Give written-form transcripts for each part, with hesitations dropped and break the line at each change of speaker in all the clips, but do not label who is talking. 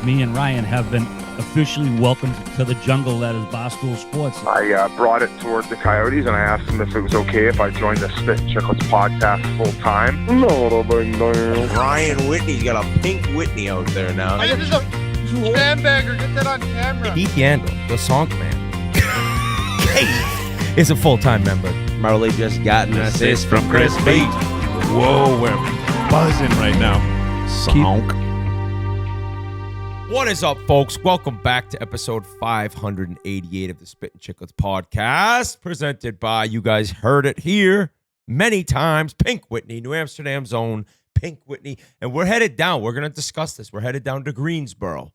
me and Ryan have been officially welcomed to the jungle that is Barstool Sports.
I brought it toward the Coyotes, and I asked them if it was okay if I joined the Spittin Chiclets podcast full time.
Ryan Whitney's got a pink Whitney out there now.
Hey, this is a sandbagger. Get that on camera.
Heath Yandel, the song man, is a full-time member.
Marley just got an assist from
Chris V. Whoa, we're buzzing right now. Sonk.
What is up, folks? Welcome back to episode 588 of the Spittin Chiclets podcast, presented by, you guys heard it here many times, Pink Whitney, New Amsterdam's own Pink Whitney. And we're headed down. We're going to discuss this. We're headed down to Greensboro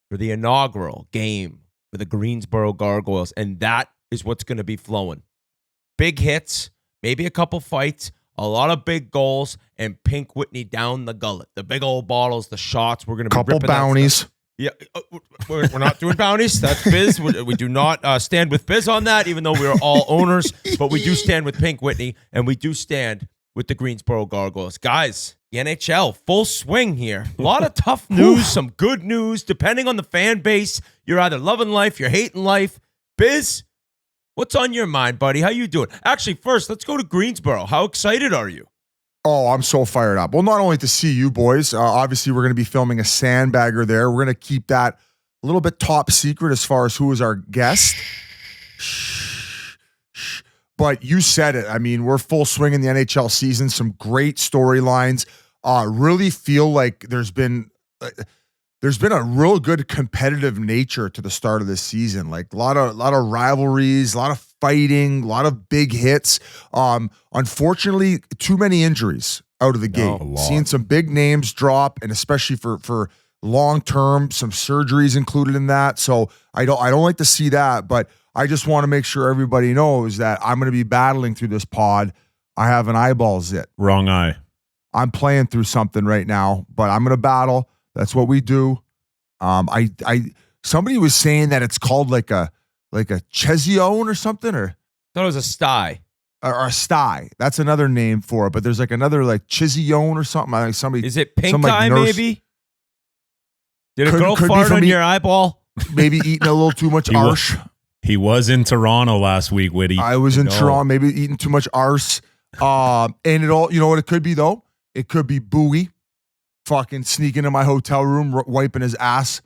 for the inaugural game for the Greensboro Gargoyles. And that is what's going to be flowing. Big hits, maybe a couple fights, a lot of big goals, and Pink Whitney down the gullet. The big old bottles, the shots. We're going to be
couple
ripping
bounties.
Yeah, we're not doing bounties. That's Biz. We do not stand with Biz on that, even though we're all owners. But we do stand with Pink Whitney, and we do stand with the Greensboro Gargoyles. Guys, the NHL, full swing here. A lot of tough news, some good news. Depending on the fan base, you're either loving life, you're hating life. Biz, what's on your mind, buddy? How you doing? Actually, first, let's go to Greensboro. How excited are you?
Oh, I'm so fired up. Well, not only to see you boys, obviously we're going to be filming a sandbagger there. We're going to keep that a little bit top secret as far as who is our guest. But you said it. I mean, we're full swing in the NHL season. Some great storylines. Really feel like there's been a real good competitive nature to the start of this season. Like a lot of rivalries, a lot of fighting, a lot of big hits. Unfortunately, too many injuries out of the gate. Seeing some big names drop, and especially for long term, some surgeries included in that. So I don't like to see that, but I just want to make sure everybody knows that I'm going to be battling through this pod. I have an eyeball zit.
Wrong eye.
I'm playing through something right now, but I'm going to battle. That's what we do. Somebody was saying that it's called like a chezione or something, or
I thought it was a sty.
Or a sty. That's another name for it. But there's like another like chezione or something. I think somebody.
Is it pink
like
eye?
nurse,
Maybe. Did a girl fart on your eyeball?
Maybe eating a little too much arse.
He was in Toronto last week, Whitty.
I was in Toronto, maybe eating too much arse. And it all, you know what it could be though? It could be Bowie fucking sneaking in my hotel room, wiping his ass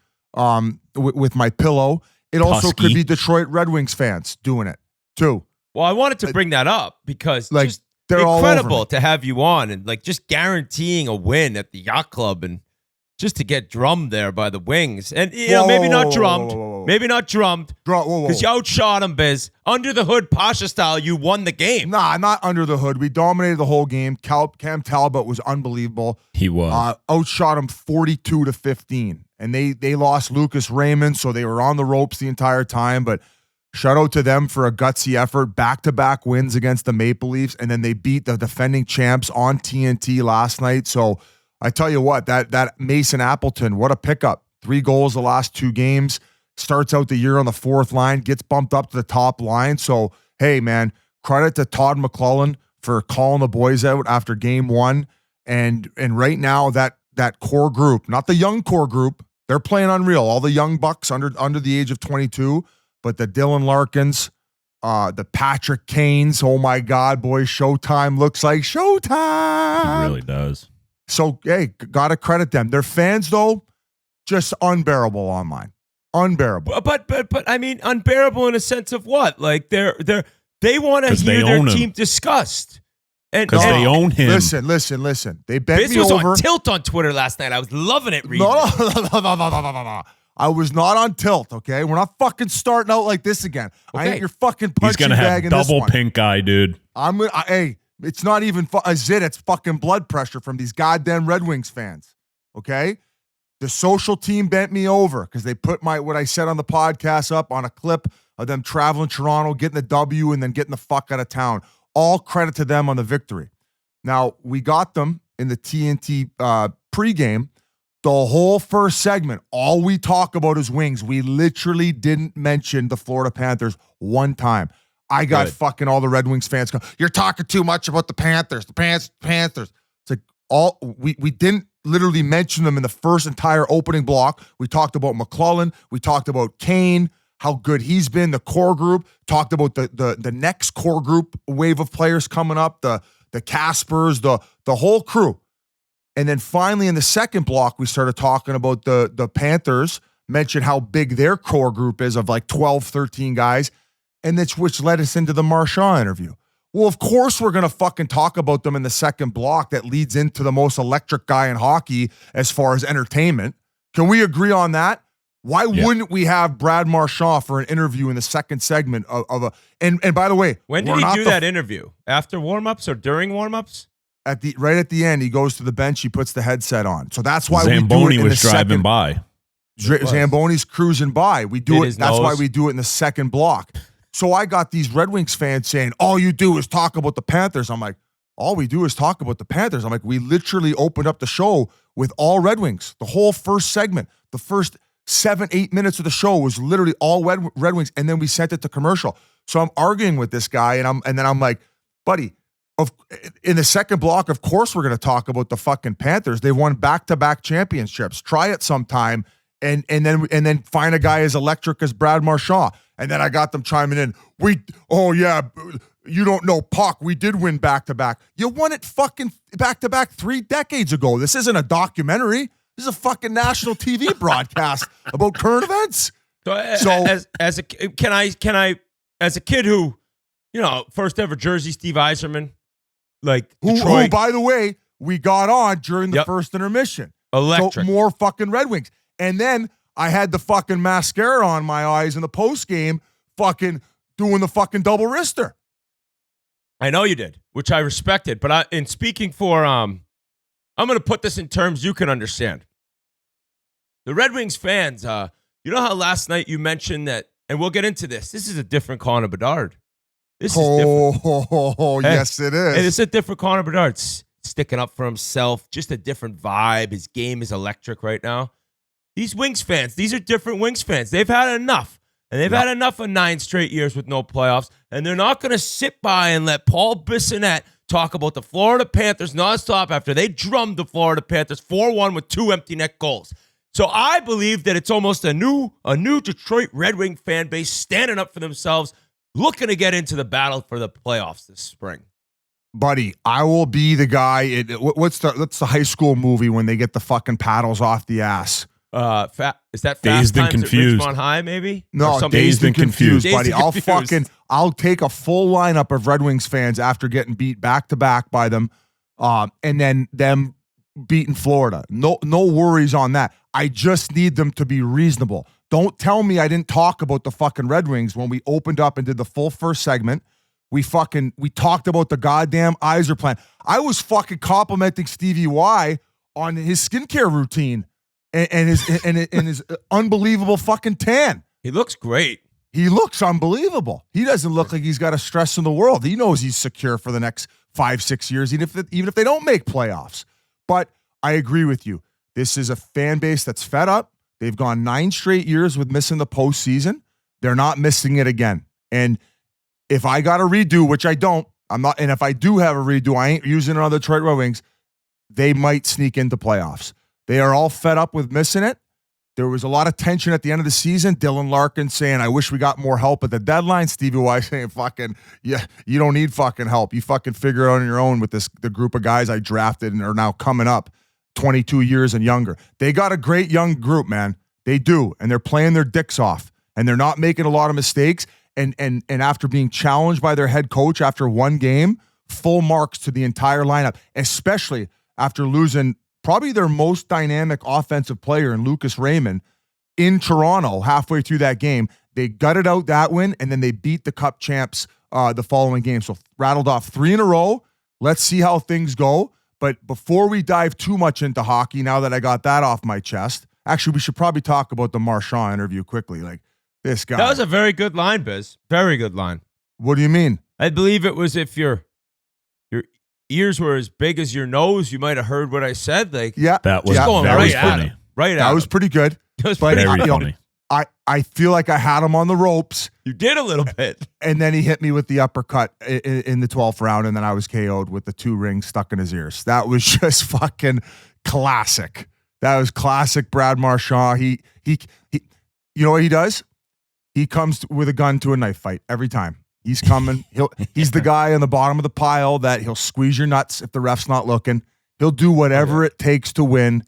with my pillow. It also could be Detroit Red Wings fans doing it too.
Well, I wanted to bring that up because
like
just
they're
incredible to have you on and like just guaranteeing a win at the yacht club and just to get drummed there by the Wings. And you know, maybe not drummed. Maybe not drummed. Because you outshot them, Biz. Under the hood, Pasha style, you won the game.
Nah, not under the hood. We dominated the whole game. Cam Talbot was unbelievable.
He was.
Outshot him 42-15. And they lost Lucas Raymond, so they were on the ropes the entire time. But shout out to them for a gutsy effort. Back-to-back wins against the Maple Leafs. And then they beat the defending champs on TNT last night. So I tell you what, that Mason Appleton, what a pickup. 3 goals the last 2 games. Starts out the year on the 4th line, gets bumped up to the top line. So, hey, man, credit to Todd McClellan for calling the boys out after game 1. And right now, that core group, not the young core group, they're playing unreal. All the young bucks under the age of 22, but the Dylan Larkins, the Patrick Kanes, oh my God, boys, Showtime looks like Showtime.
It really does.
So, hey, got to credit them. Their fans, though, just unbearable online. Unbearable.
But I mean, unbearable in a sense of what? Like they want to hear their team discussed.
Because they own him.
Listen. They bent me
was
over.
On tilt on Twitter last night. I was loving it reading.
No. I was not on tilt, okay? We're not fucking starting out like this again. Okay. I ain't your fucking punching bag in this one.
He's going to have double pink eye, dude.
Hey, it's not even a zit. It's fucking blood pressure from these goddamn Red Wings fans, okay? The social team bent me over because they put what I said on the podcast up on a clip of them traveling Toronto, getting the W, and then getting the fuck out of town. All credit to them on the victory. Now, we got them in the TNT pregame. The whole first segment, all we talk about is Wings. We literally didn't mention the Florida Panthers one time. I got fucking all the Red Wings fans going, you're talking too much about the Panthers. The Panthers. It's like we didn't literally mentioned them in the first entire opening block. We talked about McClellan. We talked about Kane, how good he's been, the core group. Talked about the next core group wave of players coming up, the Caspers, the whole crew. And then finally in the second block, we started talking about the Panthers, mentioned how big their core group is of like 12, 13 guys, and that's which led us into the Marchand interview. Well, of course we're going to fucking talk about them in the second block that leads into the most electric guy in hockey as far as entertainment. Can we agree on that? Why wouldn't we have Brad Marchand for an interview in the second segment of a and by the way,
when did he do that interview? After warm-ups or during warm-ups?
Right at the end, he goes to the bench, he puts the headset on. So that's why
Zamboni
we do it in
was
the
driving
second,
by.
Zamboni's cruising by. We do it. That's
nose.
why we do it in the second block. So I got these Red Wings fans saying, all you do is talk about the Panthers. I'm like, all we do is talk about the Panthers. I'm like, we literally opened up the show with all Red Wings. The whole first segment, the first 7-8 minutes of the show was literally all Red Wings. And then we sent it to commercial. So I'm arguing with this guy and then I'm like, buddy, in the second block, of course we're going to talk about the fucking Panthers. They won back-to-back championships. Try it sometime and then find a guy as electric as Brad Marchand. And then I got them chiming in. You don't know, Puck. We did win back-to-back. You won it fucking back-to-back 3 decades ago. This isn't a documentary. This is a fucking national TV broadcast about current events.
So as a kid who, first ever jersey, Steve Yzerman, like Detroit.
Who, by the way, we got on during the first intermission.
Electric.
So more fucking Red Wings. And then I had the fucking mascara on my eyes in the post game, fucking doing the fucking double wrister.
I know you did, which I respected. But in speaking for, I'm going to put this in terms you can understand. The Red Wings fans, you know how last night you mentioned that, and we'll get into this. This is a different Connor Bedard. This is different.
Yes, it is.
And it's a different Connor Bedard. Sticking up for himself, just a different vibe. His game is electric right now. These Wings fans, these are different Wings fans. They've had enough. And they've had enough of 9 straight years with no playoffs. And they're not going to sit by and let Paul Bissonnette talk about the Florida Panthers nonstop after they drummed the Florida Panthers 4-1 with 2 empty net goals. So I believe that it's almost a new Detroit Red Wing fan base standing up for themselves, looking to get into the battle for the playoffs this spring.
Buddy, I will be the guy. What's the high school movie when they get the fucking paddles off the ass?
Is that Fast
Dazed and
Times
Confused.
at Richmond High, maybe?
No, Dazed and Confused, buddy. I'll take a full lineup of Red Wings fans after getting beat back to back by them, and then them beating Florida. No worries on that. I just need them to be reasonable. Don't tell me I didn't talk about the fucking Red Wings when we opened up and did the full first segment. We talked about the goddamn Yzer plan. I was fucking complimenting Stevie Y on his skincare routine. And his unbelievable fucking tan.
He looks great.
He looks unbelievable. He doesn't look like he's got a stress in the world. He knows he's secure for the next 5-6 years, even if they don't make playoffs. But I agree with you. This is a fan base that's fed up. They've gone 9 straight years with missing the postseason. They're not missing it again. And if I got a redo, which I don't, I'm not. And if I do have a redo, I ain't using it on the Detroit Red Wings. They might sneak into playoffs. They are all fed up with missing it. There was a lot of tension at the end of the season. Dylan Larkin saying, I wish we got more help at the deadline. Stevie Y saying, fucking, yeah, you don't need fucking help. You fucking figure it out on your own with the group of guys I drafted and are now coming up 22 years and younger. They got a great young group, man. They do. And they're playing their dicks off. And they're not making a lot of mistakes. And after being challenged by their head coach after one game, full marks to the entire lineup, especially after losing probably their most dynamic offensive player in Lucas Raymond in Toronto halfway through that game. They gutted out that win, and then they beat the Cup champs the following game. So rattled off 3 in a row. Let's see how things go. But before we dive too much into hockey, now that I got that off my chest, actually, we should probably talk about the Marchand interview quickly. Like, this guy.
That was a very good line, Biz. Very good line.
What do you mean?
I believe it was if your ears were as big as your nose, you might have heard what I said. Like,
yeah,
that was
going
very
right
funny.
at him. Right at
that
him.
was pretty good.
It was
But
pretty
Very
good.
funny.
I feel like I had him on the ropes,
You did a little bit.
and then he hit me with the uppercut in the 12th round, and then I was KO'd with the 2 rings stuck in his ears. That was just fucking classic. That was classic Brad Marchand. He you know what he does? He comes with a gun to a knife fight every time. He's coming. He's the guy on the bottom of the pile that he'll squeeze your nuts if the ref's not looking. He'll do whatever it takes to win.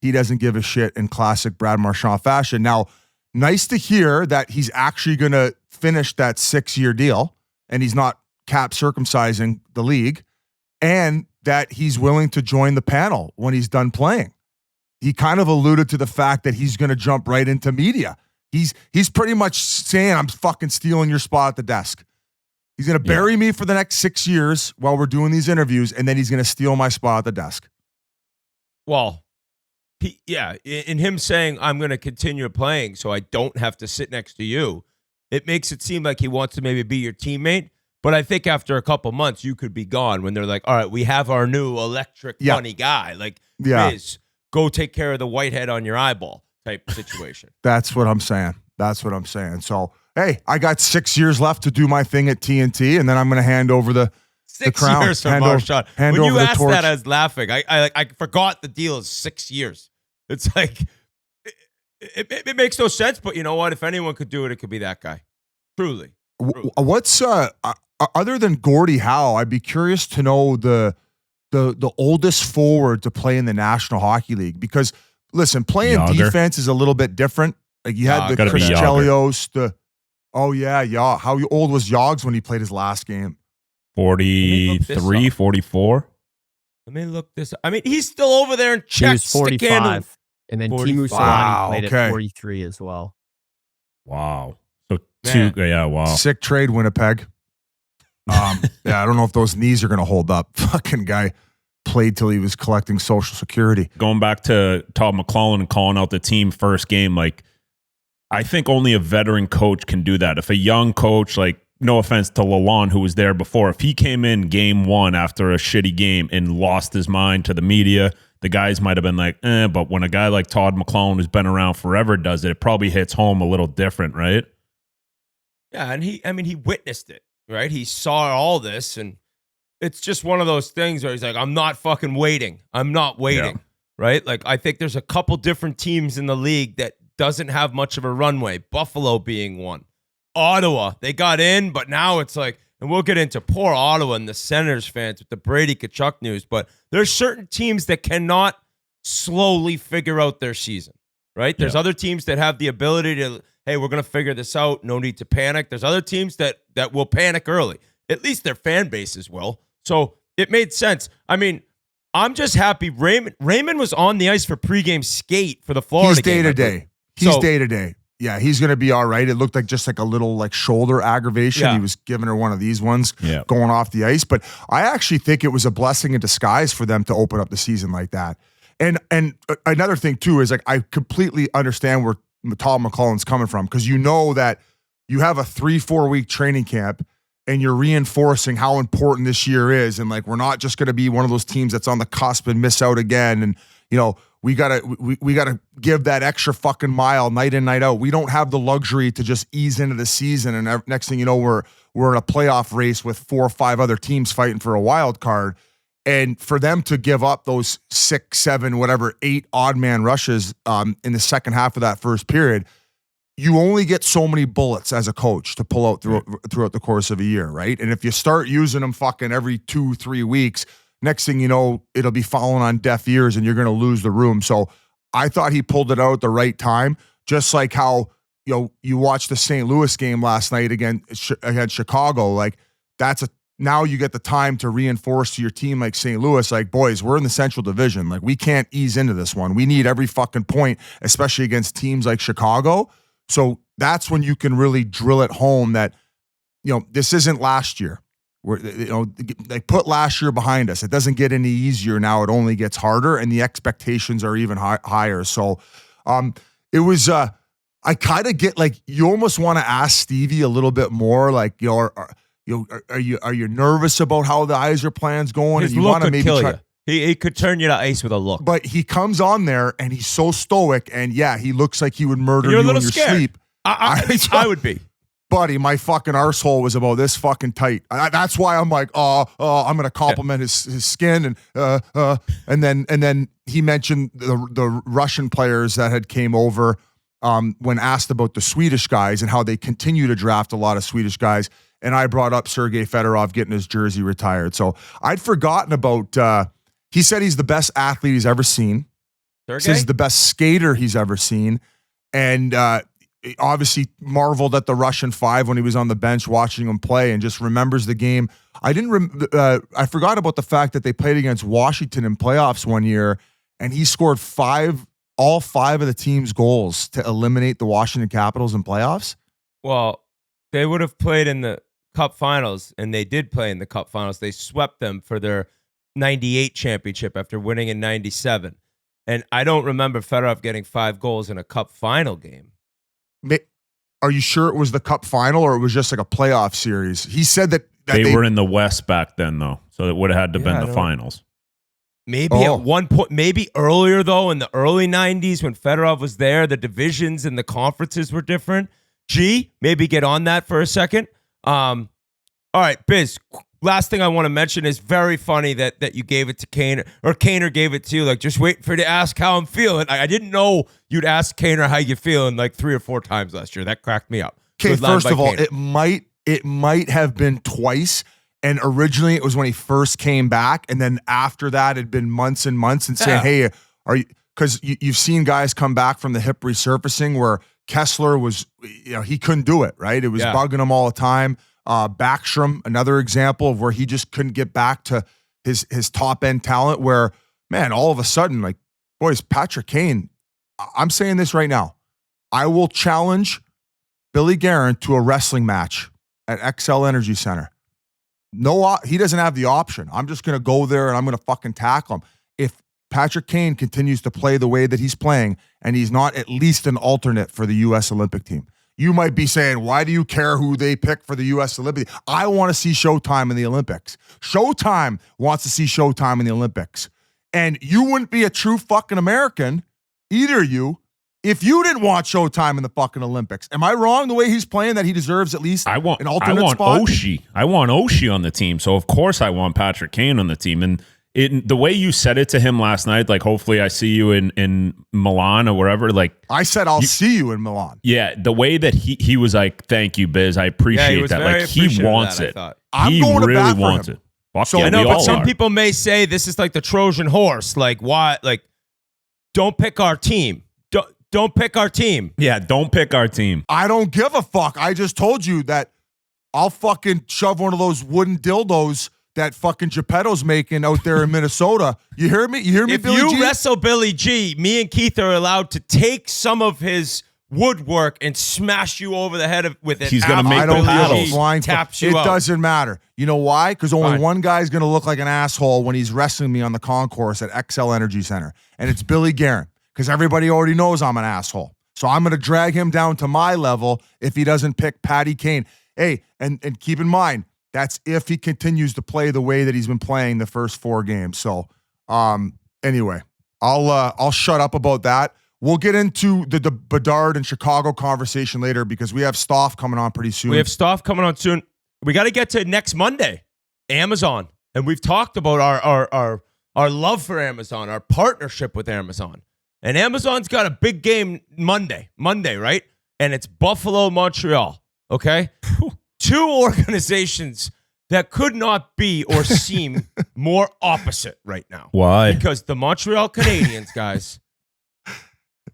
He doesn't give a shit in classic Brad Marchand fashion. Now, nice to hear that he's actually going to finish that 6-year deal and he's not cap circumcising the league, and that he's willing to join the panel when he's done playing. He kind of alluded to the fact that he's going to jump right into media. He's pretty much saying, I'm fucking stealing your spot at the desk. He's going to bury me for the next 6 years while we're doing these interviews, and then he's going to steal my spot at the desk.
Well, in him saying, I'm going to continue playing so I don't have to sit next to you, it makes it seem like he wants to maybe be your teammate. But I think after a couple months, you could be gone when they're like, all right, we have our new electric funny guy. Like, Riz, go take care of the whitehead on your eyeball type situation.
That's what I'm saying. So, hey, I got 6 years left to do my thing at TNT, and then I'm going to hand over the crown.
6 years from Marchand. When you asked that, I was laughing. I forgot the deal is 6 years. It's like, it makes no sense, but you know what? If anyone could do it, it could be that guy. Truly.
What's other than Gordie Howe, I'd be curious to know the oldest forward to play in the National Hockey League, because listen, playing defense is a little bit different. Like you had the Chris Chelios, how old was Yogs when he played his last game?
43, 44.
Let me look this up. I mean, he's still over there in Czech.
He was 45. And then Teemu Selanne played at 43 as well.
Wow. So wow.
Sick trade, Winnipeg. I don't know if those knees are going to hold up. Fucking guy played till he was collecting Social Security.
Going back to Todd McLellan and calling out the team first game, like, I think only a veteran coach can do that. If a young coach, like, no offense to Lalonde, who was there before, if he came in game one after a shitty game and lost his mind to the media, the guys might have been like, but when a guy like Todd McLellan, who's been around forever, does it, it probably hits home a little different, right?
Yeah, and he witnessed it, right? He saw all this, and it's just one of those things where he's like, I'm not fucking waiting. I'm not waiting, right? Like, I think there's a couple different teams in the league that doesn't have much of a runway, Buffalo being one. Ottawa, they got in, but now it's like, and we'll get into poor Ottawa and the Senators fans with the Brady Tkachuk news, but there's certain teams that cannot slowly figure out their season, right? There's other teams that have the ability to, hey, we're going to figure this out. No need to panic. There's other teams that will panic early. At least their fan bases will. So it made sense. I mean, I'm just happy Raymond was on the ice for pregame skate for the Florida game.
He's day-to-day. He's day-to-day. Yeah, he's going to be all right. It looked like just like a little like shoulder aggravation. Yeah. He was giving her one of these ones going off the ice. But I actually think it was a blessing in disguise for them to open up the season like that. And another thing, too, is like I completely understand where Todd McLellan's coming from, because you know that you have a 3-4 week training camp and you're reinforcing how important this year is. And like, we're not just going to be one of those teams that's on the cusp and miss out again. And, you know, we gotta give that extra fucking mile night in, night out. We don't have the luxury to just ease into the season, and next thing you know, we're in a playoff race with 4 or 5 other teams fighting for a wild card. And for them to give up those 6, 7, whatever, 8 odd man rushes in the second half of that first period, you only get so many bullets as a coach to pull out throughout the course of a year, right? And if you start using them fucking every 2-3 weeks, next thing you know, it'll be falling on deaf ears and you're going to lose the room. So I thought he pulled it out at the right time, just like how, you know, you watched the St. Louis game last night against Chicago. Like, now you get the time to reinforce to your team like St. Louis, like, boys, we're in the Central Division. Like, we can't ease into this one. We need every fucking point, especially against teams like Chicago. So that's when you can really drill it home that, you know, this isn't last year. They put last year behind us. It doesn't get any easier now. It only gets harder, and the expectations are even higher. So it was, I kind of get like, you almost want to ask Stevie a little bit more, like, you know, are you nervous about how the Iser plan's going?
His
and you
look
want to
could
maybe
kill
try.
You. He could turn you to ice with a look.
But he comes on there and he's so stoic, and he looks like he would murder
You're
you
a little
in your
scared.
sleep.
I would be.
buddy, my fucking arsehole was about this fucking tight. That's why I'm like, I'm gonna compliment his skin and then he mentioned the Russian players that had came over when asked about the Swedish guys and how they continue to draft a lot of Swedish guys. And I brought up Sergei Fedorov getting his jersey retired. So I'd forgotten about. He said he's the best athlete he's ever seen.
Sergei?
Says he's the best skater he's ever seen, and obviously marveled at the Russian Five when he was on the bench watching him play, and just remembers the game. I forgot about the fact that they played against Washington in playoffs one year, and he scored all five of the team's goals to eliminate the Washington Capitals in playoffs.
Well, they would have played in the Cup Finals, and they did play in the Cup Finals. They swept them for their 98 championship after winning in 97. And I don't remember Fedorov getting 5 goals in a Cup Final game.
Are you sure it was the Cup Final or it was just like a playoff series? He said that
they were in the West back then, though, so it would have had to been the finals.
Maybe at one point, maybe earlier, though, in the early 90s when Fedorov was there, the divisions and the conferences were different. Maybe get on that for a second. All right, Biz, last thing I want to mention is very funny that you gave it to Kaner, or Kaner gave it to you, like just waiting for you to ask how I'm feeling. I didn't know you'd ask Kaner how you feeling like 3 or 4 times last year. That cracked me up.
Okay, first of all, it might have been twice. And originally it was when he first came back. And then after that, it'd been months and months and saying, hey, are you, because you've seen guys come back from the hip resurfacing where Kessler was, he couldn't do it, right? It was bugging him all the time. Backstrom, another example of where he just couldn't get back to his top end talent where, man, all of a sudden, like, boys, Patrick Kane, I'm saying this right now. I will challenge Billy Guerin to a wrestling match at XL Energy Center. No, he doesn't have the option. I'm just going to go there and I'm going to fucking tackle him. If Patrick Kane continues to play the way that he's playing and he's not at least an alternate for the U.S. Olympic team, you might be saying, why do you care who they pick for the U.S. Olympic? I want to see Showtime in the Olympics. Showtime wants to see Showtime in the Olympics. And you wouldn't be a true fucking American, either of you, if you didn't want Showtime in the fucking Olympics. Am I wrong the way he's playing that he deserves at least an alternate spot?
Oshie. I want Oshie on the team. So, of course, I want Patrick Kane on the team. And the way you said it to him last night, like, hopefully I see you in Milan or wherever. Like,
I said, I'll see you in Milan.
Yeah, the way that he was like, thank you, Biz. I appreciate that. Like, he wants it.
I'm going to bat for him.
So,
I know, but some people may say this is like the Trojan horse. Like, why? Like, don't pick our team. Don't pick our team.
Yeah, don't pick our team.
I don't give a fuck. I just told you that I'll fucking shove one of those wooden dildos that fucking Geppetto's making out there in Minnesota. You hear me? You hear me, Billy G?
If you wrestle Billy G, me and Keith are allowed to take some of his woodwork and smash you over the head with it.
He's going to make the paddles.
Taps you out.
It doesn't matter. You know why? Because only one guy's going to look like an asshole when he's wrestling me on the concourse at XL Energy Center, and it's Billy Guerin. Because everybody already knows I'm an asshole. So I'm going to drag him down to my level if he doesn't pick Patty Kane. Hey, and keep in mind, that's if he continues to play the way that he's been playing the first 4 games. So anyway, I'll shut up about that. We'll get into the Bedard and Chicago conversation later because we have Stauff coming on pretty soon.
We have Stauff coming on soon. We got to get to next Monday, Amazon. And we've talked about our love for Amazon, our partnership with Amazon. And Amazon's got a big game Monday, right? And it's Buffalo, Montreal, okay? 2 organizations that could not be or seem more opposite right now.
Why?
Because the Montreal Canadiens, guys,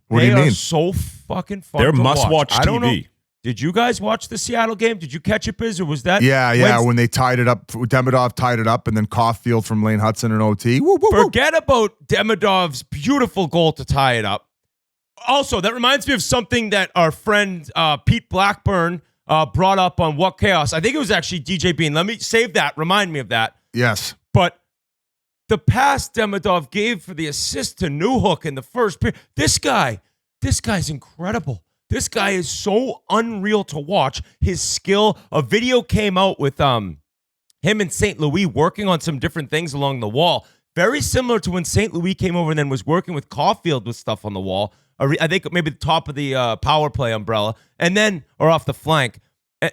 what do you mean?
Are so fucking fun
They're
to
must-watch
I don't know.
TV.
Did you guys watch the Seattle game? Did you catch it, Biz, or was that?
Yeah. When they tied it up, Demidov tied it up, and then Caulfield from Lane Hutson and OT. Woo, woo, woo.
Forget about Demidov's beautiful goal to tie it up. Also, that reminds me of something that our friend Pete Blackburn brought up on What Chaos. I think it was actually DJ Bean. Let me save that. Remind me of that.
Yes.
But the pass Demidov gave for the assist to Newhook in the first period. This guy's incredible. This guy is so unreal to watch. His skill. A video came out with him in St. Louis working on some different things along the wall. Very similar to when St. Louis came over and then was working with Caulfield with stuff on the wall. I think maybe the top of the power play umbrella. And then, or off the flank.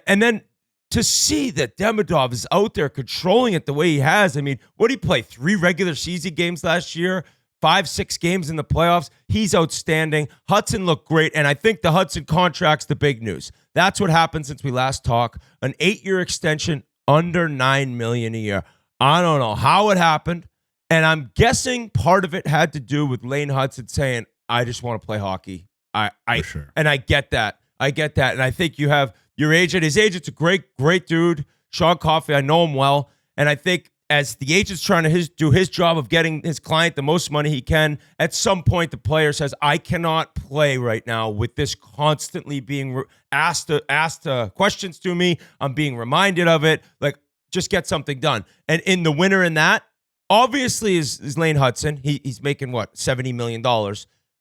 And then to see that Demidov is out there controlling it the way he has. I mean, what did he play? 3 regular season games last year, 5-6 games in the playoffs. He's outstanding. Hutson looked great, and I think the Hutson contract's the big news. That's what happened since we last talked. An 8-year extension, under $9 million a year. I don't know how it happened, and I'm guessing part of it had to do with Lane Hutson saying, "I just want to play hockey."
For sure.
And I get that. And I think you have your agent. His agent's a great dude, Sean Coffey. I know him well, and I think as the agent's trying to do his job of getting his client the most money he can, at some point the player says, "I cannot play right now with this constantly being asked questions to me. I'm being reminded of it. Like, just get something done." And in the winner in that, obviously, is Lane Hutson. He's making what, $70 million.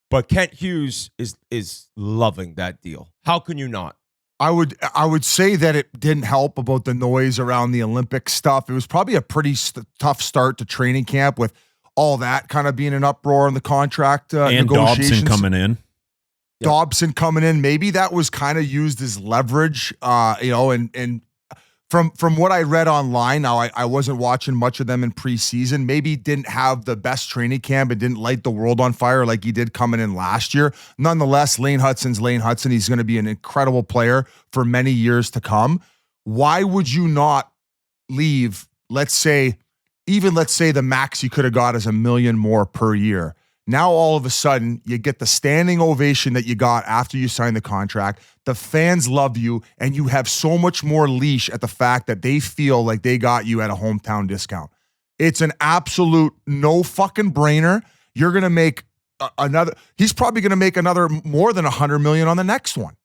But Kent Hughes is loving that deal. How can you not?
I would say that it didn't help about the noise around the Olympic stuff. It was probably a pretty tough start to training camp with all that kind of being an uproar in the contract
and
negotiations.
Dobson coming in.
Dobson coming in. Maybe that was kind of used as leverage, and from what I read online, now I wasn't watching much of them in preseason, maybe didn't have the best training camp and didn't light the world on fire like he did coming in last year. Nonetheless, Lane Hutson's Lane Hutson. He's going to be an incredible player for many years to come. Why would you not leave, let's say the max you could have got is $1 million more per year. Now, all of a sudden, you get the standing ovation that you got after you signed the contract. The fans love you, and you have so much more leash at the fact that they feel like they got you at a hometown discount. It's an absolute no fucking brainer. You're going to make he's probably going to make another more than $100 million on the next one.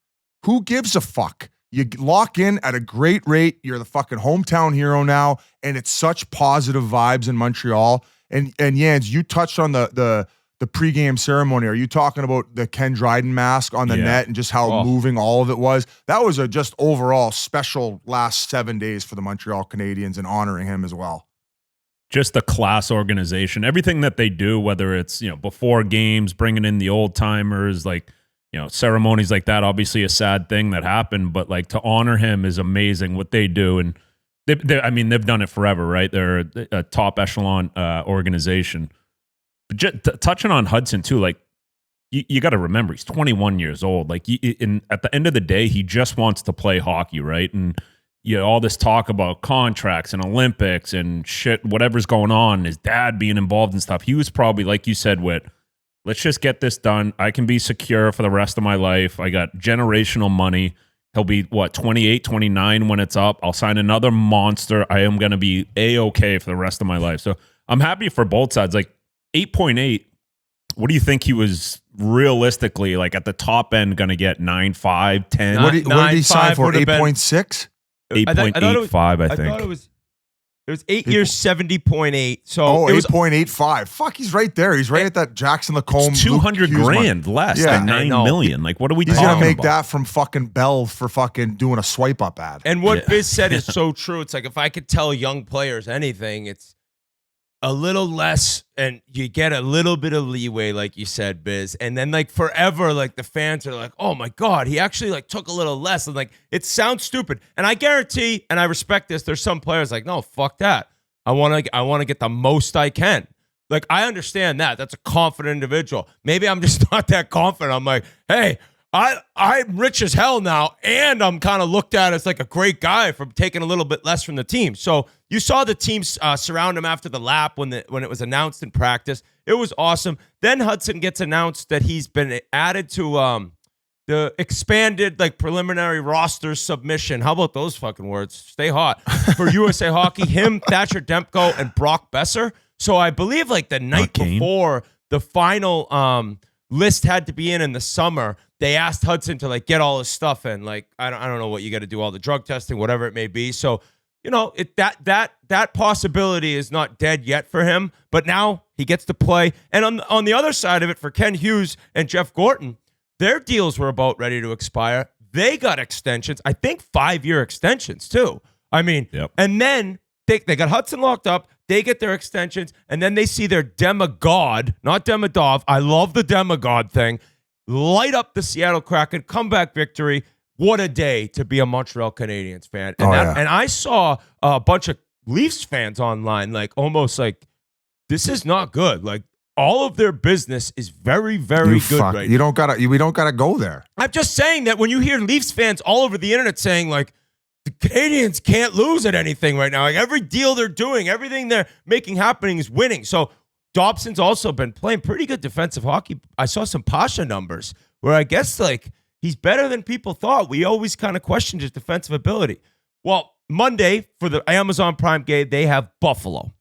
Who gives a fuck? You lock in at a great rate. You're the fucking hometown hero now, and it's such positive vibes in Montreal. And Jans, you touched on the pregame ceremony. Are you talking about the Ken Dryden mask on the net and just how moving all of it was? That was a just overall special last 7 days for the Montreal Canadiens and honoring him as well.
Just the class organization, everything that they do, whether it's, before games, bringing in the old timers, like, ceremonies like that, obviously a sad thing that happened, but like to honor him is amazing what they do. And they've done it forever, right? They're a top echelon organization. But just touching on Hutson too, like you got to remember he's 21 years old. Like at the end of the day, he just wants to play hockey, right? And all this talk about contracts and Olympics and shit, whatever's going on, his dad being involved and stuff. He was probably, like you said, Whit, let's just get this done. I can be secure for the rest of my life. I got generational money. He'll be, 28, 29 when it's up. I'll sign another monster. I am going to be A-okay for the rest of my life. So I'm happy for both sides. Like 8.8, what do you think he was realistically, like at the top end, going to get? 9.5, 10?
What did he sign for? 8.6?
8.85, I think.
I thought it was 8 years, 70.8. So
it was 8.85. Fuck, he's right there. He's right at that Jackson Lacombe.
It's $200,000 less than $9 million. Like, what are we talking about?
He's gonna make that from fucking Bell for fucking doing a swipe up ad.
And what Biz said is so true. It's like, if I could tell young players anything, it's a little less, and you get a little bit of leeway, like you said, Biz. And then like forever, like the fans are like, "Oh my God, he actually like took a little less." And like, it sounds stupid. And I guarantee, and I respect this, there's some players like, "No, fuck that. I want to get the most I can." Like, I understand that. That's a confident individual. Maybe I'm just not that confident. I'm like, hey, I'm rich as hell now, and I'm kind of looked at as like a great guy for taking a little bit less from the team. So you saw the team surround him after the lap when it was announced in practice. It was awesome. Then Hutson gets announced that he's been added to the expanded like preliminary roster submission. How about those fucking words? Stay hot for USA Hockey. Him, Thatcher Demko, and Brock Besser. So I believe like the night before the final list had to be in the summer, they asked Hutson to like get all his stuff in. Like, I don't know what you got to do, all the drug testing, whatever it may be. So, that possibility is not dead yet for him, but now he gets to play. And on the other side of it, for Ken Hughes and Jeff Gorton, their deals were about ready to expire. They got extensions, I think 5-year extensions too. I mean, And then they got Hutson locked up. They get their extensions, and then they see their demigod, not Demidov. I love the demigod thing. Light up the Seattle Kraken, comeback victory. what a day to be a Montreal Canadiens fan. And, and I saw a bunch of Leafs fans online, like almost like, this is not good. Like, all of their business is very, very good right
now. We don't gotta go there.
I'm just saying that when you hear Leafs fans all over the internet saying, like, the Canadiens can't lose at anything right now. Like, every deal they're doing, everything they're making happening is winning. So Dobson's also been playing pretty good defensive hockey. I saw some Pasha numbers where I guess, like, he's better than people thought. We always kind of questioned his defensive ability. Well, Monday for the Amazon Prime game, they have Buffalo.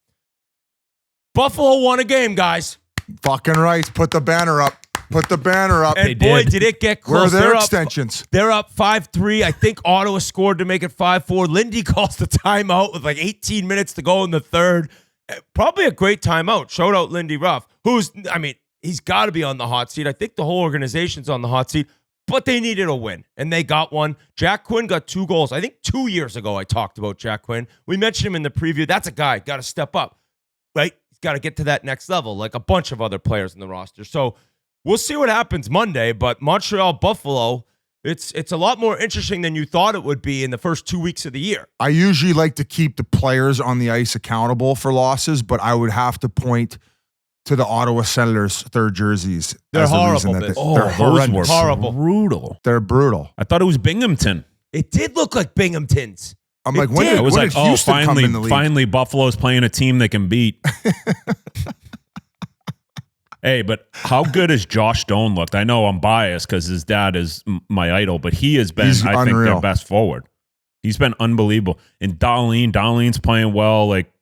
Buffalo won a game, guys.
Fucking right. Put the banner up. Put the banner up.
And boy, did it get close.
Where are their extensions?
They're up 5-3. I think Ottawa scored to make it 5-4. Lindy calls the timeout with like 18 minutes to go in the third. Probably a great timeout. Shout out Lindy Ruff, he's got to be on the hot seat. I think the whole organization's on the hot seat, but they needed a win, and they got one. Jack Quinn got 2 goals. I think 2 years ago I talked about Jack Quinn. We mentioned him in the preview. That's a guy, got to step up, right? He's got to get to that next level, like a bunch of other players in the roster. So we'll see what happens Monday, but Montreal, Buffalo, it's a lot more interesting than you thought it would be in the first 2 weeks of the year.
I usually like to keep the players on the ice accountable for losses, but I would have to point to the Ottawa Senators' third jerseys.
They're horrible.
They're
horrendous.
Horrible.
Brutal.
They're brutal.
I thought it was Binghamton.
It did look like Binghamton's.
I'm like, when did Houston come in the league?
Finally, Buffalo's playing a team they can beat. Hey, but how good has Josh Doan looked? I know I'm biased because his dad is my idol, but he has been, I think, their best forward. He's been unbelievable. And Darlene's playing well. Like,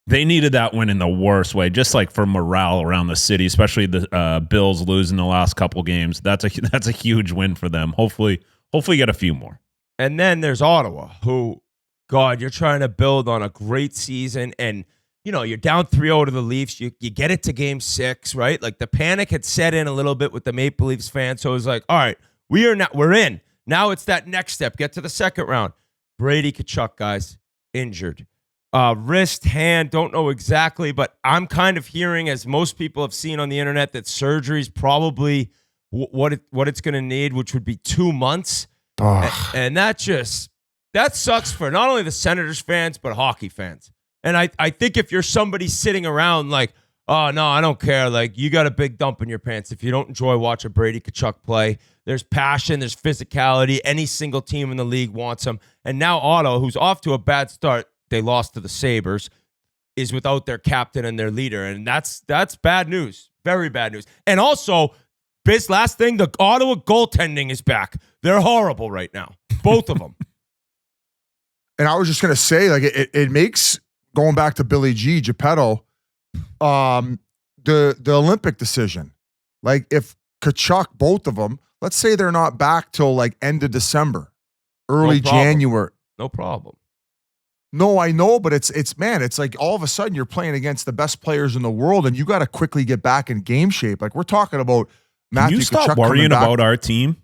they needed that win in the worst way, just like for morale around the city, especially the Bills losing the last couple games. That's a huge win for them. Hopefully get a few more.
And then there's Ottawa, who, God, you're trying to build on a great season, and you're down 3-0 to the Leafs. You get it to game 6, right? Like, the panic had set in a little bit with the Maple Leafs fans. So it was like, all right, we're in. Now it's that next step. Get to the second round. Brady Tkachuk, guys, injured. Wrist, hand, don't know exactly, but I'm kind of hearing, as most people have seen on the internet, that surgery is probably what it's going to need, which would be 2 months. And that sucks for not only the Senators fans, but hockey fans. And I think if you're somebody sitting around like, oh, no, I don't care. Like, you got a big dump in your pants if you don't enjoy watching Brady Tkachuk play. There's passion. There's physicality. Any single team in the league wants him. And now Ottawa, who's off to a bad start, they lost to the Sabres, is without their captain and their leader. And that's bad news. Very bad news. And also, last thing, the Ottawa goaltending is back. They're horrible right now. Both of them.
And I was just going to say, like, it makes, going back to Billy G, Geppetto, the Olympic decision. Like, if Tkachuk, both of them, let's say they're not back till like end of December, early January.
No problem.
No, I know, but it's like all of a sudden you're playing against the best players in the world, and you got to quickly get back in game shape. Like, we're talking about Matthew Tkachuk. Can you stop
worrying about our team?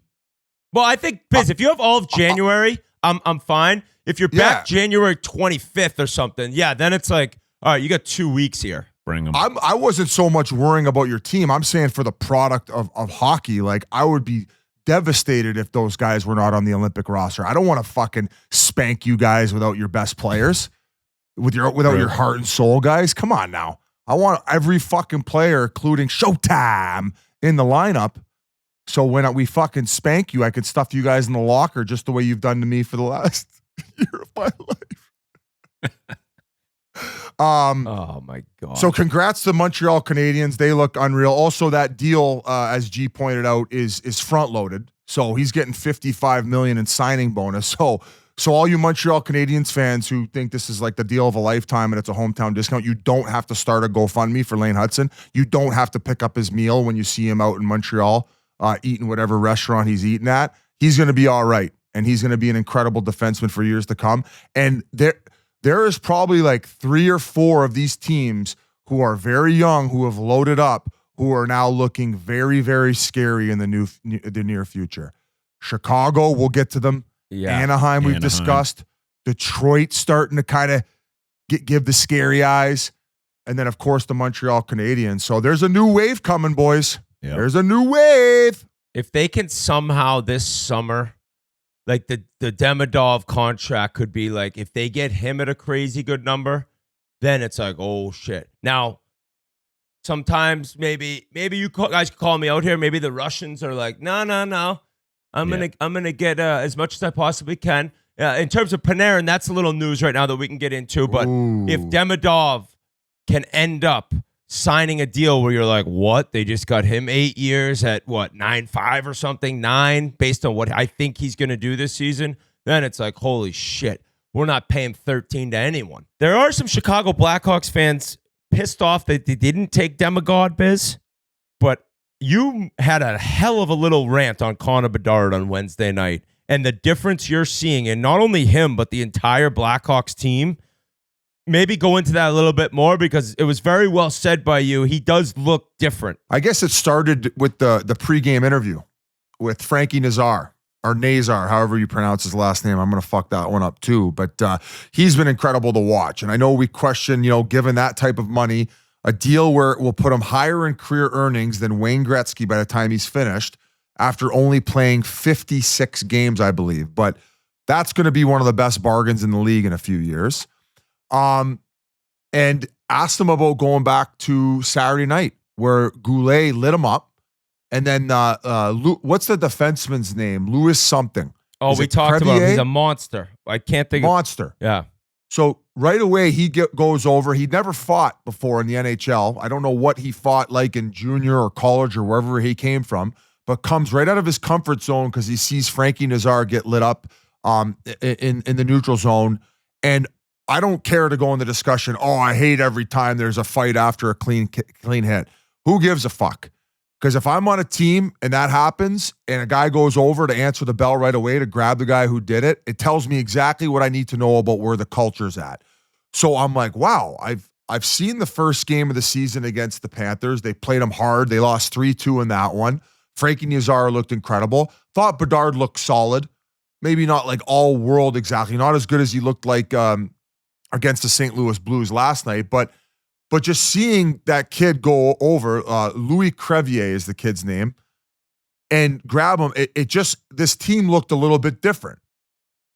Well, I think, Biz, if you have all of January, I'm fine. If you're back January 25th or something, then it's like, all right, you got 2 weeks here.
Bring them.
I wasn't so much worrying about your team. I'm saying for the product of hockey, like, I would be devastated if those guys were not on the Olympic roster. I don't want to fucking spank you guys without your best players, without your heart and soul guys. Come on now. I want every fucking player, including Showtime, in the lineup. So when we fucking spank you, I can stuff you guys in the locker just the way you've done to me for the last year of my life.
Oh my God.
So congrats to Montreal Canadiens. They look unreal. Also, that deal, as G pointed out, is front loaded. So he's getting $55 million in signing bonus. So all you Montreal Canadiens fans who think this is like the deal of a lifetime and it's a hometown discount, you don't have to start a GoFundMe for Lane Hutson. You don't have to pick up his meal when you see him out in Montreal, eating whatever restaurant he's eating at. He's going to be all right. And he's going to be an incredible defenseman for years to come. And there is probably like 3 or 4 of these teams who are very young, who have loaded up, who are now looking very, very scary in the near future. Chicago, we'll get to them.
Yeah.
Anaheim, we've discussed. Detroit starting to kind of give the scary eyes. And then, of course, the Montreal Canadiens. So there's a new wave coming, boys. Yep. There's a new wave.
if they can somehow this summer, like the Demidov contract could be like, if they get him at a crazy good number, then it's like, oh shit. Now, sometimes maybe you guys call me out here. Maybe the Russians are like, no. I'm gonna get as much as I possibly can. In terms of Panarin, that's a little news right now that we can get into. But if Demidov can end up signing a deal where you're like, what? They just got him 8 years at what, 9.5 or something, 9, based on what I think he's going to do this season, then it's like, holy shit, we're not paying 13 to anyone. There are some Chicago Blackhawks fans pissed off that they didn't take Demigod, Biz, but you had a hell of a little rant on Connor Bedard on Wednesday night, and the difference you're seeing in not only him, but the entire Blackhawks team. Maybe go into that a little bit more, because it was very well said by you. He does look different.
I guess it started with the pregame interview with Frankie Nazar, or Nazar, however you pronounce his last name. I'm going to fuck that one up too. But he's been incredible to watch. And I know we question, given that type of money, a deal where it will put him higher in career earnings than Wayne Gretzky by the time he's finished, after only playing 56 games, I believe. But that's going to be one of the best bargains in the league in a few years. And asked him about going back to Saturday night where Goulet lit him up. And then, what's the defenseman's name? Louis something.
Oh, we talked about him. He's a monster. I can't think
monster.
Yeah.
So right away, he goes over. He'd never fought before in the NHL. I don't know what he fought like in junior or college or wherever he came from, but comes right out of his comfort zone because he sees Frankie Nazar get lit up in the neutral zone. And I don't care to go in the discussion, I hate every time there's a fight after a clean hit. Who gives a fuck? Because if I'm on a team and that happens and a guy goes over to answer the bell right away to grab the guy who did it, it tells me exactly what I need to know about where the culture's at. So I'm like, wow, I've seen the first game of the season against the Panthers. They played them hard. They lost 3-2 in that one. Frankie Nazar looked incredible. Thought Bedard looked solid. Maybe not like all world exactly. Not as good as he looked like against the St. Louis Blues last night, but just seeing that kid go over, Louis Crevier is the kid's name, and grab him, this team looked a little bit different,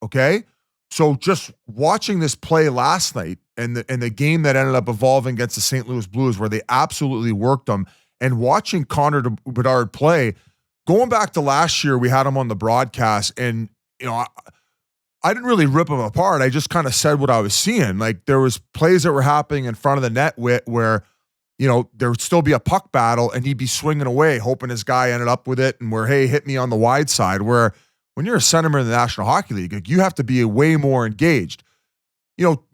okay? So just watching this play last night and the game that ended up evolving against the St. Louis Blues where they absolutely worked them, and watching Connor Bedard play, going back to last year, we had him on the broadcast, and, I didn't really rip him apart. I just kind of said what I was seeing. Like, there was plays that were happening in front of the net where there would still be a puck battle and he'd be swinging away, hoping his guy ended up with it, and where, hey, hit me on the wide side. Where when you're a centerman in the National Hockey League, you have to be way more engaged.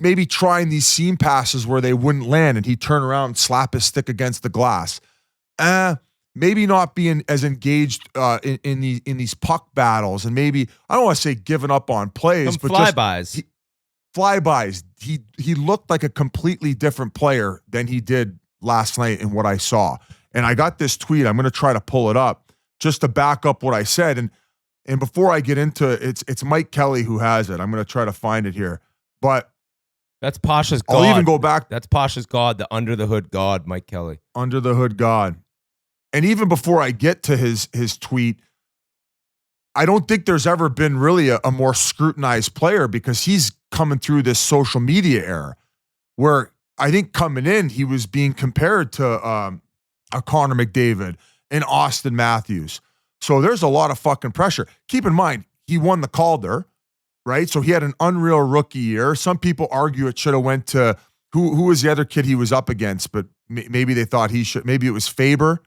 Maybe trying these seam passes where they wouldn't land and he'd turn around and slap his stick against the glass. Maybe not being as engaged in these puck battles, and maybe, I don't want to say giving up on plays, but
flybys.
Flybys. He looked like a completely different player than he did last night in what I saw. And I got this tweet. I'm going to try to pull it up just to back up what I said. And before I get into it, it's Mike Kelly who has it. I'm going to try to find it here. But
that's Pasha's God.
I'll even go back.
That's Pasha's God, the under the hood God, Mike Kelly.
Under the hood God. And even before I get to his tweet, I don't think there's ever been really a more scrutinized player, because he's coming through this social media era where I think coming in, he was being compared to a Connor McDavid and Austin Matthews. So there's a lot of fucking pressure. Keep in mind, he won the Calder, right? So he had an unreal rookie year. Some people argue it should have went to who was the other kid he was up against, but maybe they thought he should. Maybe it was Faber.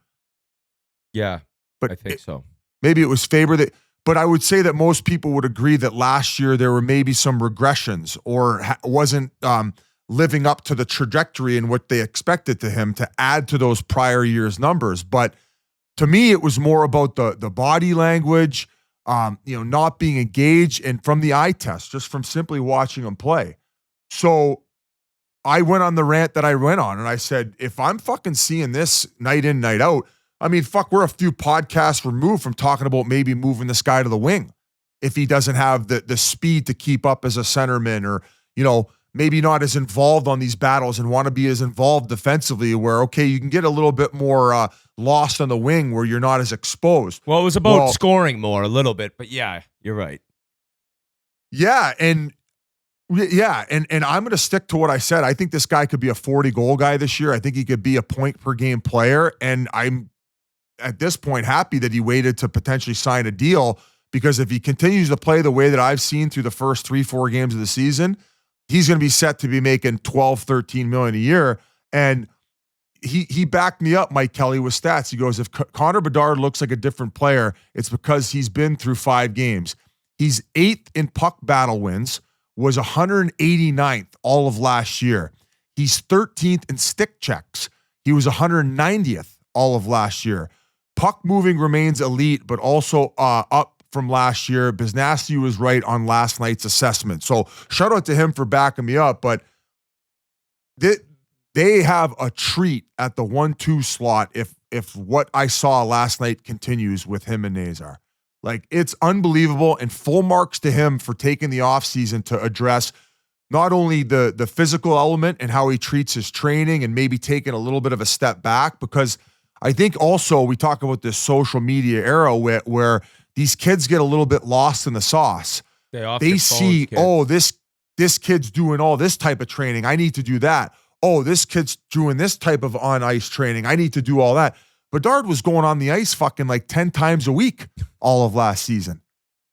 Yeah,
but
I think so.
Maybe it was Faber but I would say that most people would agree that last year there were maybe some regressions, or wasn't living up to the trajectory and what they expected to him to add to those prior years' numbers. But to me, it was more about the body language, not being engaged, and from the eye test, just from simply watching him play. So I went on the rant that I went on, and I said, if I'm fucking seeing this night in, night out, I mean, fuck, we're a few podcasts removed from talking about maybe moving this guy to the wing if he doesn't have the speed to keep up as a centerman, or, maybe not as involved on these battles and want to be as involved defensively, where, okay, you can get a little bit more lost on the wing where you're not as exposed.
Well, it was about scoring more a little bit, but yeah, you're right.
Yeah, and I'm going to stick to what I said. I think this guy could be a 40-goal guy this year. I think he could be a point-per-game player, and I'm, at this point, happy that he waited to potentially sign a deal, because if he continues to play the way that I've seen through the first 3-4 games of the season, he's going to be set to be making $12-13 million a year. And he backed me up, Mike Kelly, with stats. He goes, if Connor Bedard looks like a different player, it's because he's been through 5 games. He's 8th in puck battle wins, was 189th all of last year. He's 13th in stick checks. He was 190th all of last year. Puck moving remains elite, but also up from last year. Biznasty was right on last night's assessment. So shout out to him for backing me up, but they have a treat at the 1-2 slot if what I saw last night continues with him and Nazar. Like, it's unbelievable, and full marks to him for taking the offseason to address not only the physical element and how he treats his training and maybe taking a little bit of a step back, because I think also we talk about this social media era where these kids get a little bit lost in the sauce. They see, this kid's doing all this type of training. I need to do that. Oh, this kid's doing this type of on-ice training. I need to do all that. Bedard was going on the ice fucking like 10 times a week all of last season,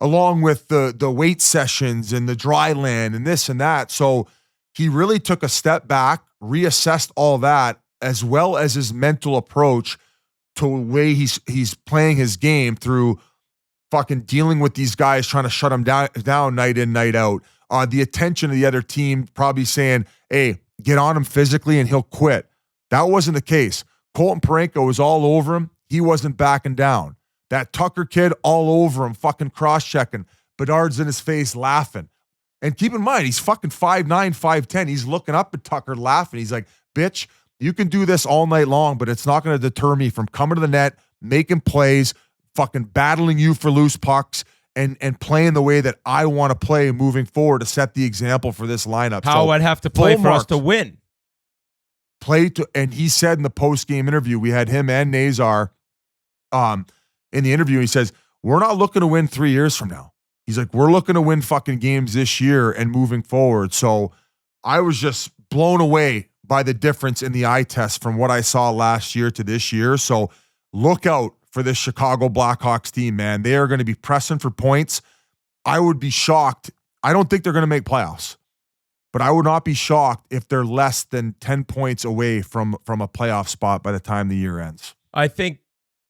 along with the weight sessions and the dry land and this and that. So he really took a step back, reassessed all that, as well as his mental approach to the way he's playing his game through fucking dealing with these guys trying to shut him down night in, night out. The attention of the other team probably saying, hey, get on him physically and he'll quit. That wasn't the case. Colton Parayko was all over him. He wasn't backing down. That Tucker kid all over him, fucking cross-checking. Bedard's in his face laughing. And keep in mind, he's fucking 5'9", 5'10". He's looking up at Tucker laughing. He's like, bitch, you can do this all night long, but it's not going to deter me from coming to the net, making plays, fucking battling you for loose pucks, and playing the way that I want to play moving forward to set the example for this lineup.
How I'd have to play for us to win.
And he said in the post-game interview, we had him and Nazar in the interview, he says, we're not looking to win 3 years from now. He's like, we're looking to win fucking games this year and moving forward. So I was just blown away by the difference in the eye test from what I saw last year to this year. So look out for this Chicago Blackhawks team, man. They are going to be pressing for points. I would be shocked. I don't think they're going to make playoffs, but I would not be shocked if they're less than 10 points away from a playoff spot by the time the year ends.
I think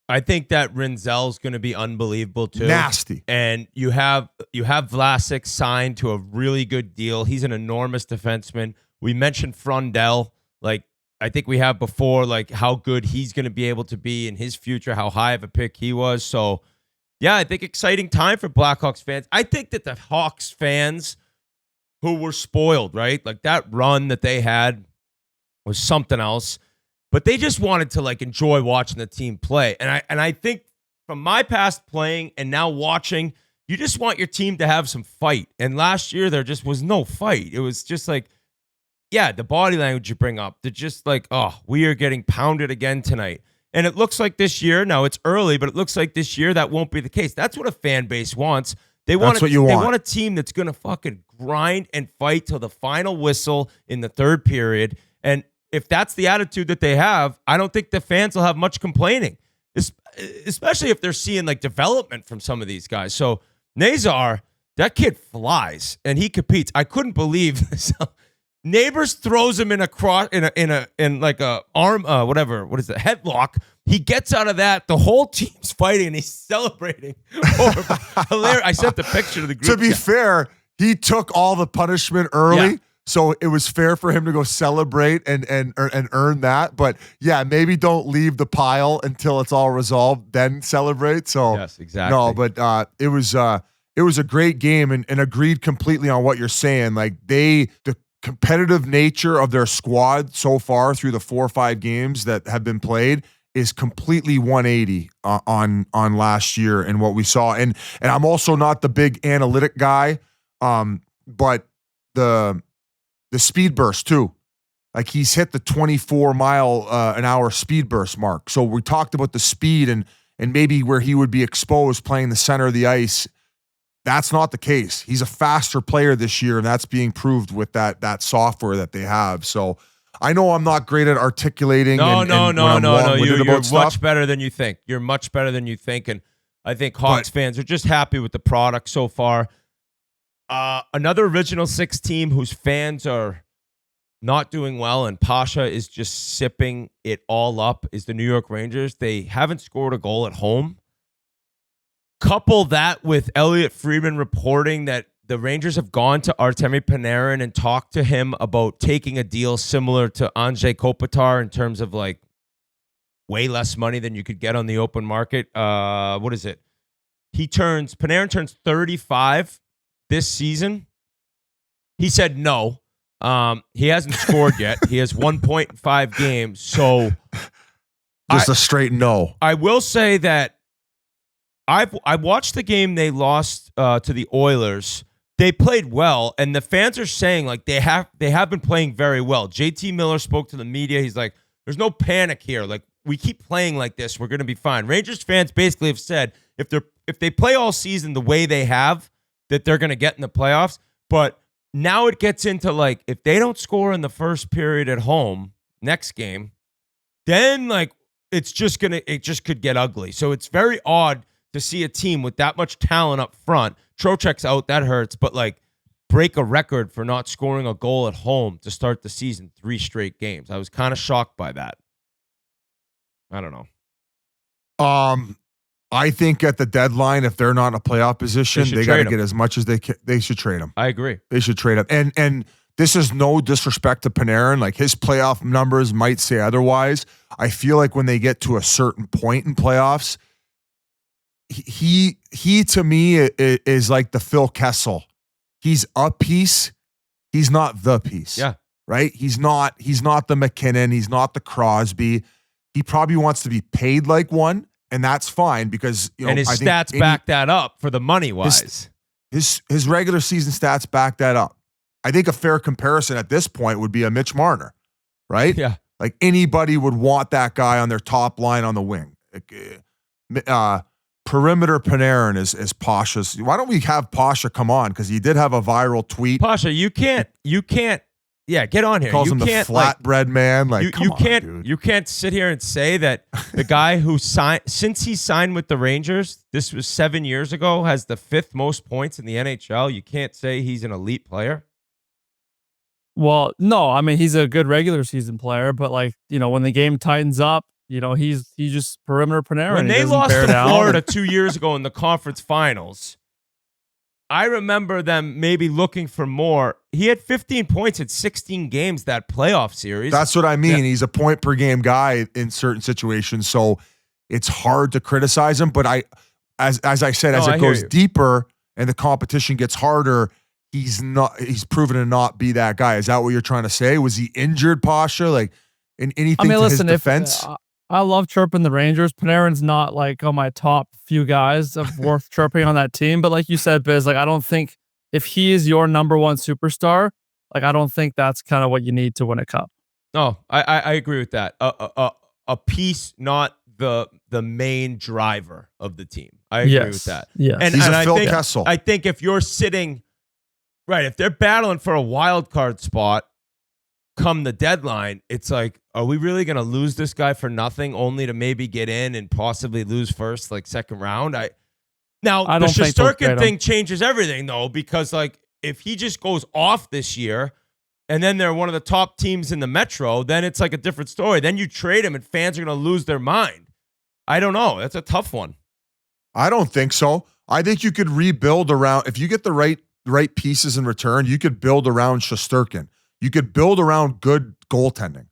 that Rinzel's going to be unbelievable too.
Nasty.
And you have Vlasic signed to a really good deal. He's an enormous defenseman. We mentioned Frundell. Like, I think we have before, like, how good he's going to be able to be in his future, how high of a pick he was. So, yeah, I think exciting time for Blackhawks fans. I think that the Hawks fans who were spoiled, right? Like, that run that they had was something else. But they just wanted to, like, enjoy watching the team play. And I think from my past playing and now watching, you just want your team to have some fight. And last year there just was no fight. It was just like, yeah, the body language you bring up. They're just like, oh, we are getting pounded again tonight. And it looks like this year, now it's early, but it looks like this year that won't be the case. That's what a fan base wants. They want a team that's going to fucking grind and fight till the final whistle in the third period. And if that's the attitude that they have, I don't think the fans will have much complaining, especially if they're seeing like development from some of these guys. So Nazar, that kid flies and he competes. I couldn't believe this. Neighbors throws him in a cross in like a arm what is it, headlock. He gets out of that. The whole team's fighting and he's celebrating. Hilarious. I sent the picture to the group.
To be fair, he took all the punishment early. Yeah. So it was fair for him to go celebrate and earn that. But yeah, maybe don't leave the pile until it's all resolved, then celebrate. So
yes, exactly.
No, but it was a great game and agreed completely on what you're saying. Like the competitive nature of their squad so far through the 4 or 5 games that have been played is completely 180 on last year and what we saw. And I'm also not the big analytic guy, but the speed burst too. Like he's hit the 24 mile an hour speed burst mark. So we talked about the speed and maybe where he would be exposed playing the center of the ice. That's not the case. He's a faster player this year, and that's being proved with that software that they have. So I know I'm not great at articulating.
No. You're
stuff.
much better than you think. You're much better than you think, and I think Hawks fans are just happy with the product so far. Another Original Six team whose fans are not doing well, and Pasha is just sipping it all up, is the New York Rangers. They haven't scored a goal at home. Couple that with Elliot Friedman reporting that the Rangers have gone to Artemi Panarin and talked to him about taking a deal similar to Anze Kopitar in terms of like way less money than you could get on the open market. What is it? Panarin turns 35 this season. He said no. He hasn't scored yet. He has 1.5 games. So
just a straight no.
I will say that I watched the game they lost to the Oilers. They played well, and the fans are saying like they have been playing very well. JT Miller spoke to the media. He's like, "There's no panic here. Like we keep playing like this, we're going to be fine." Rangers fans basically have said if they play all season the way they have, that they're going to get in the playoffs. But now it gets into like if they don't score in the first period at home next game, then like it just could get ugly. So it's very odd to see a team with that much talent up front. Trocheck's out, that hurts, but like break a record for not scoring a goal at home to start the season 3 straight games. I was kind of shocked by that. I don't know.
I think at the deadline, if they're not in a playoff position, they got to get as much as they can. They should trade him.
I agree.
They should trade him. And this is no disrespect to Panarin. Like his playoff numbers might say otherwise. I feel like when they get to a certain point in playoffs, he to me is like the Phil Kessel. He's a piece. He's not the piece.
Yeah.
Right? He's not the McKinnon. He's not the Crosby. He probably wants to be paid like one, and that's fine because
and his stats back that up for the money wise.
His regular season stats back that up. I think a fair comparison at this point would be a Mitch Marner, right?
Yeah.
Like anybody would want that guy on their top line on the wing. Perimeter Panarin is Pasha's. Why don't we have Pasha come on? Because he did have a viral tweet.
Pasha, you can't. Yeah, get on here.
Calls
you
him
can't,
the flatbread man. Like
you can't. You can't sit here and say that the guy who since he signed with the Rangers, this was 7 years ago, has the 5th most points in the NHL. You can't say he's an elite player.
Well, no, I mean he's a good regular season player, but like when the game tightens up. He's just perimeter Panarin.
When they lost to Florida 2 years ago in the conference finals, I remember them maybe looking for more. He had 15 points in 16 games that playoff series.
That's what I mean. Yeah. He's a point per game guy in certain situations, so it's hard to criticize him. But as I said, as it goes deeper and the competition gets harder, he's proven to not be that guy. Is that what you're trying to say? Was he injured, Pasha? Like in anything to his defense?
I love chirping the Rangers. Panarin's not like on my top few guys of worth chirping on that team. But like you said, Biz, like I don't think if he is your number one superstar, like I don't think that's kind of what you need to win a cup.
No, I agree with that. A piece, not the main driver of the team. I agree with that.
Yeah,
and
he's a
I
Phil
think,
Kessel.
I think if you're sitting right, if they're battling for a wild card spot come the deadline, it's like, are we really going to lose this guy for nothing only to maybe get in and possibly lose first, like second round? The Shesterkin thing changes everything though, because like if he just goes off this year and then they're one of the top teams in the Metro, then it's like a different story. Then you trade him and fans are going to lose their mind. I don't know. That's a tough one.
I don't think so. I think you could rebuild around, if you get the right pieces in return, you could build around Shesterkin. You could build around good goaltending.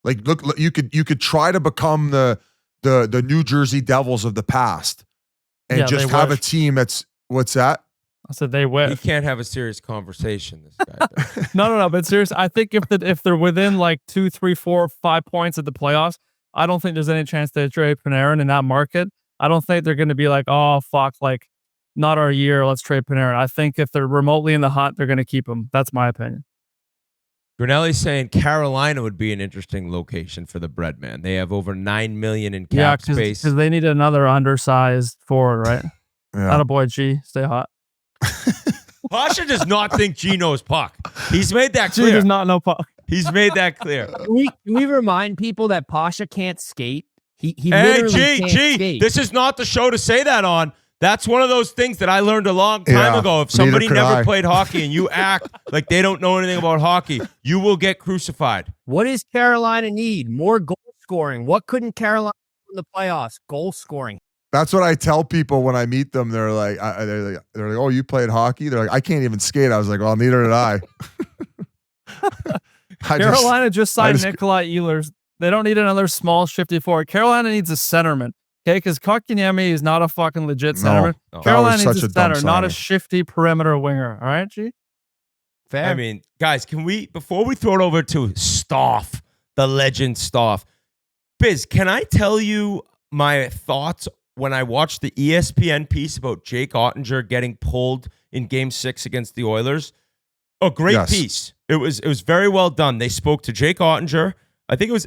Like, look, you could try to become the New Jersey Devils of the past, and just have a team that's what's that?
I said they wish.
You can't have a serious conversation. This guy does.
No. But seriously, I think if they're within like 2, 3, 4, 5 points at the playoffs, I don't think there's any chance they trade Panarin in that market. I don't think they're going to be like, oh fuck, like not our year. Let's trade Panarin. I think if they're remotely in the hunt, they're going to keep him. That's my opinion.
Grinelli's saying Carolina would be an interesting location for the Breadman. They have over $9 million in cap space.
Because they need another undersized forward, right?
Yeah.
Attaboy, G. Stay hot.
Pasha does not think G knows puck. He's made that clear.
G does not know puck.
He's made that clear.
Can we remind people that Pasha can't skate? He
Hey,
literally can't skate.
This is not the show to say that on. That's one of those things that I learned a long time ago. If somebody never played hockey and you act like they don't know anything about hockey, you will get crucified.
What does Carolina need? More goal scoring. What couldn't Carolina do in the playoffs? Goal scoring.
That's what I tell people when I meet them. They're like, "Oh, you played hockey?" They're like, "I can't even skate." I was like, "Well, neither did I."
Carolina just signed Nikolai Ehlers. They don't need another small, shifty forward. Carolina needs a centerman. Okay, because Kotkaniemi is not a fucking legit centerman.
No.
Carolina needs a center, not a shifty perimeter winger. All right, G?
Fair.
I mean, guys, can we, before we throw it over to Stauff, the legend Stauff, Biz, can I tell you my thoughts when I watched the ESPN piece about Jake Ottinger getting pulled in Game 6 against the Oilers? A great piece. It was very well done. They spoke to Jake Ottinger. I think it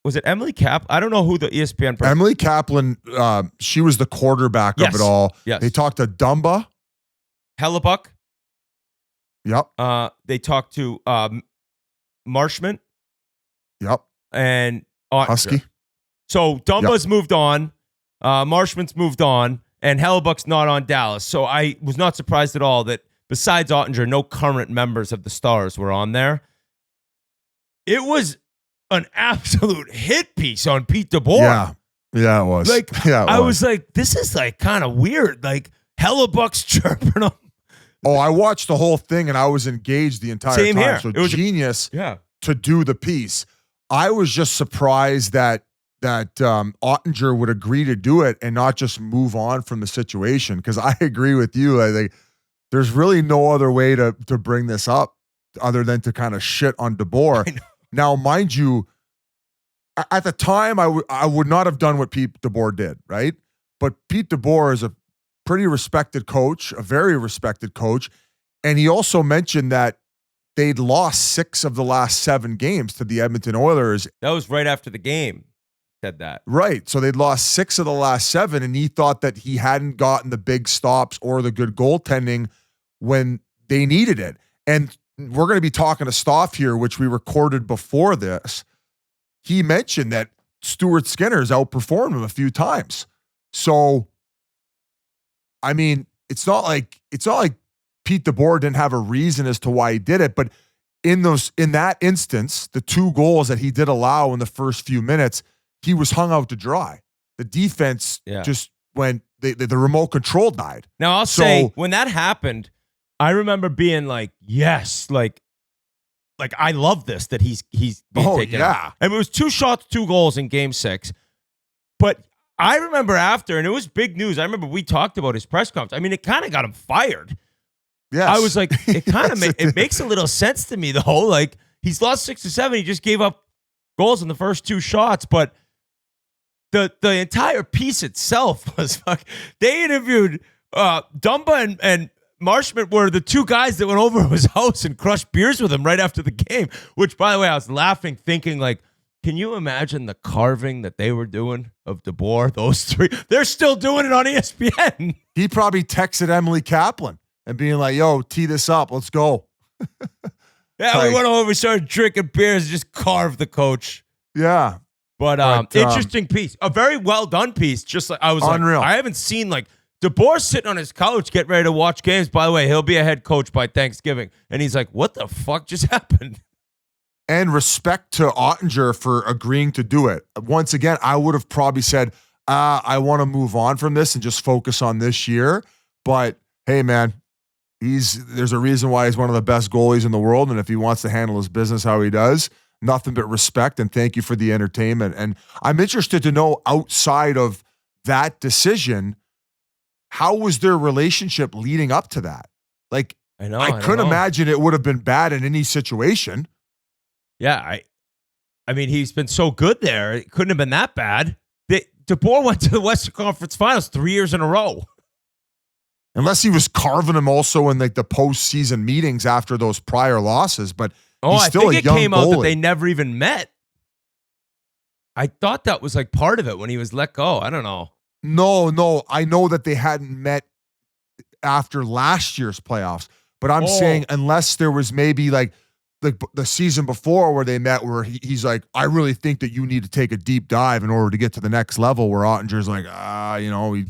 was it Emily Cap? I don't know who the ESPN person.
Emily Kaplan, she was the quarterback of it all.
Yes.
They talked to Dumba.
Hellebuck.
Yep.
They talked to Marshman.
Yep.
And Ottinger.
Husky.
So Dumba's moved on. Marshman's moved on. And Hellebuck's not on Dallas. So I was not surprised at all that besides Ottinger, no current members of the Stars were on there. It was an absolute hit piece on Pete Deboer.
Yeah, it was.
I was like, this is like kind of weird. Like Hellebuck's chirping him.
Oh, I watched the whole thing and I was engaged the entire
Same
time.
here.
So
it was
genius to do the piece. I was just surprised that Ottinger would agree to do it and not just move on from the situation. Because I agree with you. I think there's really no other way to bring this up other than to kind of shit on Deboer. Now, mind you, at the time, I would not have done what Pete Deboer did, right? But Pete Deboer is a pretty respected coach, a very respected coach. And he also mentioned that they'd lost 6 of the last 7 games to the Edmonton Oilers.
That was right after the game. Said that.
Right. So they'd lost 6 of the last 7, and he thought that he hadn't gotten the big stops or the good goaltending when they needed it. And we're going to be talking to Stauff here, which we recorded before this. He mentioned that Stuart Skinner's outperformed him a few times. So, I mean, it's not like Pete Deboer didn't have a reason as to why he did it, but in that instance, the 2 goals that he did allow in the first few minutes, he was hung out to dry. The defense just went, the remote control died.
Now, I'll say, when that happened, I remember being like, yes, like I love this, that he's being taken out. And it was 2 shots, 2 goals in Game 6. But I remember after, and it was big news, I remember we talked about his press conference. I mean, it kind of got him fired.
Yes.
I was like, it kind of it makes a little sense to me, though. Like, he's lost 6 or 7. He just gave up goals in the first 2 shots. But the entire piece itself was they interviewed Dumba and Marshman were the 2 guys that went over to his house and crushed beers with him right after the game, which, by the way, I was laughing, thinking, like, can you imagine the carving that they were doing of Deboer, those 3? They're still doing it on ESPN.
He probably texted Emily Kaplan and being like, yo, tee this up. Let's go.
Yeah, we went over, we started drinking beers, and just carved the coach.
Yeah.
But interesting piece. A very well done piece. Just like I was unreal. I haven't seen like Deboer sitting on his couch getting ready to watch games. By the way, he'll be a head coach by Thanksgiving. And he's like, what the fuck just happened?
And respect to Ottinger for agreeing to do it. Once again, I would have probably said, I want to move on from this and just focus on this year. But hey, man, there's a reason why he's one of the best goalies in the world. And if he wants to handle his business how he does, nothing but respect and thank you for the entertainment. And I'm interested to know, outside of that decision, how was their relationship leading up to that? Like, I couldn't imagine it would have been bad in any situation.
Yeah, I mean, he's been so good there. It couldn't have been that bad. Deboer went to the Western Conference Finals 3 years in a row.
Unless he was carving him also in like the postseason meetings after those prior losses. But
Oh,
He's
I
still
think
a
it
young
came out that
goalie.
they never even met. I thought that was like part of it when he was let go. I don't know.
No, I know that they hadn't met after last year's playoffs, but I'm saying unless there was maybe like the season before where they met, where he's like, I really think that you need to take a deep dive in order to get to the next level, where Ottinger's like,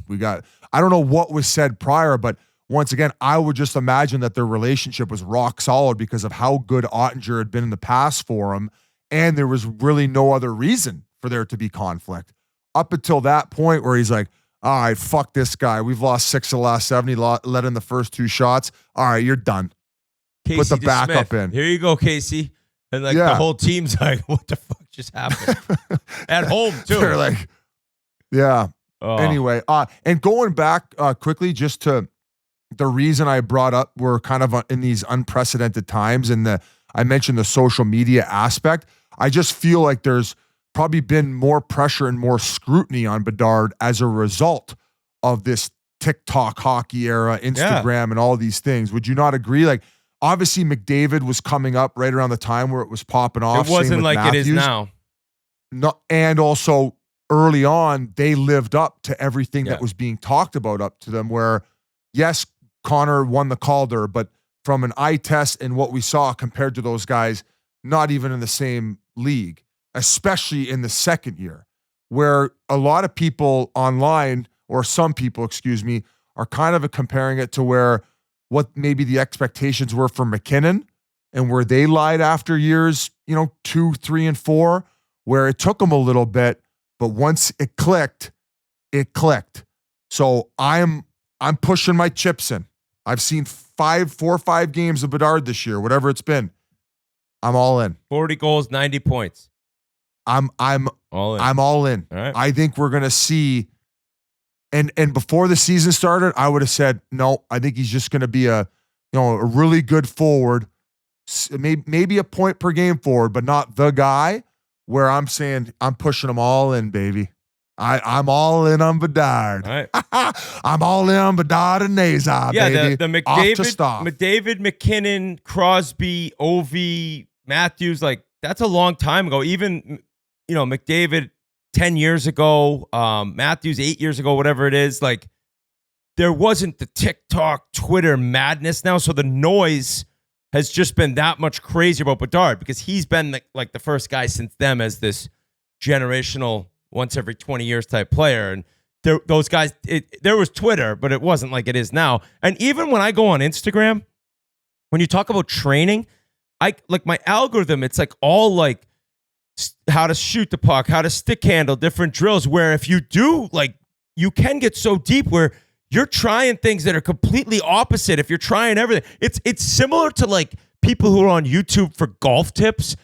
we got, I don't know what was said prior, but once again, I would just imagine that their relationship was rock solid because of how good Ottinger had been in the past for him, and there was really no other reason for there to be conflict. Up until that point where he's like, all right, fuck this guy. We've lost 6 of the last 7. He let in the first 2 shots. All right, you're done.
Casey
Put the
DeSmith.
backup in.
Here you go, Casey. And like the whole team's like, what the fuck just happened? At home, too.
They're like, yeah.
Oh.
Anyway, and going back quickly just to the reason I brought up, we're kind of in these unprecedented times, and I mentioned the social media aspect. I just feel like there's probably been more pressure and more scrutiny on Bedard as a result of this TikTok hockey era, Instagram, and all these things. Would you not agree? Like, obviously McDavid was coming up right around the time where it was popping off.
It wasn't like Matthews. It is now.
No, and also early on, they lived up to everything that was being talked about up to them, where, yes, Connor won the Calder, but from an eye test and what we saw compared to those guys, not even in the same league, especially in the second year, where a lot of people online, or some people, excuse me, are kind of comparing it to where what maybe the expectations were for McKinnon and where they lied after years, 2, 3, and 4, where it took them a little bit, but once it clicked, it clicked. So I'm pushing my chips in. I've seen 4 or 5 games of Bedard this year, whatever it's been. I'm all in.
40 goals, 90 points.
I'm
all in.
I'm all in.
All right.
I think we're gonna see. And before the season started, I would have said no. I think he's just gonna be a really good forward, maybe a point per game forward, but not the guy. Where I'm saying I'm pushing them all in, baby. I'm all in on Bedard.
All right.
I'm all in on Bedard and Nazar, baby.
the McDavid, McKinnon, Crosby, Ovi, Matthews, like that's a long time ago. Even McDavid 10 years ago, Matthews 8 years ago, whatever it is, like there wasn't the TikTok, Twitter madness now. So the noise has just been that much crazier about Bedard because he's been the first guy since them as this generational, once every 20 years type player. And those guys, there was Twitter, but it wasn't like it is now. And even when I go on Instagram, when you talk about training, my algorithm, it's like all like how to shoot the puck, how to stick handle, different drills, where if you do, like, you can get so deep where you're trying things that are completely opposite. If you're trying everything, it's similar to like people who are on YouTube for golf tips.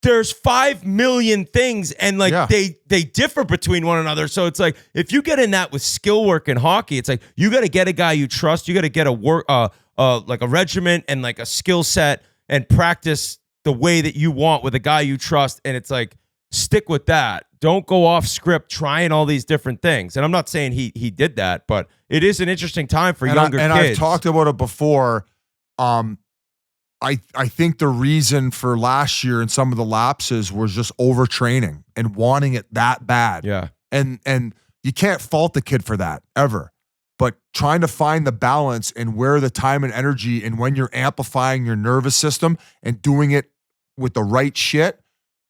There's 5 million things, and like they differ between one another. So it's like if you get in that with skill work in hockey, it's like you got to get a guy you trust. You got to get a work like a regiment and like a skill set and practice the way that you want with a guy you trust. And it's like stick with that. Don't go off script trying all these different things. And I'm not saying he did that, but it is an interesting time for younger kids.
I've talked about it before. I think the reason for last year and some of the lapses was just overtraining and wanting it that bad.
Yeah.
And you can't fault the kid for that ever. But trying to find the balance and where the time and energy and when you're amplifying your nervous system and doing it with the right shit,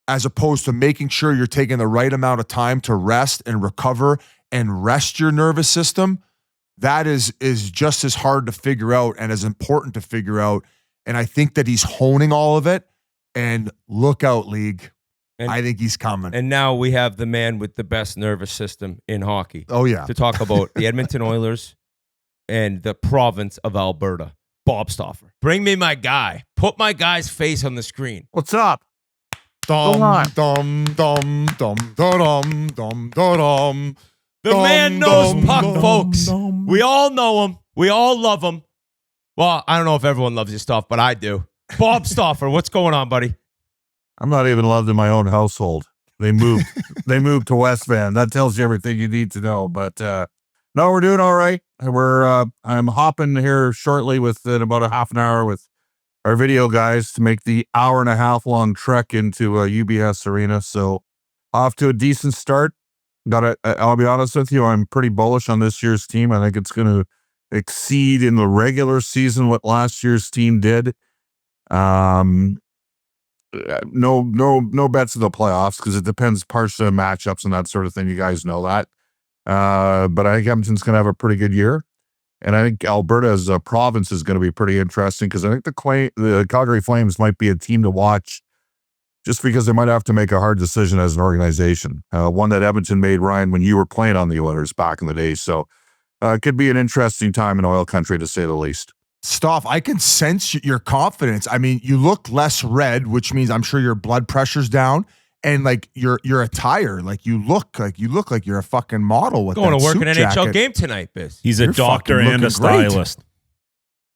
as opposed to making sure you're taking the right amount of time to rest and recover and rest your nervous system, that is just as hard to figure out and as important to figure out. And I think that he's honing all of it. And look out, league. I think he's coming.
And now we have the man with the best nervous system in hockey.
Oh, yeah.
To talk about the Edmonton Oilers and the province of Alberta, Bob Stauffer. Bring me my guy. Put my guy's face on the screen.
What's up?
Dum, dum, dum, dum, dum, dum, dum.
The man knows puck, folks. We all know him. We all love him. Well, I don't know if everyone loves your stuff, but I do. Bob Stauffer, what's going on, buddy?
I'm not even loved in my own household. They moved. They moved to West Van. That tells you everything you need to know. But no, we're doing all right. I'm hopping here shortly in about a half an hour with our video guys to make the 1.5 hour long trek into UBS Arena. So off to a decent start. I'll be honest with you, I'm pretty bullish on this year's team. I think it's going to exceed in the regular season what last year's team did. No bets in the playoffs because it depends partially on matchups and that sort of thing. You guys know that. But I think Edmonton's going to have a pretty good year. And I think Alberta as a province is going to be pretty interesting because I think the Calgary Flames might be a team to watch just because they might have to make a hard decision as an organization. One that Edmonton made, Ryan, when you were playing on the Oilers back in the day. So it could be an interesting time in oil country, to say the least.
Stauff, I can sense your confidence. I mean, you look less red, which means I'm sure your blood pressure's down, and like your attire, like you look like you're a fucking model with
going
that
to work
suit
an NHL
jacket.
game tonight, Biz.
He's a
You're
doctor
fucking
and a
looking great.
stylist.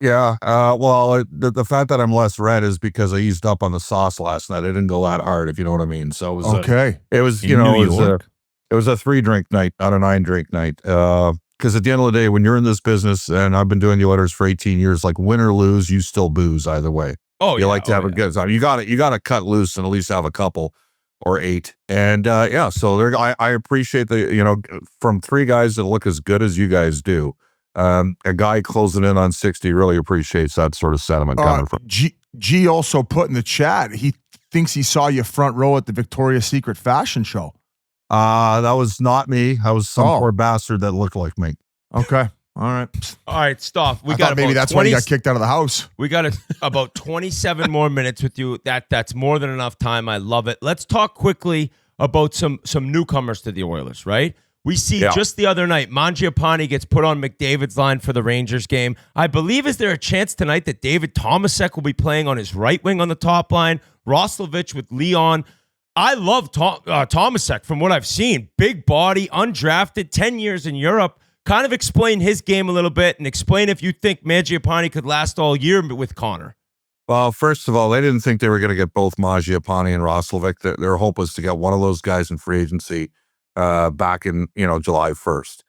Yeah. Well, the fact that I'm less red is because I eased up on the sauce last night. I didn't go that hard, if you know what I mean. So it was
Okay.
it was
In
you know
New
it was
York.
it was a 3-drink night, not a 9-drink night. Because at the end of the day, when you're in this business, and I've been doing the Oilers for 18 years, like win or lose, you still booze either way.
Oh,
You like to have a good time. You got to cut loose and at least have a couple or 8. And so I appreciate from 3 guys that look as good as you guys do. A guy closing in on 60 really appreciates that sort of sentiment coming from.
G also put in the chat, he thinks he saw you front row at the Victoria's Secret fashion show.
That was not me. That was some poor bastard that looked like me.
Okay. All right.
All right, Stauff.
I thought maybe that's why you got kicked out of the house.
We got about 27 more minutes with you. That's more than enough time. I love it. Let's talk quickly about some newcomers to the Oilers, right? We see just the other night, Mangiapane gets put on McDavid's line for the Rangers game. I believe, is there a chance tonight that David Tomasek will be playing on his right wing on the top line? Roslovic with Leon. I love Tomasek from what I've seen. Big body, undrafted, 10 years in Europe. Kind of explain his game a little bit and explain if you think Mangiapane could last all year with Connor.
Well, first of all, they didn't think they were going to get both Mangiapane and Roslovic. Their hope was to get one of those guys in free agency back in July 1st.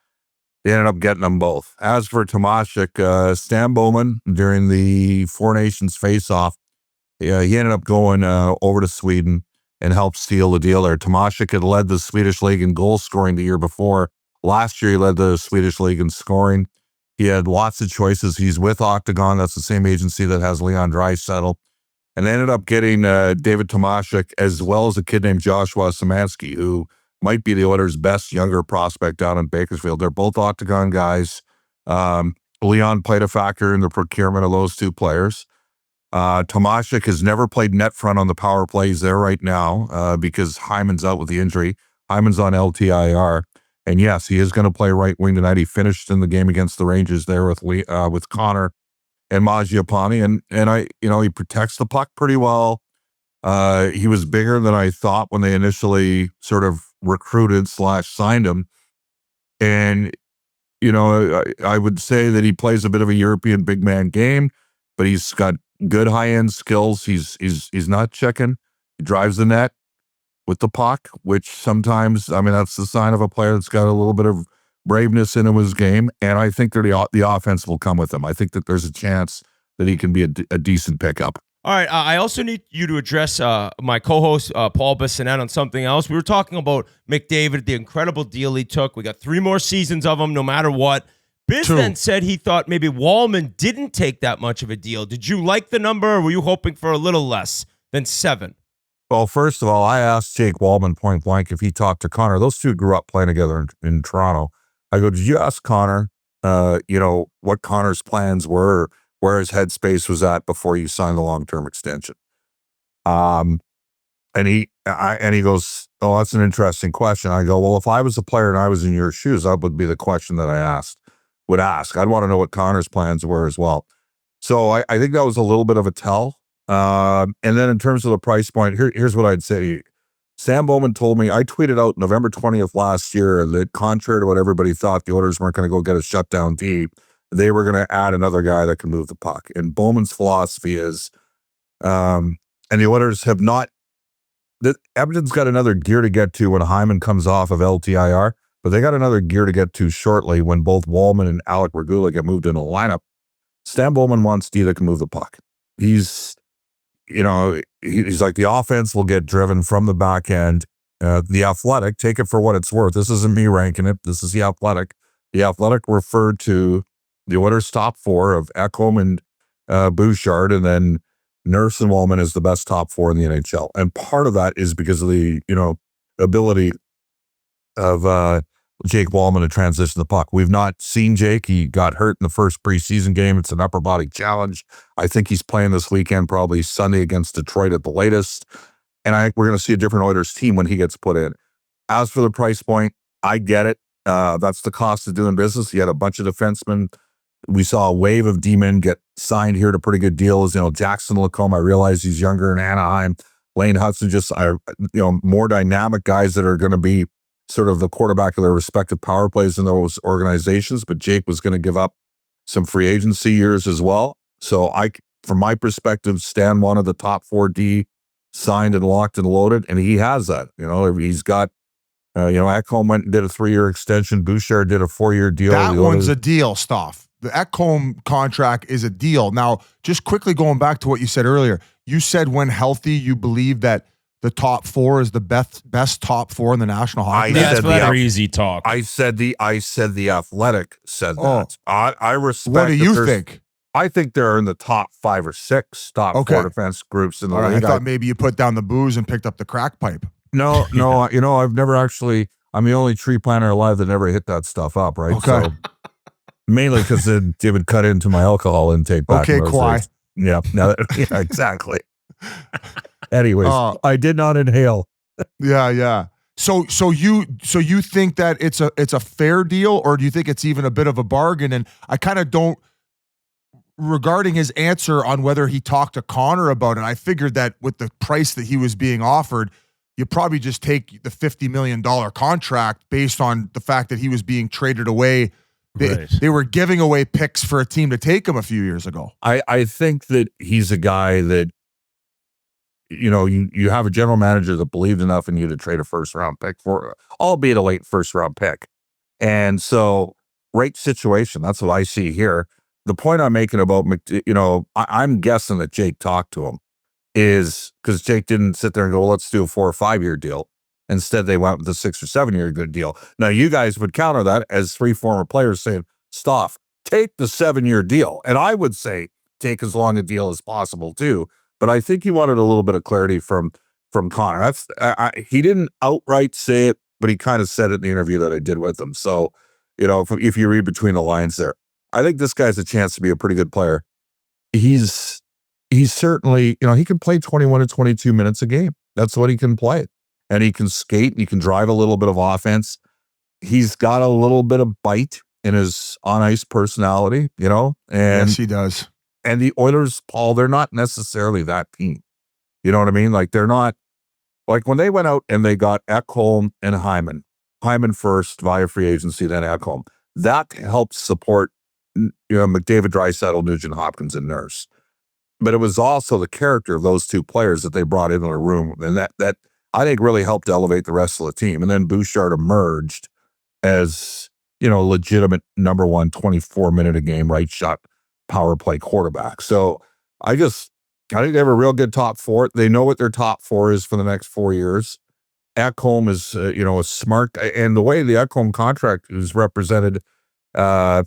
They ended up getting them both. As for Tomasek, Stan Bowman during the Four Nations face-off, he ended up going over to Sweden and helped seal the deal there. Tomasek had led the Swedish league in goal scoring the year before. Last year, he led the Swedish league in scoring. He had lots of choices. He's with Octagon. That's the same agency that has Leon Draisaitl. And they ended up getting David Tomasek as well as a kid named Joshua Szymanski, who might be the Oilers' best younger prospect down in Bakersfield. They're both Octagon guys. Leon played a factor in the procurement of those 2 players. Tomasek has never played net front on the power plays there right now because Hyman's out with the injury. Hyman's on LTIR. And yes, he is going to play right wing tonight. He finished in the game against the Rangers there with Connor and Mangiapane. And he protects the puck pretty well. He was bigger than I thought when they initially sort of recruited / signed him. And, I would say that he plays a bit of a European big man game, but he's got good high-end skills. He's not checking. He drives the net with the puck, which sometimes, that's the sign of a player that's got a little bit of braveness in his game. And I think that the offense will come with him. I think that there's a chance that he can be a decent pickup.
All right. I also need you to address my co-host, Paul Bissonnette, on something else. We were talking about McDavid, the incredible deal he took. We got 3 more seasons of him, no matter what. Biz then said he thought maybe Wallman didn't take that much of a deal. Did you like the number, or were you hoping for a little less than 7?
Well, first of all, I asked Jake Wallman point blank if he talked to Connor. Those 2 grew up playing together in Toronto. I go, did you ask Connor, what Connor's plans were, where his headspace was at before you signed the long-term extension? And he goes, oh, that's an interesting question. I go, well, if I was a player and I was in your shoes, that would be the question that I would ask. I'd want to know what Connor's plans were as well. So I think that was a little bit of a tell. And then in terms of the price point, here's what I'd say. Sam Bowman told me, I tweeted out November 20th last year that contrary to what everybody thought, the Oilers weren't going to go get a shutdown D. They were going to add another guy that can move the puck. And Bowman's philosophy is, and the Oilers have not, Edmonton's got another gear to get to when Hyman comes off of LTIR, but they got another gear to get to shortly when both Wallman and Alec Regula get moved into the lineup. Stan Bowman wants D that can move the puck. he's like the offense will get driven from the back end. The Athletic, take it for what it's worth. This isn't me ranking it. This is the Athletic. The Athletic referred to the Oilers' top four of Ekholm and Bouchard, and then Nurse and Wallman is the best top four in the NHL. And part of that is because of the, ability of Jake Wallman to transition the puck. We've not seen Jake. He got hurt in the first preseason game. It's an upper body challenge. I think he's playing this weekend, probably Sunday against Detroit at the latest. And I think we're going to see a different Oilers team when he gets put in. As for the price point, I get it. That's the cost of doing business. You had a bunch of defensemen. We saw a wave of D-men get signed here to pretty good deals. Jackson Lacombe, I realize he's younger in Anaheim. Lane Hutson, just more dynamic guys that are going to be sort of the quarterback of their respective power plays in those organizations. But Jake was going to give up some free agency years as well. So from my perspective, Stan wanted the top 4D signed and locked and loaded, and he has that. He's got, Ekholm went and did a 3-year extension. Bouchard did a 4-year deal.
That one's a deal, Stauff. The Ekholm contract is a deal. Now, just quickly going back to what you said earlier, you said when healthy, you believe that the top four is the best top four in the National Hockey League.
That's crazy talk.
I said the Athletic said that. I respect.
What do you think?
I think they're in the top 5 or 6 top four defense groups in the league.
I thought maybe you put down the booze and picked up the crack pipe.
No, I've never actually. I'm the only tree planter alive that never hit that stuff up. Right.
Okay.
So, mainly because it would cut into my alcohol intake. Back
okay, Kwai.
Yeah. Yeah. Exactly. Anyways, I did not inhale.
Yeah. So you think that it's a fair deal, or do you think it's even a bit of a bargain? And I kind of don't. Regarding his answer on whether he talked to Connor about it, I figured that with the price that he was being offered, you probably just take the $50 million contract based on the fact that he was being traded away. They were giving away picks for a team to take him a few years ago.
I think that he's a guy that, you have a general manager that believed enough in you to trade a first-round pick for, albeit a late first-round pick. And so, right situation, that's what I see here. The point I'm making about, I'm guessing that Jake talked to him is because Jake didn't sit there and go, well, let's do a 4 or 5 year deal. Instead, they went with a 6 or 7 year good deal. Now, you guys would counter that as 3 former players saying, Stauff, take the 7-year deal. And I would say take as long a deal as possible too. But I think he wanted a little bit of clarity from Connor. He didn't outright say it, but he kind of said it in the interview that I did with him. So, if you read between the lines there, I think this guy's a chance to be a pretty good player. He's certainly, he can play 21 to 22 minutes a game. That's what he can play. And he can skate, and he can drive a little bit of offense. He's got a little bit of bite in his on-ice personality, and
yes, he does.
And the Oilers, Paul, they're not necessarily that team. You know what I mean? Like, they're not, like when they went out and they got Ekholm and Hyman first via free agency, then Ekholm. That helped support McDavid, Draisaitl, Nugent Hopkins, and Nurse. But it was also the character of those 2 players that they brought into the room, and that I think really helped elevate the rest of the team. And then Bouchard emerged as, legitimate number 1, 24-minute a game right shot power play quarterback. So I think they have a real good top 4. They know what their top 4 is for the next 4 years. Ekholm is, a smart, and the way the Ekholm contract is represented, by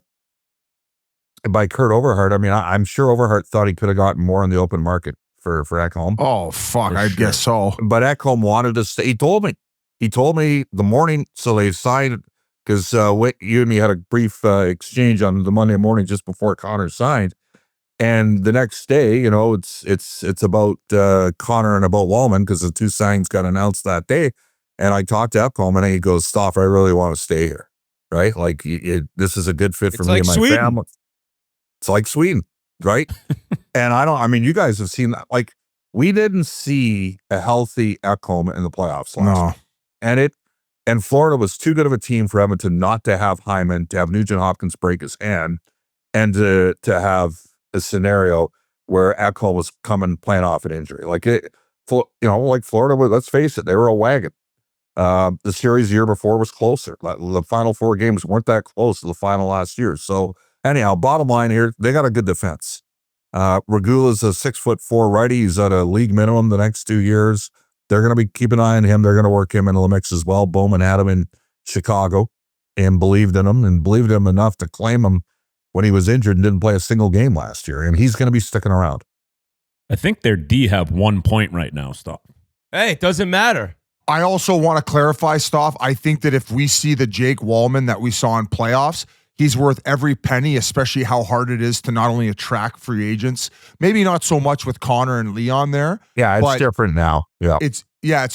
Kurt Overhart. I mean, I'm sure Overhart thought he could have gotten more on the open market for Ekholm.
Oh, fuck. I guess so.
But Ekholm wanted to stay. He told me the morning. So they signed, because you and me had a brief exchange on the Monday morning just before Connor signed. And the next day, it's about Connor and about Wallman, because the 2 signings got announced that day. And I talked to Ekholm, and he goes, Stauffer, I really want to stay here. Right? Like, this is a good fit for me and my family. It's like Sweden, right? And you guys have seen that. Like, we didn't see a healthy Ekholm in the playoffs last year. And Florida was too good of a team for Edmonton not to have Hyman, to have Nugent Hopkins break his hand, and to have a scenario where Ekholm was playing off an injury. Like Florida, let's face it, they were a wagon. The series the year before was closer. The final 4 games weren't that close to the final last year. So, anyhow, bottom line here, they got a good defense. Regula's a 6'4" righty. He's at a league minimum the next 2 years. They're going to be keeping an eye on him. They're going to work him into the mix as well. Bowman had him in Chicago and believed in him enough to claim him when he was injured and didn't play a single game last year. And he's going to be sticking around.
I think their D have 1 point right now, Stop.
Hey, it doesn't matter.
I also want to clarify, Stauff. I think that if we see the Jake Wallman that we saw in playoffs, he's worth every penny, especially how hard it is to not only attract free agents. Maybe not so much with Connor and Leon there.
Yeah, it's different now. Yeah.
It's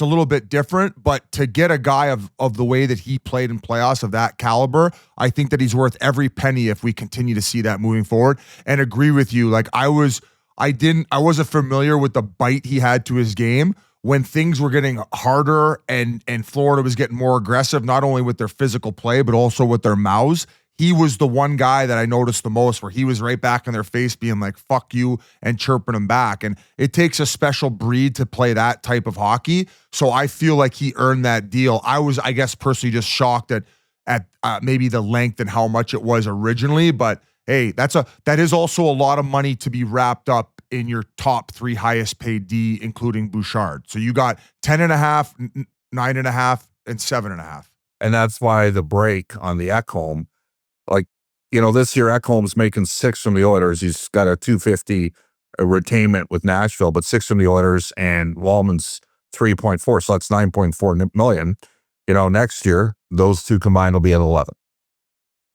a little bit different, but to get a guy of the way that he played in playoffs of that caliber, I think that he's worth every penny if we continue to see that moving forward. And agree with you. Like I wasn't familiar with the bite he had to his game when things were getting harder and Florida was getting more aggressive, not only with their physical play, but also with their mouths. He was the one guy that I noticed the most where he was right back in their face being like, fuck you, and chirping them back. And it takes a special breed to play that type of hockey. So I feel like he earned that deal. I was, I guess, personally just shocked at maybe the length and how much it was originally. But hey, that is also a lot of money to be wrapped up in your top 3 highest paid D, including Bouchard. So you got 10.5, 9.5, and 7.5.
And that's why the break on the Ekholm, like, this year Ekholm's making 6 from the Oilers. He's got a 250 retainment with Nashville, but 6 from the Oilers, and Wallman's 3.4. So that's 9.4 million. Next year, those two combined will be at 11.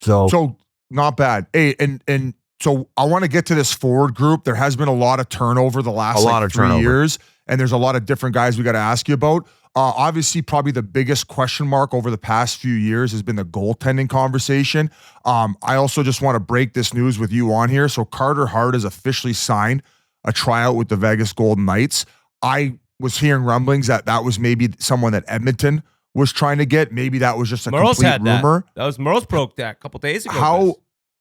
So
not bad. Hey, and so I want to get to this forward group. There has been a lot of turnover the last 3 years, and there's a lot of different guys we got to ask you about. Obviously, probably the biggest question mark over the past few years has been the goaltending conversation. I also just want to break this news with you on here. So Carter Hart has officially signed a tryout with the Vegas Golden Knights. I was hearing rumblings that was maybe someone that Edmonton was trying to get. Maybe that was just a
Murls
complete
had
rumor.
That was Murls broke that a couple days ago.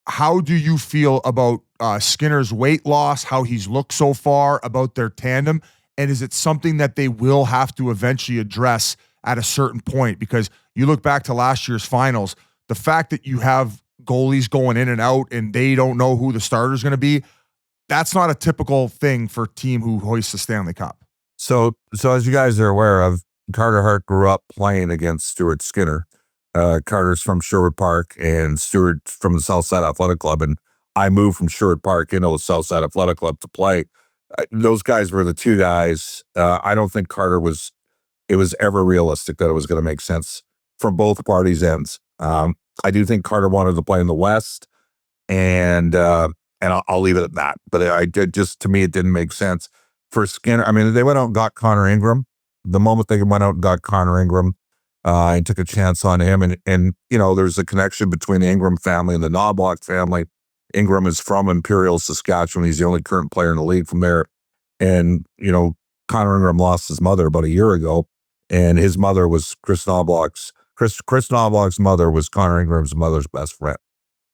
How do you feel about Skinner's weight loss, how he's looked so far, about their tandem? And is it something that they will have to eventually address at a certain point? Because you look back to last year's finals, the fact that you have goalies going in and out and they don't know who the starter is going to be, that's not a typical thing for a team who hoists the Stanley Cup.
So as you guys are aware of, Carter Hart grew up playing against Stuart Skinner. Carter's from Sherwood Park and Stuart from the Southside Athletic Club. And I moved from Sherwood Park into the Southside Athletic Club to play. Those guys were the two guys. I don't think it was ever realistic that it was going to make sense from both parties' ends. I do think Carter wanted to play in the West, and I'll leave it at that. But to me, it didn't make sense for Skinner. I mean, they went out and got Connor Ingram. The moment they went out and got Connor Ingram, and took a chance on him, and there's a connection between the Ingram family and the Knobloch family. Ingram is from Imperial, Saskatchewan. He's the only current player in the league from there. And, Connor Ingram lost his mother about a year ago, and his mother was Chris Knobloch's mother was Connor Ingram's mother's best friend.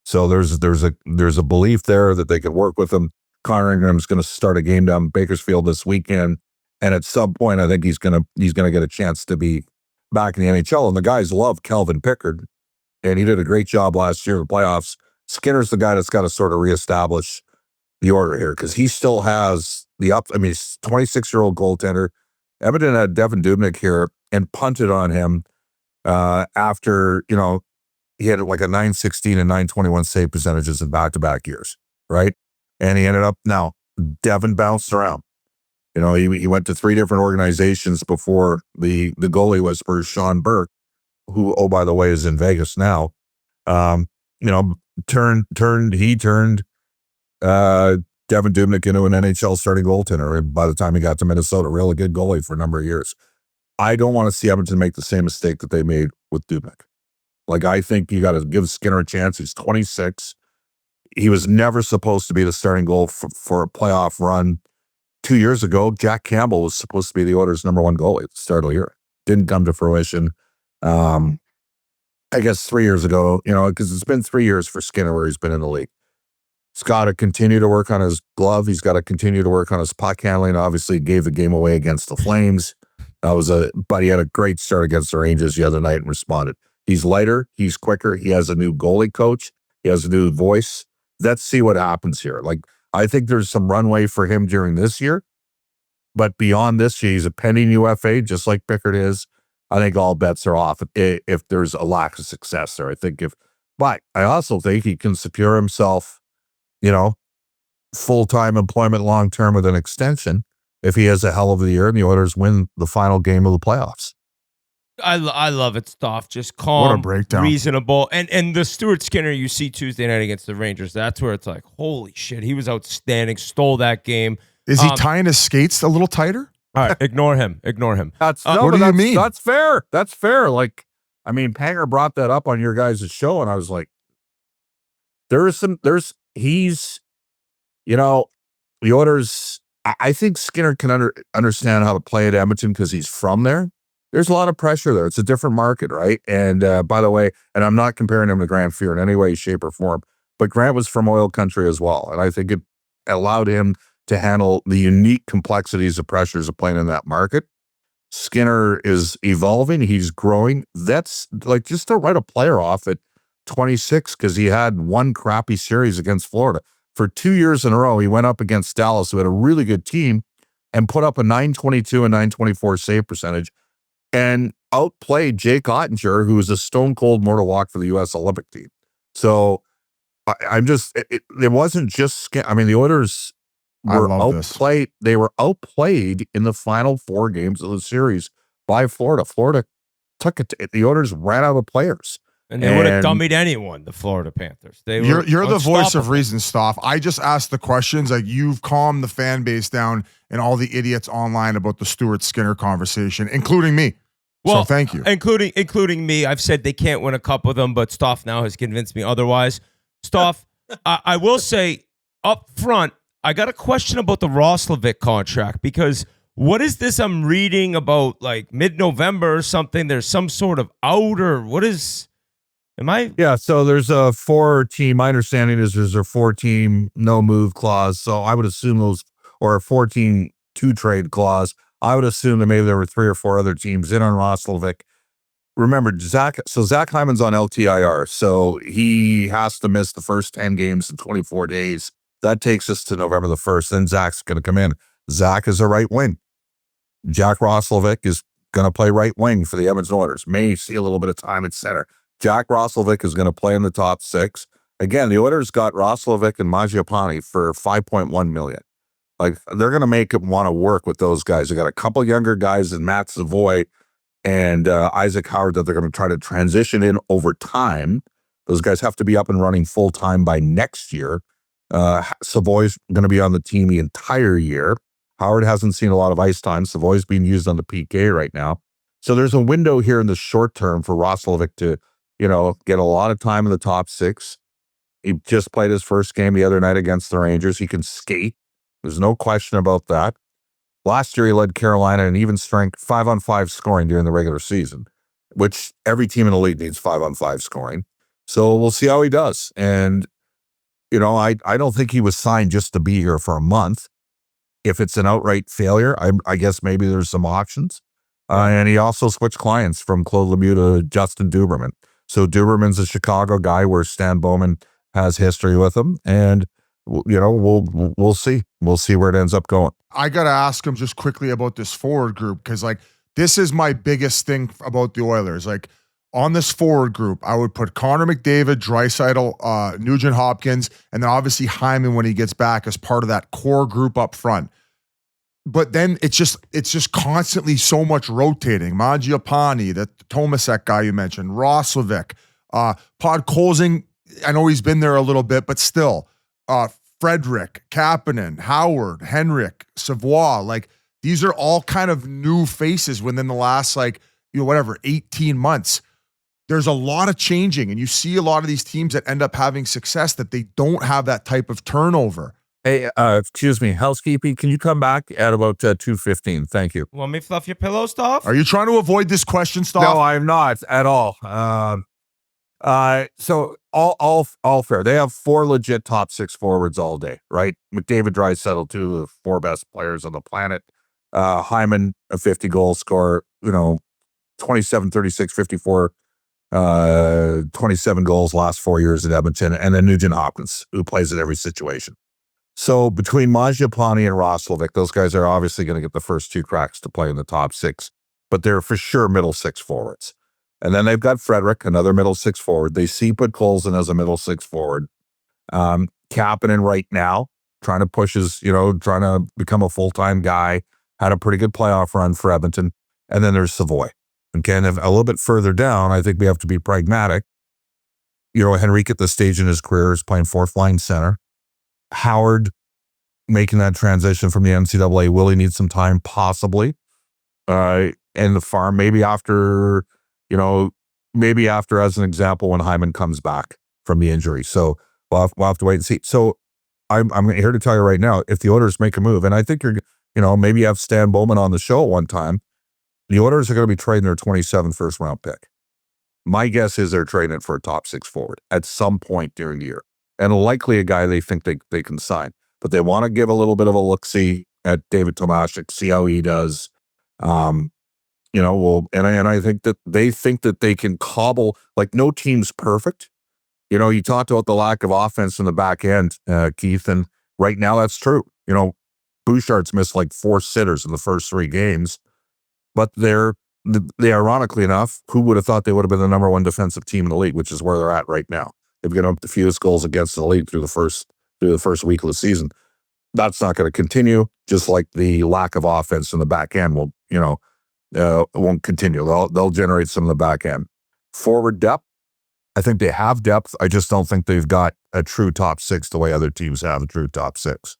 So there's a belief there that they could work with him. Connor Ingram's going to start a game down in Bakersfield this weekend, and at some point, I think he's going to get a chance to be back in the NHL. And the guys love Calvin Pickard, and he did a great job last year in the playoffs. Skinner's the guy that's got to sort of reestablish the order here, because he still has he's a 26-year-old goaltender. Edmonton had Devin Dubnyk here and punted on him after, he had like a 916 and 921 save percentages in back-to-back years, right? And he ended up, now, Devin bounced around. He went to 3 different organizations before the goalie whisperer, Sean Burke, who, oh, by the way, is in Vegas now. Turned Devin Dubnyk into an NHL starting goaltender. And by the time he got to Minnesota, really good goalie for a number of years. I don't want to see Edmonton make the same mistake that they made with Dubnyk. Like, I think you got to give Skinner a chance. He's 26. He was never supposed to be the starting goal for a playoff run. 2 years ago, Jack Campbell was supposed to be the Oilers' number 1 goalie at the start of the year. Didn't come to fruition. I guess 3 years ago, because it's been 3 years for Skinner where he's been in the league. He's got to continue to work on his glove. He's got to continue to work on his puck handling. Obviously, gave the game away against the Flames. But he had a great start against the Rangers the other night and responded. He's lighter. He's quicker. He has a new goalie coach. He has a new voice. Let's see what happens here. Like, I think there's some runway for him during this year. But beyond this, he's a pending UFA, just like Pickard is. I think all bets are off if there's a lack of success there. But I also think he can secure himself, full-time employment long-term with an extension if he has a hell of a year and the Oilers win the final game of the playoffs.
I love it, Stauff. Just calm,
What a breakdown.
reasonable. And the Stuart Skinner you see Tuesday night against the Rangers, that's where it's like, holy shit, he was outstanding, stole that game.
Is he tying his skates a little tighter?
All right, ignore him.
What do you mean?
That's fair. That's fair. Panger brought that up on your guys' show, and I was like, the Oilers, I think Skinner can understand how to play at Edmonton because he's from there. There's a lot of pressure there. It's a different market, right? And by the way, and I'm not comparing him to Grant Fuhr in any way, shape, or form, but Grant was from oil country as well. And I think it allowed him to handle the unique complexities of pressures of playing in that market. Skinner is evolving. He's growing. That's like just to write a player off at 26 because he had one crappy series against Florida. For 2 years in a row, he went up against Dallas, who had a really good team, and put up a .922 and .924 save percentage and outplayed Jake Ottinger, who was a stone-cold mortal walk for the U.S. Olympic team. So it wasn't just the Oilers were outplayed. They were outplayed in the final 4 games of the series by Florida. Florida took it. The Oilers ran out of players.
And they would have dummied anyone, the Florida Panthers.
You're the voice of reason, Stauff. I just asked the questions. Like, you've calmed the fan base down and all the idiots online about the Stuart Skinner conversation, including me.
Well,
so thank you.
Including me. I've said they can't win a cup with them, but Stauff now has convinced me otherwise. Stauff, I will say up front, I got a question about the Roslovic contract because what is this I'm reading about, like mid-November or something? There's some sort of out, or what is...
Yeah, so there's a 4-team. My understanding is there's a 4-team no move clause. So I would assume or a 4-team 2-trade clause. I would assume that maybe there were 3 or 4 other teams in on Roslovic. Remember, Zach Hyman's on LTIR, so he has to miss the first 10 games in 24 days. That takes us to November the 1st. Then Zach's going to come in. Zach is a right wing. Jack Roslovic is going to play right wing for the Edmonton Oilers. May see a little bit of time at center. Jack Roslovic is going to play in the top 6. Again, the Oilers got Roslovic and Mangiapane for $5.1 million. Like, they're going to make him want to work with those guys. They got a couple younger guys in Matt Savoy and Isaac Howard that they're going to try to transition in over time. Those guys have to be up and running full time by next year. Savoy's going to be on the team the entire year. Howard hasn't seen a lot of ice time. Savoy's being used on the PK right now. So there's a window here in the short term for Roslovic to get a lot of time in the top 6. He just played his first game the other night against the Rangers. He can skate. There's no question about that. Last year, he led Carolina in even strength 5-on-5 scoring during the regular season, which every team in the league needs 5-on-5 scoring. So we'll see how he does. And, I don't think he was signed just to be here for a month. If it's an outright failure, I guess maybe there's some options. And he also switched clients from Claude Lemieux to Justin Duberman. So Duberman's a Chicago guy where Stan Bowman has history with him. And, we'll see. We'll see where it ends up going.
I got to ask him just quickly about this forward group because, this is my biggest thing about the Oilers. On this forward group, I would put Connor McDavid, Draisaitl, Nugent Hopkins, and then obviously Hyman when he gets back as part of that core group up front. But then it's just constantly so much rotating. Mangiapane, the Tomasek guy you mentioned, Roslovic, Podkolzing. I know he's been there a little bit, but still, Frederick, Kapanen, Howard, Henrik, Savoie. These are all kind of new faces within the last 18 months. There's a lot of changing, and you see a lot of these teams that end up having success that they don't have that type of turnover.
Hey, excuse me, housekeeping. Can you come back at about 2:15? Thank you.
Want me to fluff your pillow, Stauff?
Are you trying to avoid this question, Stauff?
No, I'm not at all. So all fair. They have 4 legit top 6 forwards all day, right? McDavid, Draisaitl, 2 of the 4 best players on the planet. Hyman, a 50-goal scorer, 27, 36, 54, 27 goals last 4 years at Edmonton, and then Nugent Hopkins, who plays in every situation. So between Mangiapane and Roslovic, those guys are obviously going to get the first two cracks to play in the top six, but they're for sure middle six forwards. And then they've got Frederick, another middle six forward. They see Podkolzin as a middle six forward. Kapanen right now, trying to push his, trying to become a full-time guy, had a pretty good playoff run for Edmonton. And then there's Savoy. And kind of a little bit further down, I think we have to be pragmatic. Henrique at this stage in his career is playing fourth line center. Howard making that transition from the NCAA. Will he need some time? Possibly. And the farm, maybe after, as an example, when Hyman comes back from the injury. So we'll have to wait and see. So I'm here to tell you right now, if the Oilers make a move, and I think maybe you have Stan Bowman on the show at one time, the Oilers are going to be trading their 27th first round pick. My guess is they're trading it for a top six forward at some point during the year. And likely a guy they think they can sign. But they want to give a little bit of a look-see at David Tomashik, see how he does. And I think that they can cobble, like no team's perfect. You talked about the lack of offense in the back end, Keith, and right now that's true. Bouchard's missed like 4 sitters in the first 3 games, but they ironically enough, who would have thought they would have been the number 1 defensive team in the league, which is where they're at right now. They've given up the fewest goals against the league through the first week of the season. That's not going to continue, just like the lack of offense in the back end won't continue. They'll generate some of the back end. Forward depth, I think they have depth. I just don't think they've got a true top 6 the way other teams have a true top 6.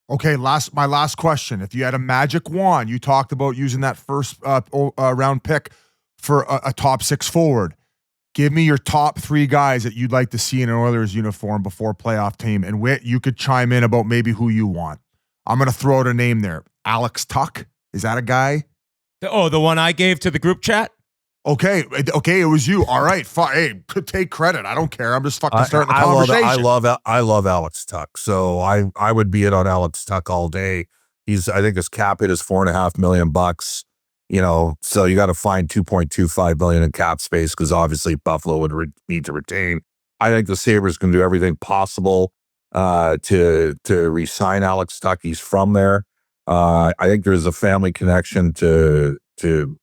Okay, my last question. If you had a magic wand, you talked about using that first round pick for a top 6 forward. Give me your top 3 guys that you'd like to see in an Oilers uniform before playoff team. And Whit, you could chime in about maybe who you want. I'm going to throw out a name there. Alex Tuch. Is that a guy?
The one I gave to the group chat?
Okay, it was you. All right, fine. Hey, could take credit. I don't care. I'm just fucking starting the conversation.
I love Alex Tuch. So I would be in on Alex Tuch all day. I think his cap hit is $4.5 million. So you got to find $2.25 million in cap space because obviously Buffalo would need to retain. I think the Sabres can do everything possible to re-sign Alex Tuch. He's from there. I think there's a family connection to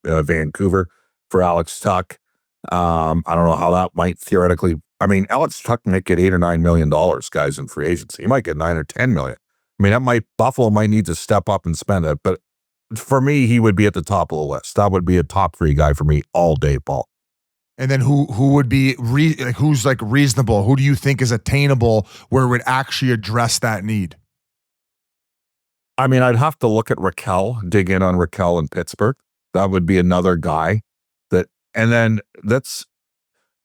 Vancouver for Alex Tuch. I don't know how that might theoretically. I mean, Alex Tuch might get $8 or $9 million, guys, in free agency. He might get $9 or $10 million. I mean, Buffalo might need to step up and spend it, but for me, he would be at the top of the list. That would be a top 3 guy for me all day, Paul.
And then who would be who's like reasonable? Who do you think is attainable where it would actually address that need?
I mean, I'd have to look at Raquel, dig in on Raquel in Pittsburgh. That would be another guy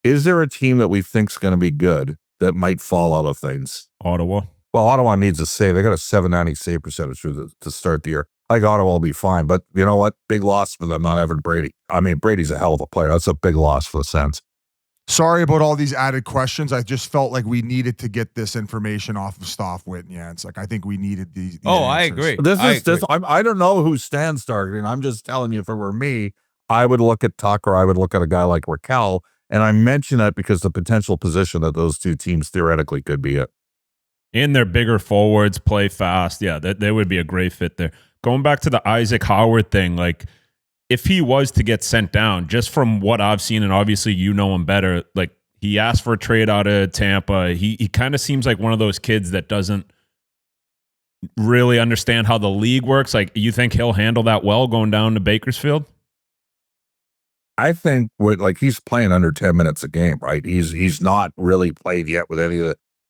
is there a team that we think is going to be good that might fall out of things?
Ottawa.
Well, Ottawa needs a save. They got a 790 save percentage to start the year. I think Ottawa will be fine, but you know what? Big loss for them, not having Brady. I mean, Brady's a hell of a player. That's a big loss for the Sens.
Sorry about all these added questions. I just felt like we needed to get this information off of Stauff, Whit, and Jans. Like I think we needed these
I
answers.
agree.
I don't know who Stan's targeting. I'm just telling you, if it were me, I would look at Tuch or I would look at a guy like Raquel. And I mention that because the potential position that those two teams theoretically could be at.
And their bigger forwards play fast. Yeah, they would be a great fit there. Going back to the Isaac Howard thing, like if he was to get sent down, just from what I've seen, and obviously you know him better, like he asked for a trade out of Tampa. He kind of seems like one of those kids that doesn't really understand how the league works. Like, you think he'll handle that well going down to Bakersfield?
I think he's playing under 10 minutes a game, right? He's not really played yet with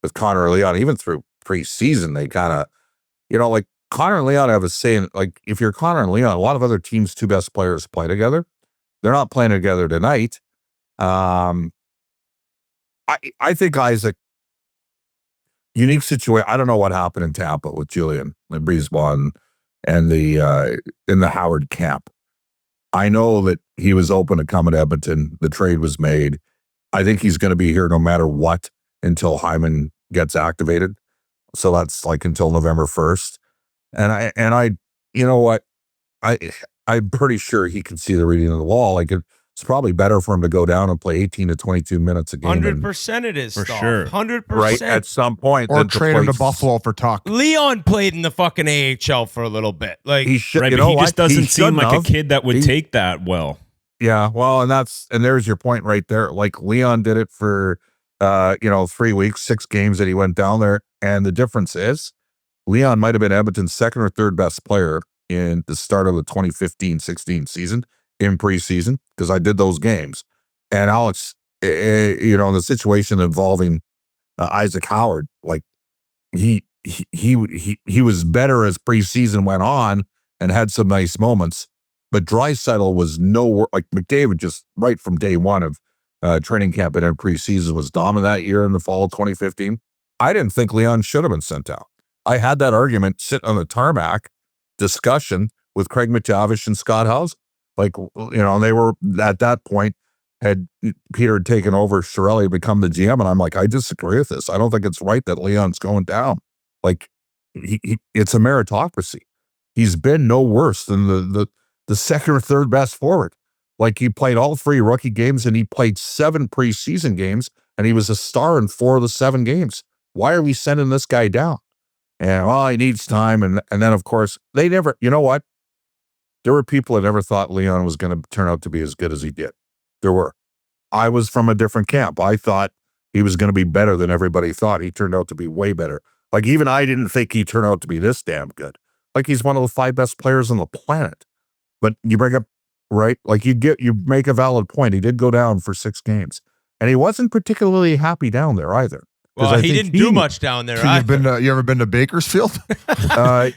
with Connor Leon. Even through preseason, they kind of, like Connor Leon, I have a saying, like if you're Connor and Leon, a lot of other teams' 2 best players play together. They're not playing together tonight. I think Isaac, unique situation. I don't know what happened in Tampa with Julian and Brisebois and in the Howard camp. I know that he was open to coming to Edmonton. The trade was made. I think he's going to be here no matter what until Hyman gets activated. So that's like until November 1st. And I, you know what? I'm pretty sure he can see the reading of the wall. Like if It's probably better for him to go down and play 18 to 22 minutes a game.
100% it is,
For
Stauff.
sure.
100%.
Right at some point.
Or
than
trade him
play
to Buffalo for Tuck.
Leon played in the fucking AHL for a little bit. Like,
He should,
Right,
you
but
know
he
what?
just doesn't
He
seem like
shouldn't
a kid that would
He-
take that well.
Yeah, well, and there's your point right there. Like Leon did it for 3 weeks, 6 games that he went down there, and the difference is Leon might have been Edmonton's second or third best player in the start of the 2015-16 season in preseason, because I did those games. And Alex, in the situation involving Isaac Howard, like he was better as preseason went on and had some nice moments. But Draisaitl was like McDavid just right from day one of training camp and in preseason was dominant that year in the fall of 2015. I didn't think Leon should have been sent out. I had that argument sitting on the tarmac discussion with Craig McTavish and Scott House. Like, they were at that point, had Peter had taken over, Chiarelli had become the GM, and I'm like, I disagree with this. I don't think it's right that Leon's going down. Like, it's a meritocracy. He's been no worse than the second or third best forward. Like, he played all 3 rookie games, and he played 7 preseason games, and he was a star in 4 of the 7 games. Why are we sending this guy down? And, well, he needs time. And then, of course, they never, you know what? There were people that never thought Leon was going to turn out to be as good as he did. There were. I was from a different camp. I thought he was going to be better than everybody thought. He turned out to be way better. Like, even I didn't think he turned out to be this damn good. Like, he's one of the 5 best players on the planet. But you bring up, right? Like, you make a valid point. He did go down for 6 games. And he wasn't particularly happy down there either.
well, he didn't do much down there.
You ever been to Bakersfield?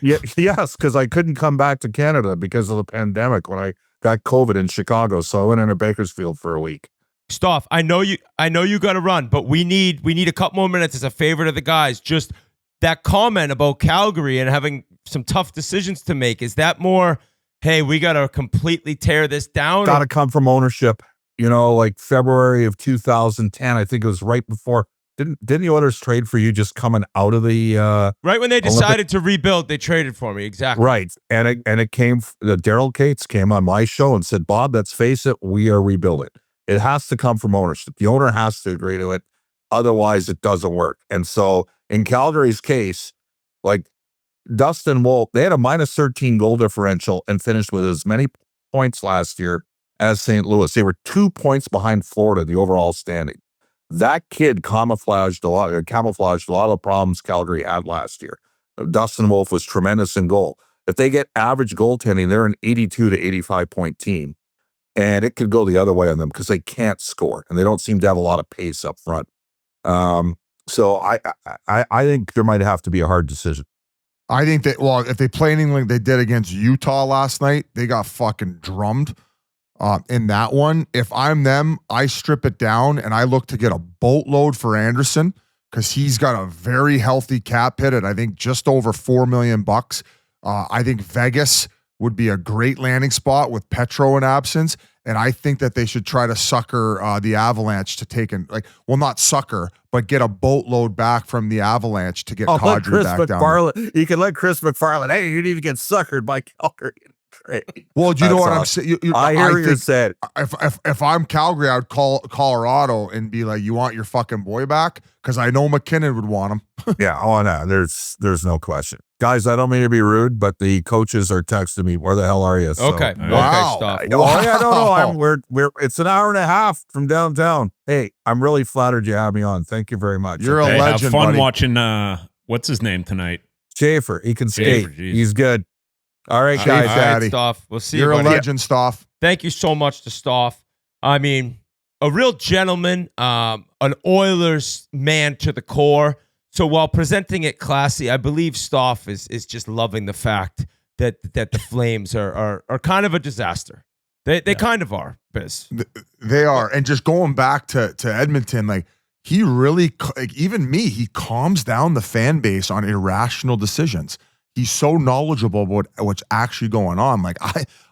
Yes, because I couldn't come back to Canada because of the pandemic when I got COVID in Chicago. So I went into Bakersfield for a week.
Stauff, I know you got to run, but we need a couple more minutes as a favor to the guys. Just that comment about Calgary and having some tough decisions to make. Is that more, hey, we got to completely tear this down?
Got to come from ownership. Like February of 2010, I think it was right before. Didn't the Oilers trade for you just coming out of the
right when they decided to rebuild, they traded for me. Exactly.
Right. And it came, Daryl Cates came on my show and said, Bob, let's face it, we are rebuilding. It has to come from ownership. The owner has to agree to it. Otherwise, it doesn't work. And so in Calgary's case, like Dustin Wolf, they had a -13 goal differential and finished with as many points last year as St. Louis. They were 2 points behind Florida, the overall standing. That kid camouflaged a lot of the problems Calgary had last year. Dustin Wolf was tremendous in goal. If they get average goaltending, they're an 82 to 85 point team. And it could go the other way on them because they can't score and they don't seem to have a lot of pace up front. So I think there might have to be a hard decision.
I think that, well, if they play anything like they did against Utah last night, they got fucking drummed in that one. If I'm them, I strip it down and I look to get a boatload for Anderson because he's got a very healthy cap hit at, I think, just over $4 million. I think Vegas would be a great landing spot with Petro in absence. And I think that they should try to sucker the Avalanche to take not sucker, but get a boatload back from the Avalanche to get Kadri back down.
You can let Chris McFarland, hey, you need to get suckered by Calgary.
Well, do you know what I'm saying?
I hear what you said.
If I'm Calgary, I would call Colorado and be like, you want your fucking boy back? Because I know McKinnon would want him.
Yeah, no, there's no question. Guys, I don't mean to be rude, but the coaches are texting me, where the hell are you? So,
okay.
Wow.
Okay,
Oh, yeah, no, we're it's an hour and a half from downtown. Hey, I'm really flattered you had me on. Thank you very much.
You're a legend,
have fun
buddy.
watching, what's his name tonight?
Schaefer. He can skate.
Geez.
He's good. All right,
Safe,
guys.
Daddy.
Stauff. We'll see
You're
you,
a
buddy.
legend, Stauff.
Thank you so much to Stauff. I mean, a real gentleman, an Oilers man to the core. So while presenting it classy, I believe Stauff is just loving the fact that the Flames are kind of a disaster. They kind of are, Biz.
They are. And just going back to Edmonton, like, he really, like, even me, he calms down the fan base on irrational decisions. He's so knowledgeable about what's actually going on. Like,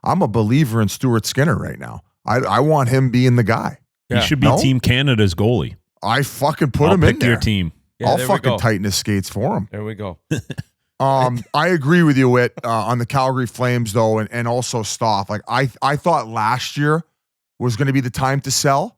I'm a believer in Stuart Skinner right now. I want him being the guy.
He should be Team Canada's goalie.
I fucking put
I'll
him in
pick
there.
your team.
Yeah,
I'll
there we
fucking
go.
tighten his skates for him.
There we go.
I agree with you, Whit, on the Calgary Flames, though, and also Stauff. Like, I thought last year was going to be the time to sell.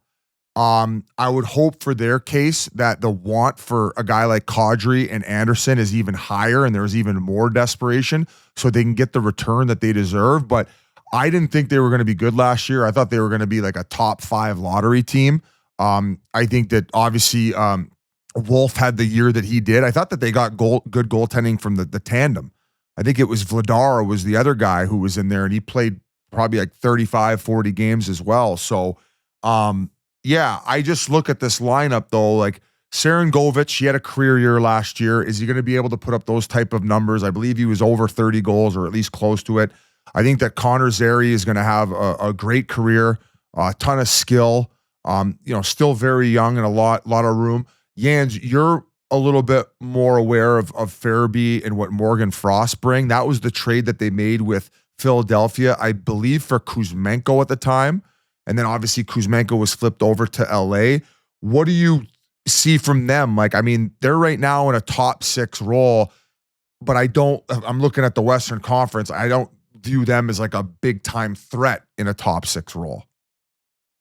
I would hope for their case that the want for a guy like Kadri and Anderson is even higher and there's even more desperation so they can get the return that they deserve. But I didn't think they were going to be good last year. I thought they were going to be like a top 5 lottery team. I think that obviously Wolf had the year that he did. I thought that they got good goaltending from the tandem. I think it was Vladar was the other guy who was in there, and he played probably like 35, 40 games as well. So, yeah, I just look at this lineup though, like Sarangovic, he had a career year last year. Is he going to be able to put up those type of numbers? I believe he was over 30 goals or at least close to it. I think that Connor Zary is going to have a great career, a ton of skill, still very young and a lot of room. Jans, you're a little bit more aware of Farabee and what Morgan Frost bring. That was the trade that they made with Philadelphia, I believe, for Kuzmenko at the time. And then obviously Kuzmenko was flipped over to LA. What do you see from them? Like, I mean, they're right now in a top 6 role, but I'm looking at the Western Conference. I don't view them as like a big time threat in a top 6 role.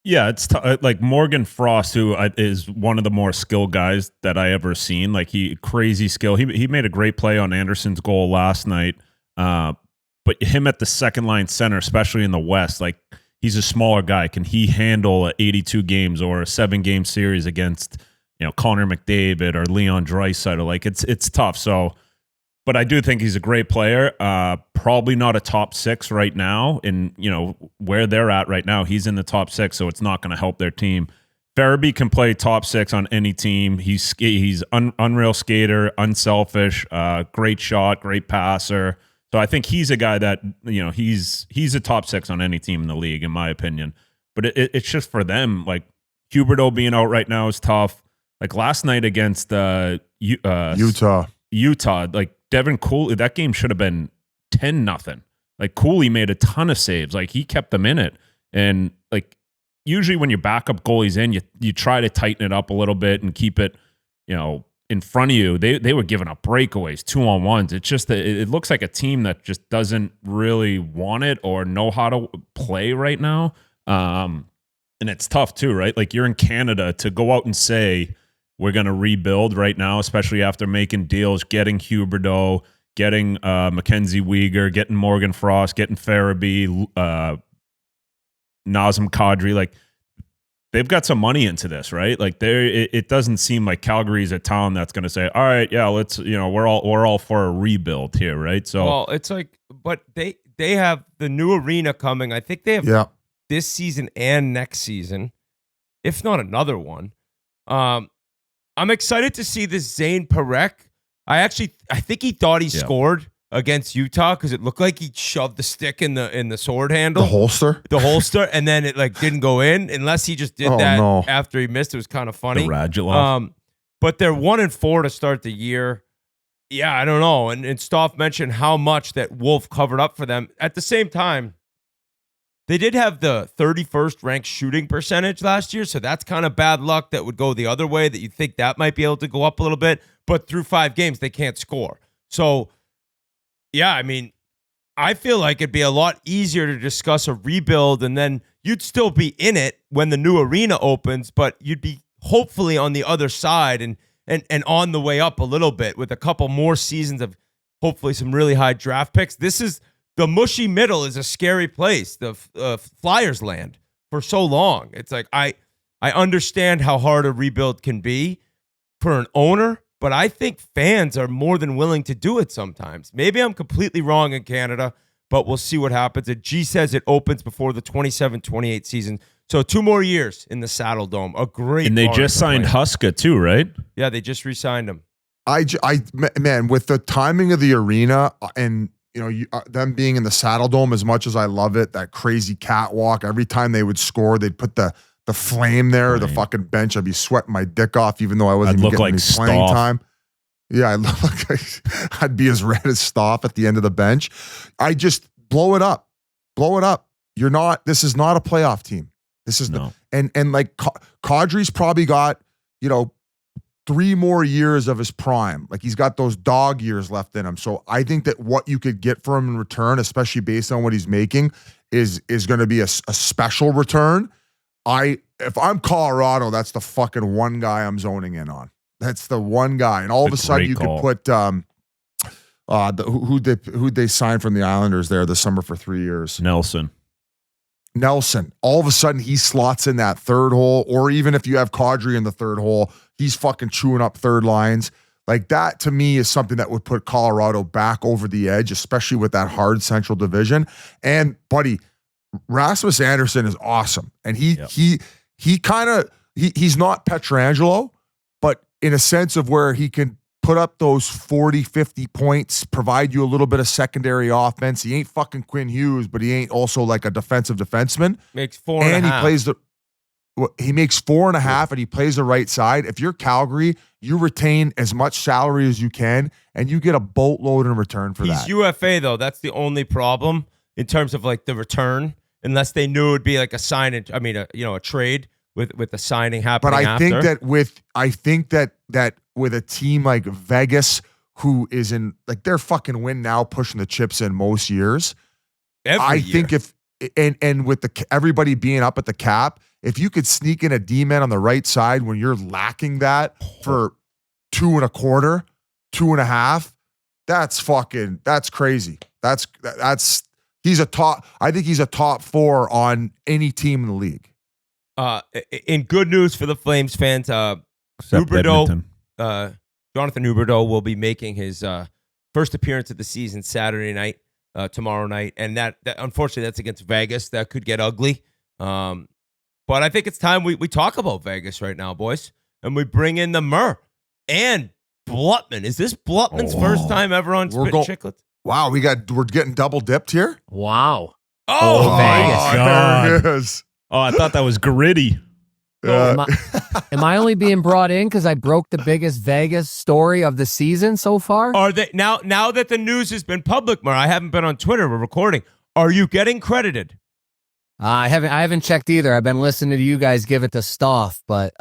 Yeah, it's like Morgan Frost, who is one of the more skilled guys that I ever seen. Like crazy skill. He made a great play on Anderson's goal last night. But him at the second line center, especially in the West, like he's a smaller guy. Can he handle 82 games or a 7-game series against Connor McDavid or Leon Draisaitl? Like it's tough. So, but I do think he's a great player. Probably not a top 6 right now. And where they're at right now, he's in the top 6, so it's not going to help their team. Farabee can play top 6 on any team. He's unreal skater, unselfish, great shot, great passer. So I think he's a guy that he's a top 6 on any team in the league, in my opinion. But it's just for them, like Huberdeau being out right now is tough. Like last night against Utah, like Devin Cooley, that game should have been 10-0. Like Cooley made a ton of saves. Like he kept them in it. And like usually when your backup goalie's in, you try to tighten it up a little bit and keep it, in front of you. They were giving up breakaways, 2-on-1s. It's just that it looks like a team that just doesn't really want it or know how to play right now. And it's tough too, right? Like you're in Canada to go out and say, we're going to rebuild right now, especially after making deals, getting Huberdeau, getting Mackenzie Weegar, getting Morgan Frost, getting Farabee, Nazem Kadri. Like they've got some money into this, right? Like it doesn't seem like Calgary's a town that's going to say, all right, yeah, let's, we're all for a rebuild here, right? So,
well, it's like, but they have the new arena coming. I think they have this season and next season, if not another one. I'm excited to see this Zane Parekh. I think he thought he scored against Utah because it looked like he shoved the stick in the sword handle,
the holster,
and then it like didn't go in unless he just did after he missed. It was kind of funny.
The Radulov.
But they're 1-4 to start the year. Yeah, I don't know. And Stauff mentioned how much that Wolf covered up for them. At the same time, they did have the 31st ranked shooting percentage last year, so that's kind of bad luck that would go the other way, that you think that might be able to go up a little bit. But through 5 games, they can't score. So, yeah, I mean, I feel like it'd be a lot easier to discuss a rebuild, and then you'd still be in it when the new arena opens, but you'd be hopefully on the other side and on the way up a little bit with a couple more seasons of hopefully some really high draft picks. The mushy middle is a scary place, the Flyers land for so long. It's like, I understand how hard a rebuild can be for an owner, but I think fans are more than willing to do it sometimes. Maybe I'm completely wrong in Canada, but we'll see what happens. And G says it opens before the 27-28 season. So 2 more years in the Saddle Dome. A great.
And they just signed Huska too, right?
Yeah, they just re-signed him.
Man, with the timing of the arena and them being in the Saddle Dome, as much as I love it, that crazy catwalk, every time they would score, they'd put the flame there, the fucking bench. I'd be sweating my dick off, even though I wasn't even getting any playing time. Yeah, I'd be as red as Stauff at the end of the bench. I just blow it up. This is not a playoff team. This is and like Kadri's probably got, 3 more years of his prime. Like he's got those dog years left in him. So I think that what you could get from him in return, especially based on what he's making, is going to be a special return. if I'm Colorado, that's the fucking one guy I'm zoning in on. That's the one guy. And all of a sudden you could put who'd they sign from the Islanders there this summer for 3 years?
Nelson.
All of a sudden he slots in that third hole, or even if you have Kadri in the third hole, he's fucking chewing up third lines. Like that to me is something that would put Colorado back over the edge, especially with that hard Central Division. And buddy, Rasmus Anderson is awesome. And he's not Pietrangelo, but in a sense of where he can put up those 40, 50 points, provide you a little bit of secondary offense. He ain't fucking Quinn Hughes, but he ain't also like a defensive defenseman.
Makes 4.5.
He makes 4.5 and he plays the right side. If you're Calgary, you retain as much salary as you can and you get a boatload in return for that.
He's UFA though. That's the only problem in terms of like the return, unless they knew it would be like a sign. I mean, a trade with the signing happening.
But I think that with a team like Vegas, who is in like they're fucking win now, pushing the chips in most years. Think if with everybody being up at the cap, if you could sneak in a D-man on the right side when you're lacking that for 2.25, 2.5, that's crazy. He's a top. I think he's a top 4 on any team in the league.
In good news for the Flames fans, Jonathan Huberdeau will be making his first appearance of the season Saturday night, tomorrow night, and that unfortunately that's against Vegas. That could get ugly. But I think it's time we talk about Vegas right now, boys, and we bring in the Mur and Blutman. Is this Blutman's first time ever on Spittin Chiclets?
Wow, we're getting double dipped here.
Wow.
Oh,
Vegas.
There it is.
Oh, I thought that was gritty.
Am I only being brought in because I broke the biggest Vegas story of the season so far?
Are they now that the news has been public, Mur? I haven't been on Twitter. We're recording. Are you getting credited?
I haven't checked either. I've been listening to you guys give it to Stauff, but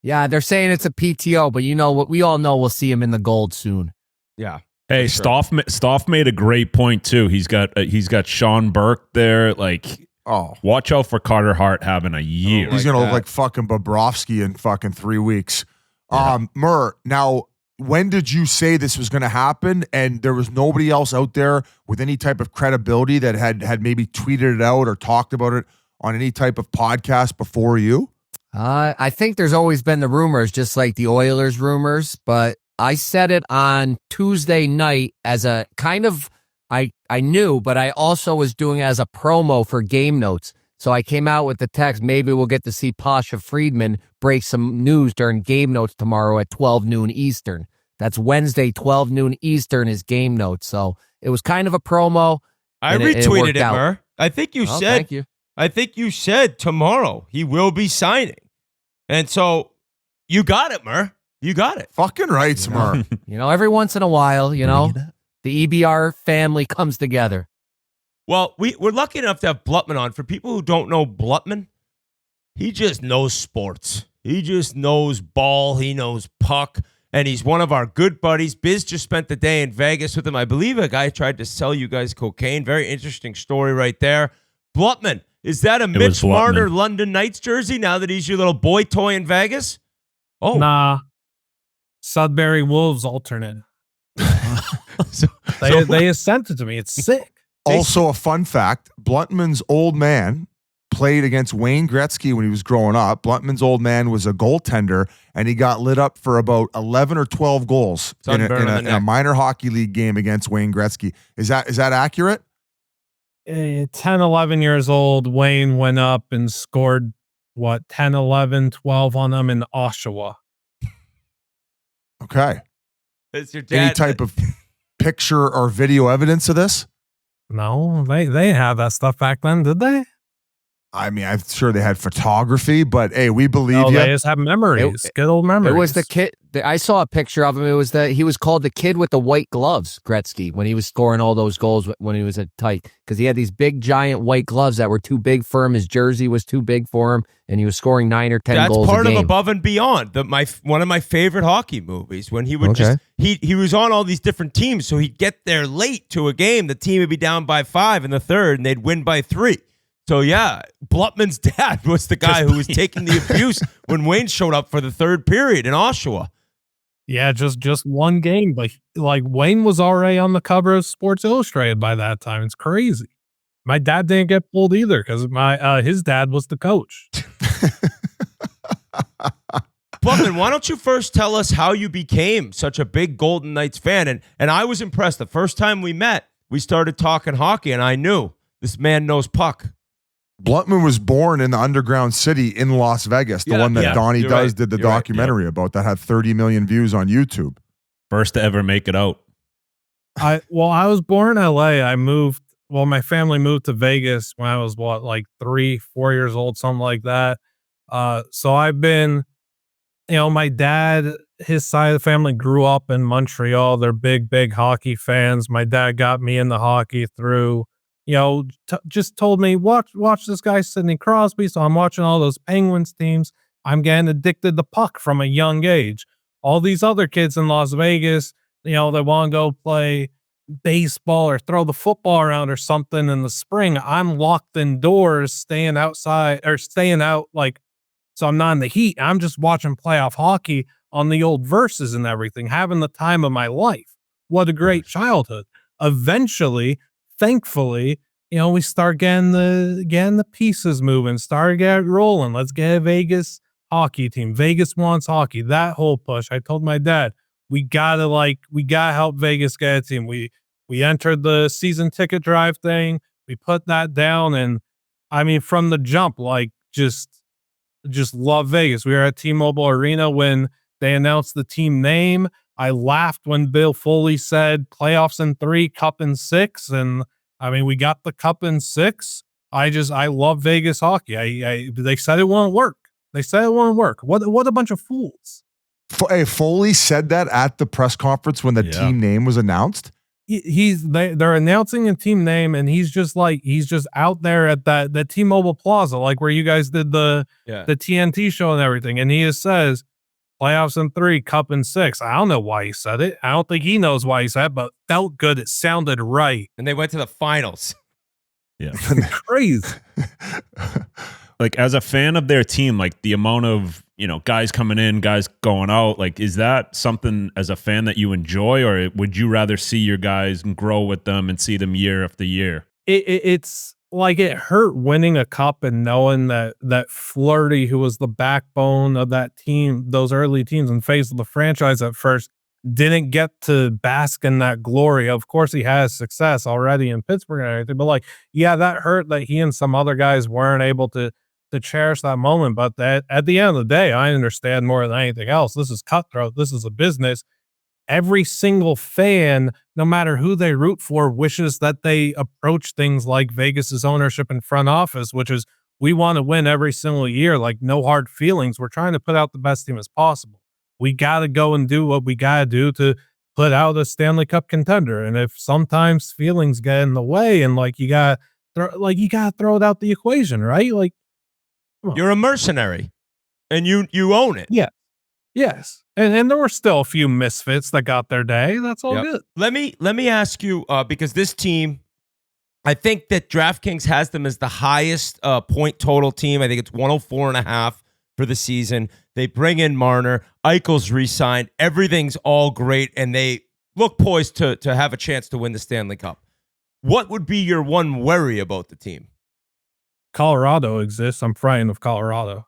yeah, they're saying it's a PTO, but you know what? We all know we'll see him in the gold soon.
Yeah.
Hey,
sure.
Stauff made a great point too. He's got Sean Burke there. Like, watch out for Carter Hart having a year.
He's gonna look like fucking Bobrovsky in fucking 3 weeks. Yeah. Mur, now when did you say this was gonna happen? And there was nobody else out there with any type of credibility that had maybe tweeted it out or talked about it on any type of podcast before you?
I think there's always been the rumors, just like the Oilers rumors, but I said it on Tuesday night as a kind of, I knew, but I also was doing it as a promo for Game Notes. So I came out with the text, maybe we'll get to see Pasha Friedman break some news during Game Notes tomorrow at 12 noon Eastern. That's Wednesday, 12 noon Eastern is Game Notes. So it was kind of a promo.
I retweeted it, Mur. I think you said,
thank you.
I think you said tomorrow he will be signing. And so you got it, Mur. You got it.
Fucking right, Mur.
Every once in a while, the EBR family comes together.
Well, we're lucky enough to have Blutman on. For people who don't know Blutman, he just knows sports. He just knows ball. He knows puck. And he's one of our good buddies. Biz just spent the day in Vegas with him. I believe a guy tried to sell you guys cocaine. Very interesting story right there. Blutman, is that a Mitch Marner London Knights jersey now that he's your little boy toy in Vegas? Oh.
Nah. Sudbury Wolves alternate. They sent it to me. It's sick.
Also, a fun fact, Blutman's old man played against Wayne Gretzky when he was growing up. Blutman's old man was a goaltender, and he got lit up for about 11 or 12 goals in a minor hockey league game against Wayne Gretzky. Is that accurate?
10, 11 years old, Wayne went up and scored, 10, 11, 12 on them in Oshawa.
Okay.
It's your dad.
Any type of picture or video evidence of this?
No, they had that stuff back then, did they?
I mean, I'm sure they had photography, but hey, we believe you.
They just have memories, good old memories.
It was the kid. I saw a picture of him. It was he was called the kid with the white gloves, Gretzky, when he was scoring all those goals when he was at tight, because he had these big, giant white gloves that were too big for him. His jersey was too big for him, and he was scoring 9 or 10 goals a game.
That's part of Above and Beyond, one of my favorite hockey movies. When he would he was on all these different teams, so he'd get there late to a game. The team would be down by 5 in the third, and they'd win by 3. So, yeah, Blutman's dad was the guy who was taking the abuse when Wayne showed up for the third period in Oshawa.
Yeah, just one game. But like Wayne was already on the cover of Sports Illustrated by that time. It's crazy. My dad didn't get pulled either because his dad was the coach.
Blutman, why don't you first tell us how you became such a big Golden Knights fan? And I was impressed. The first time we met, we started talking hockey, and I knew this man knows puck.
Blutman was born in the underground city in Las Vegas, the one that Donnie Does did the documentary about that had 30 million views on YouTube.
First to ever make it out.
I was born in LA. My family moved to Vegas when I was 3, 4 years old, something like that. So I've been, my dad, his side of the family grew up in Montreal. They're big hockey fans. My dad got me into hockey through, just told me, watch this guy, Sidney Crosby. So I'm watching all those Penguins teams. I'm getting addicted to puck from a young age. All these other kids in Las Vegas, they want to go play baseball or throw the football around or something in the spring. I'm locked indoors, staying outside or staying out, so I'm not in the heat. I'm just watching playoff hockey on the old Versus and everything, having the time of my life. What a great childhood. Eventually, thankfully, we start getting the pieces moving, start getting rolling. Let's get a Vegas hockey team. Vegas wants hockey. That whole push. I told my dad, we gotta help Vegas get a team. We entered the season ticket drive thing. We put that down, and I mean, from the jump, just love Vegas. We were at T-Mobile Arena when they announced the team name. I laughed when Bill Foley said playoffs in 3, cup in 6. And I mean, we got the cup in 6. I love Vegas hockey. They said it won't work. What a bunch of fools.
Hey, Foley said that at the press conference when the team name was announced.
They're announcing a team name, and he's just out there at that T-Mobile Plaza, where you guys did the TNT show and everything. And he says playoffs in 3, cup in 6. I don't know why he said it. I don't think he knows why he said it, but felt good. It sounded right.
And they went to the finals.
Yeah.
Crazy.
As a fan of their team, the amount of, guys coming in, guys going out, is that something as a fan that you enjoy, or would you rather see your guys grow with them and see them year after year?
It's it hurt winning a cup and knowing that Flirty, who was the backbone of that team, those early teams and face of the franchise at first, didn't get to bask in that glory. Of course, he has success already in Pittsburgh and everything, but that hurt that he and some other guys weren't able to cherish that moment. But that at the end of the day, I understand more than anything else. This is cutthroat. This is a business. Every single fan, no matter who they root for, wishes that they approach things like Vegas's ownership and front office, which is, we want to win every single year. No hard feelings. We're trying to put out the best team as possible. We got to go and do what we got to do to put out a Stanley Cup contender. And if sometimes feelings get in the way, and you got to throw it out the equation, right?
You're a mercenary, and you own it.
Yeah. Yes. And there were still a few misfits that got their day. That's all good.
Let me ask you, because this team, I think that DraftKings has them as the highest point total team. I think it's 104.5 for the season. They bring in Marner. Eichel's re-signed. Everything's all great, and they look poised to have a chance to win the Stanley Cup. What would be your one worry about the team?
Colorado exists. I'm frightened of Colorado.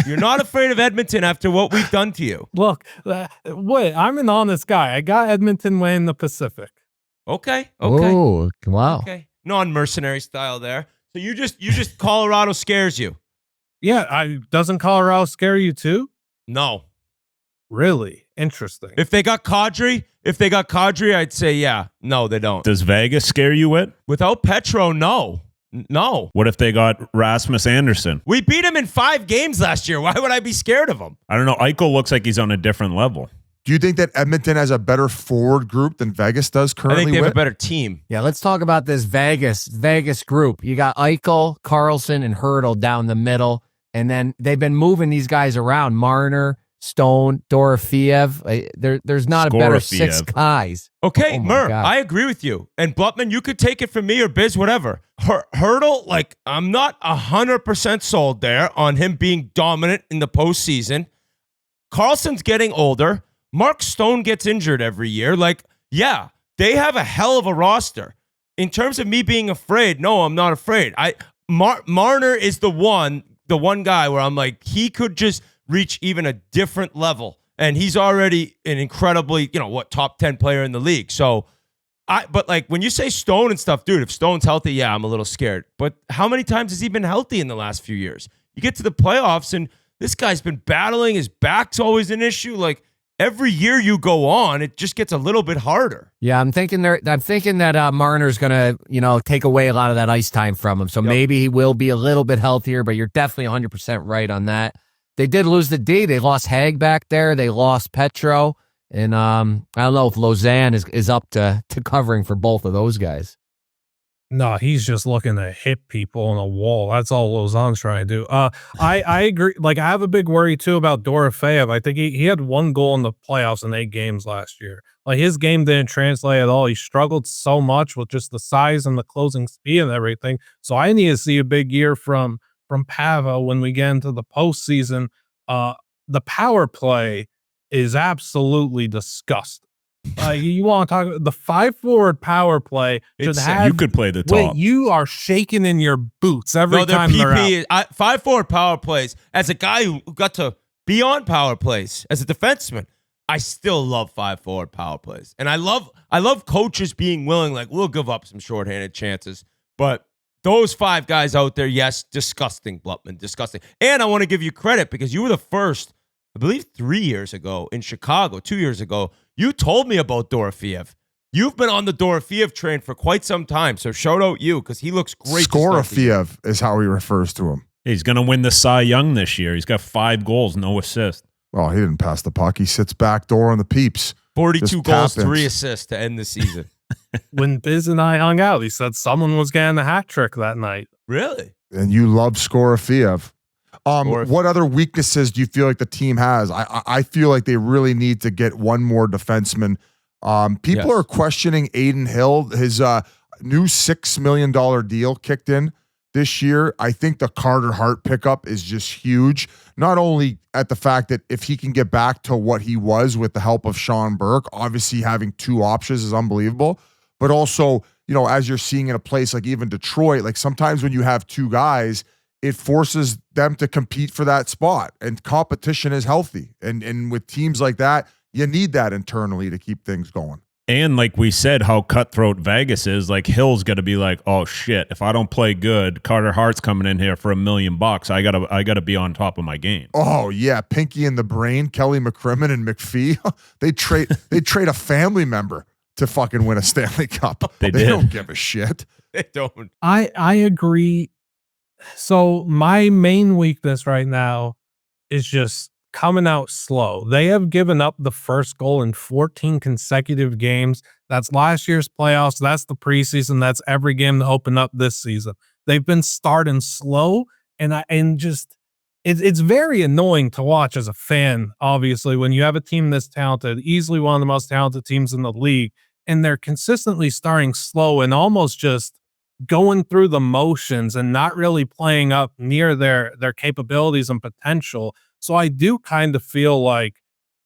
You're not afraid of Edmonton after what we've done to you.
Look, I'm an honest guy. I got Edmonton winning the Pacific.
Okay.
Oh, wow.
Okay. Non-mercenary style there. So you just Colorado scares you.
Yeah, doesn't Colorado scare you too?
No.
Really? Interesting.
If they got Kadri, I'd say yeah. No, they don't.
Does Vegas scare you, Whit?
Without Petro, no. No.
What if they got Rasmus Anderson?
We beat him in 5 games last year. Why would I be scared of him?
I don't know. Eichel looks like he's on a different level.
Do you think that Edmonton has a better forward group than Vegas does currently?
I think they have a better team.
Yeah, let's talk about this Vegas group. You got Eichel, Carlson, and Hurdle down the middle, and then they've been moving these guys around. Marner, Stone, Dorofeev. There's not a better 6
Skorofeev.
guys.
Okay,
Oh my
Mur,
God.
I agree with you. And Blutman, you could take it from me or Biz, whatever. Hurdle, like, I'm not 100% sold there on him being dominant in the postseason. Carlson's getting older. Mark Stone gets injured every year. Like, yeah, they have a hell of a roster. In terms of me being afraid, no, I'm not afraid. Marner is the one guy where I'm like, he could just reach even a different level. And he's already an incredibly, top 10 player in the league. So, but like when you say Stone and stuff, dude, if Stone's healthy, yeah, I'm a little scared. But how many times has he been healthy in the last few years? You get to the playoffs and this guy's been battling. His back's always an issue. Like every year you go on, it just gets a little bit harder.
Yeah, I'm thinking that Marner's going to, take away a lot of that ice time from him. So maybe he will be a little bit healthier, but you're definitely 100% right on that. They did lose the D. They lost Hag back there. They lost Petro. And I don't know if Lausanne is up to covering for both of those guys.
No, he's just looking to hit people on a wall. That's all Lausanne's trying to do. I agree. Like, I have a big worry, too, about Dorofeev. I think he had 1 goal in the playoffs in 8 games last year. Like, his game didn't translate at all. He struggled so much with just the size and the closing speed and everything. So I need to see a big year from Pavo when we get into the postseason. The power play is absolutely disgusting. You want to talk about the 5-forward power play?
You could play the top.
Wait, you are shaking in your boots every time they're out.
5-forward power plays. As a guy who got to be on power plays as a defenseman, I still love 5-forward power plays, and I love coaches being willing. Like, we'll give up some shorthanded chances, but those 5 guys out there, yes, disgusting, Blutman, disgusting. And I want to give you credit because you were the first, I believe 3 years ago in Chicago, 2 years ago, you told me about Dorofeev. You've been on the Dorofeev train for quite some time, so shout out you because he looks great.
Skorofeev is how he refers to him.
He's going to win the Cy Young this year. He's got 5 goals, no assist.
Well, he didn't pass the puck. He sits back door on the peeps.
42
Just
goals,
tap-ins.
3 assists to end the season.
When Biz and I hung out, he said someone was getting a hat trick that night.
Really?
And you love Skorofeev. What other weaknesses do you feel like the team has? I feel like they really need to get one more defenseman. People are questioning Aiden Hill. His new $6 million deal kicked in this year. I think the Carter Hart pickup is just huge. Not only at the fact that if he can get back to what he was with the help of Sean Burke, obviously having 2 options is unbelievable, but also, as you're seeing in a place like even Detroit, like sometimes when you have 2 guys, it forces them to compete for that spot, and competition is healthy. And with teams like that, you need that internally to keep things going.
And like we said, how cutthroat Vegas is, like Hill's got to be like, oh shit, if I don't play good, Carter Hart's coming in here for $1 million. I gotta be on top of my game.
Oh yeah, Pinky and the Brain, Kelly McCrimmon and McPhee, they trade a family member to fucking win a Stanley Cup. They don't give a shit.
They don't.
I agree. So my main weakness right now is just coming out slow. They have given up the first goal in 14 consecutive games. That's last year's playoffs. That's the preseason. That's every game to open up this season. They've been starting slow, and it's very annoying to watch as a fan, obviously, when you have a team this talented, easily one of the most talented teams in the league, and they're consistently starting slow and almost just going through the motions and not really playing up near their capabilities and potential. So I do kind of feel like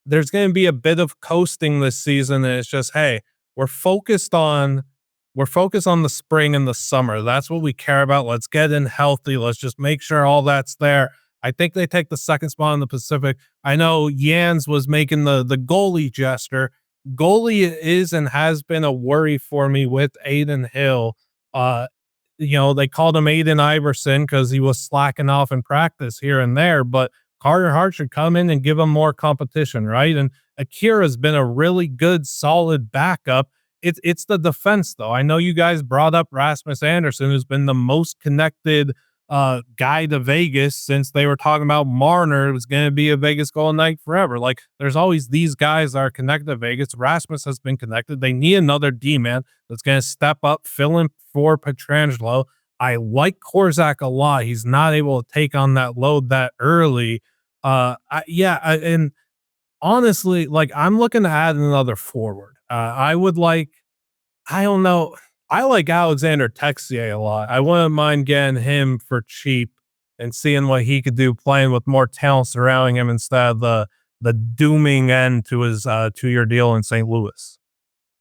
there's going to be a bit of coasting this season. And it's just, hey, we're focused on the spring and the summer. That's what we care about. Let's get in healthy. Let's just make sure all that's there. I think they take the second spot in the Pacific. I know Jans was making the goalie gesture. Goalie is and has been a worry for me with Aiden Hill. They called him Aiden Iverson because he was slacking off in practice here and there, but Carter Hart should come in and give him more competition, right? And Akira's been a really good, solid backup. It's the defense, though. I know you guys brought up Rasmus Anderson, who's been the most connected guy to Vegas since they were talking about Marner was going to be a Vegas Golden Knight forever. Like, there's always these guys that are connected to Vegas. Rasmus has been connected. They need another D-man that's going to step up, fill in for Pietrangelo. I like Korczak a lot. He's not able to take on that load that early. And honestly, like I'm looking to add another forward. I don't know. I like Alexander Texier a lot. I wouldn't mind getting him for cheap and seeing what he could do playing with more talent surrounding him instead of the dooming end to his 2-year deal in St. Louis.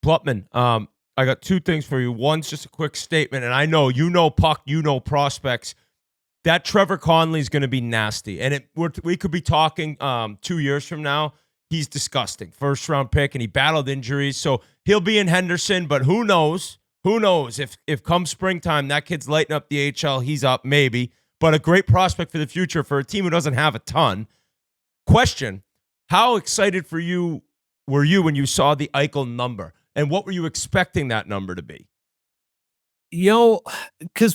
Blutman, I got two things for you. One's just a quick statement, and I know puck, prospects. That Trevor Conley is going to be nasty, and we could be talking 2 years from now. He's disgusting. First round pick, and he battled injuries, so he'll be in Henderson. But who knows? Who knows if come springtime that kid's lighting up the HL, he's up maybe. But a great prospect for the future for a team who doesn't have a ton. Question: how excited were you when you saw the Eichel number, and what were you expecting that number to be?
Because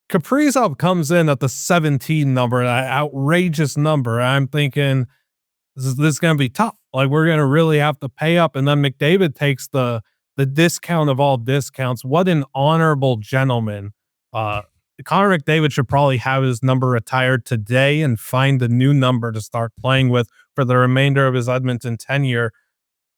Kaprizov comes in at the 17 number, an outrageous number. I'm thinking this is going to be tough. Like we're going to really have to pay up. And then McDavid takes the discount of all discounts. What an honorable gentleman. Connor McDavid should probably have his number retired today and find a new number to start playing with for the remainder of his Edmonton tenure.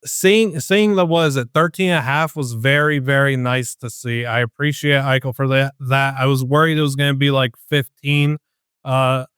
Seeing that was at 13.5 was very, very nice to see. I appreciate Eichel for that. I was worried it was going to be like 15. But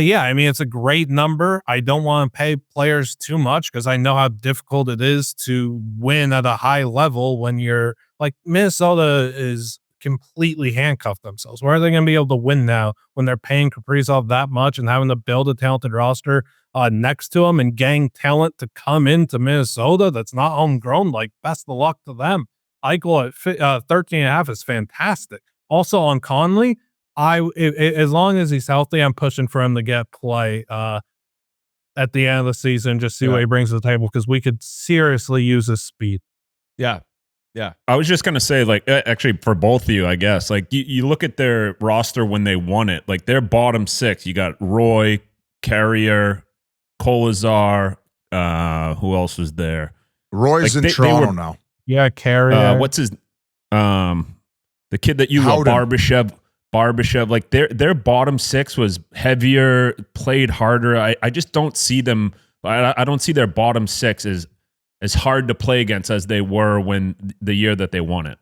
yeah, I mean, it's a great number. I don't want to pay players too much because I know how difficult it is to win at a high level when you're like Minnesota is completely handcuffed themselves. Where are they going to be able to win now when they're paying Kaprizov that much and having to build a talented roster next to him and gang talent to come into Minnesota that's not homegrown? Like, best of luck to them. Eichel at 13.5 is fantastic. Also on Conley, as long as he's healthy, I'm pushing for him to get play at the end of the season, just see what he brings to the table, because we could seriously use his speed.
Yeah. Yeah.
I was just going to say, like, actually, for both of you, I guess, like, you look at their roster when they won it, like, their bottom six, you got Roy, Carrier, Kolazar, who else was there?
Roy's
like,
in Toronto now.
Yeah, Carrier.
What's his, the kid that you love, Barbashev, like, their bottom six was heavier, played harder. I just don't see them, I don't see their bottom six as hard to play against as they were when the year that they won it.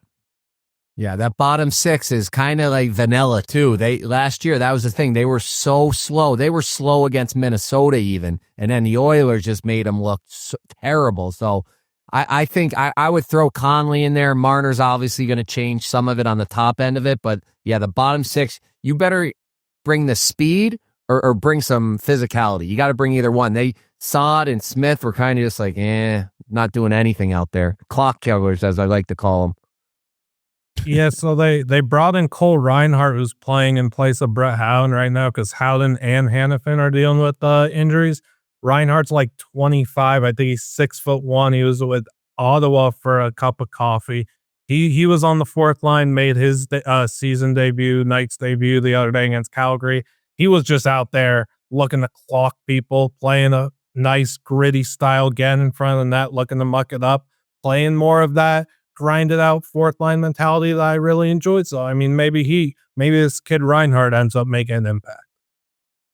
Yeah, that bottom six is kind of like vanilla too. Last year, that was the thing. They were so slow. They were slow against Minnesota even, and then the Oilers just made them look so terrible. So I think I would throw Conley in there. Marner's obviously going to change some of it on the top end of it, but yeah, the bottom six, you better bring the speed or bring some physicality. You got to bring either one. Sod and Smith were kind of just like, not doing anything out there. Clock killers, as I like to call them.
Yeah, so they brought in Cole Reinhardt, who's playing in place of Brett Howden right now, because Howden and Hannafin are dealing with injuries. Reinhardt's like 25. I think he's 6'1". He was with Ottawa for a cup of coffee. He was on the fourth line, made his season debut, night's debut the other day against Calgary. He was just out there looking to clock people, playing a nice gritty style, getting in front of the net, looking to muck it up, playing more of that grinded out fourth line mentality that I really enjoyed. So, I mean, maybe this kid Reinhardt ends up making an impact.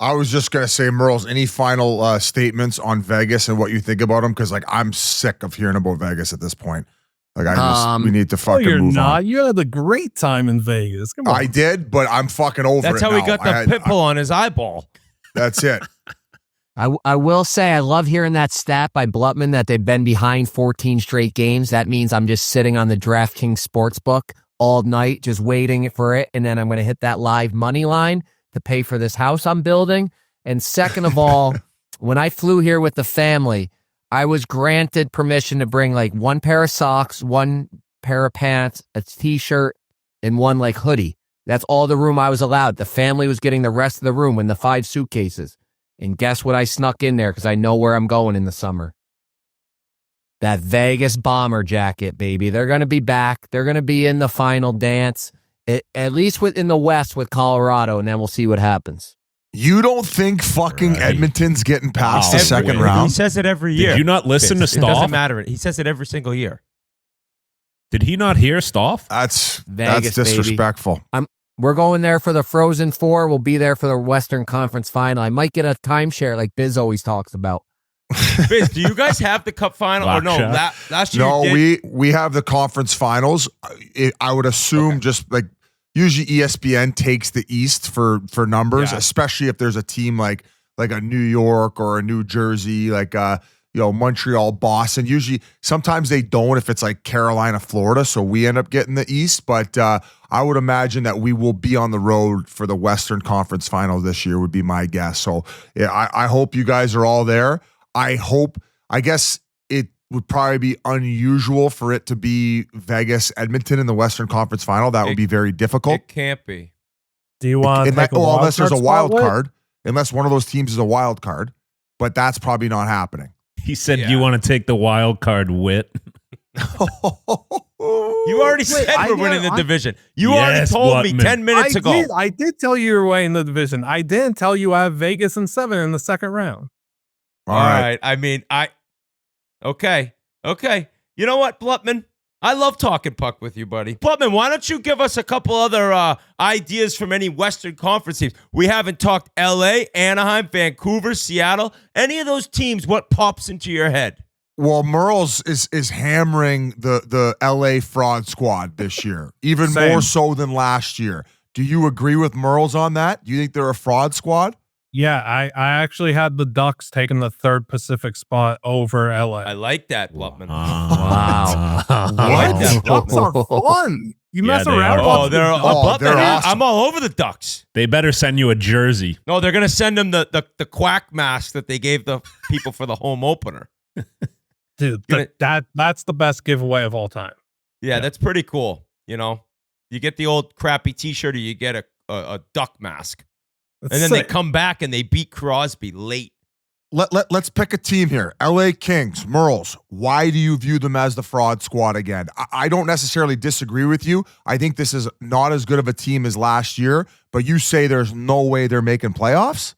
I was just going to say, Murls, any final statements on Vegas and what you think about them? Because, like, I'm sick of hearing about Vegas at this point. Like, we need to fucking move on.
You had a great time in Vegas. Come on.
I did, but I'm fucking over it.
That's how he got the pimple on his eyeball.
That's it.
I will say I love hearing that stat by Blutman that they've been behind 14 straight games. That means I'm just sitting on the DraftKings Sportsbook all night, just waiting for it. And then I'm going to hit that live money line to pay for this house I'm building. And second of all, when I flew here with the family, I was granted permission to bring like one pair of socks, one pair of pants, a t-shirt, and one like hoodie. That's all the room I was allowed. The family was getting the rest of the room in the 5 suitcases. And guess what I snuck in there because I know where I'm going in the summer? That Vegas bomber jacket, baby. They're going to be back. They're going to be in the final dance, at least in the West with Colorado, and then we'll see what happens.
You don't think fucking Edmonton's getting past the second round?
He says it every year.
Did you not listen to Stauff?
It doesn't matter. He says it every single year.
Did he not hear Stauff?
That's
Vegas,
disrespectful.
Baby. We're going there for the Frozen Four. We'll be there for the Western Conference Final. I might get a timeshare like Biz always talks about.
Biz, do you guys have the Cup final? Or no, last year
No,
you did?
we have the conference finals. I would assume just like usually ESPN takes the East for numbers, especially if there's a team like a New York or a New Jersey, like Montreal, Boston. Usually, sometimes they don't if it's like Carolina, Florida. So we end up getting the East. But I would imagine that we will be on the road for the Western Conference Final this year, would be my guess. So yeah, I hope you guys are all there. I guess it would probably be unusual for it to be Vegas, Edmonton in the Western Conference Final. That would be very difficult.
It can't be.
Do you want to take a wild
unless there's a
card
wild
spot, Whit?
card, unless one of those teams is a wild card, but that's probably not happening.
He said, "Do you want to take the wild card, Whit?"
You already said we're winning the division. You already told me
Blutman.
10 minutes ago.
I did tell you you're winning the division. I didn't tell you I have Vegas in 7 in the second round.
All right. I mean, okay. You know what, Blutman? I love talking puck with you, buddy. Blutman, why don't you give us a couple other ideas from any Western Conference teams? We haven't talked LA, Anaheim, Vancouver, Seattle. Any of those teams, what pops into your head?
Well, Murls is hammering the LA fraud squad this year, even more so than last year. Do you agree with Murls on that? Do you think they're a fraud squad?
Yeah, I actually had the Ducks taking the third Pacific spot over LA.
I like that, Blutman.
Wow.
I like that,
Ducks
Blutman.
are fun. You mess
they
around.
are.
Blutman,
they're awesome.
I'm all over the Ducks.
They better send you a jersey.
No, they're going to send them the quack mask that they gave the people for the home opener.
Dude, that's the best giveaway of all time.
Yeah, that's pretty cool. You know, you get the old crappy T-shirt, or you get a duck mask,
That's
and then
sick.
they come back and they beat Crosby late.
Let's pick a team here. LA Kings, Murls. Why do you view them as the fraud squad again? I don't necessarily disagree with you. I think this is not as good of a team as last year, but you say there's no way they're making playoffs?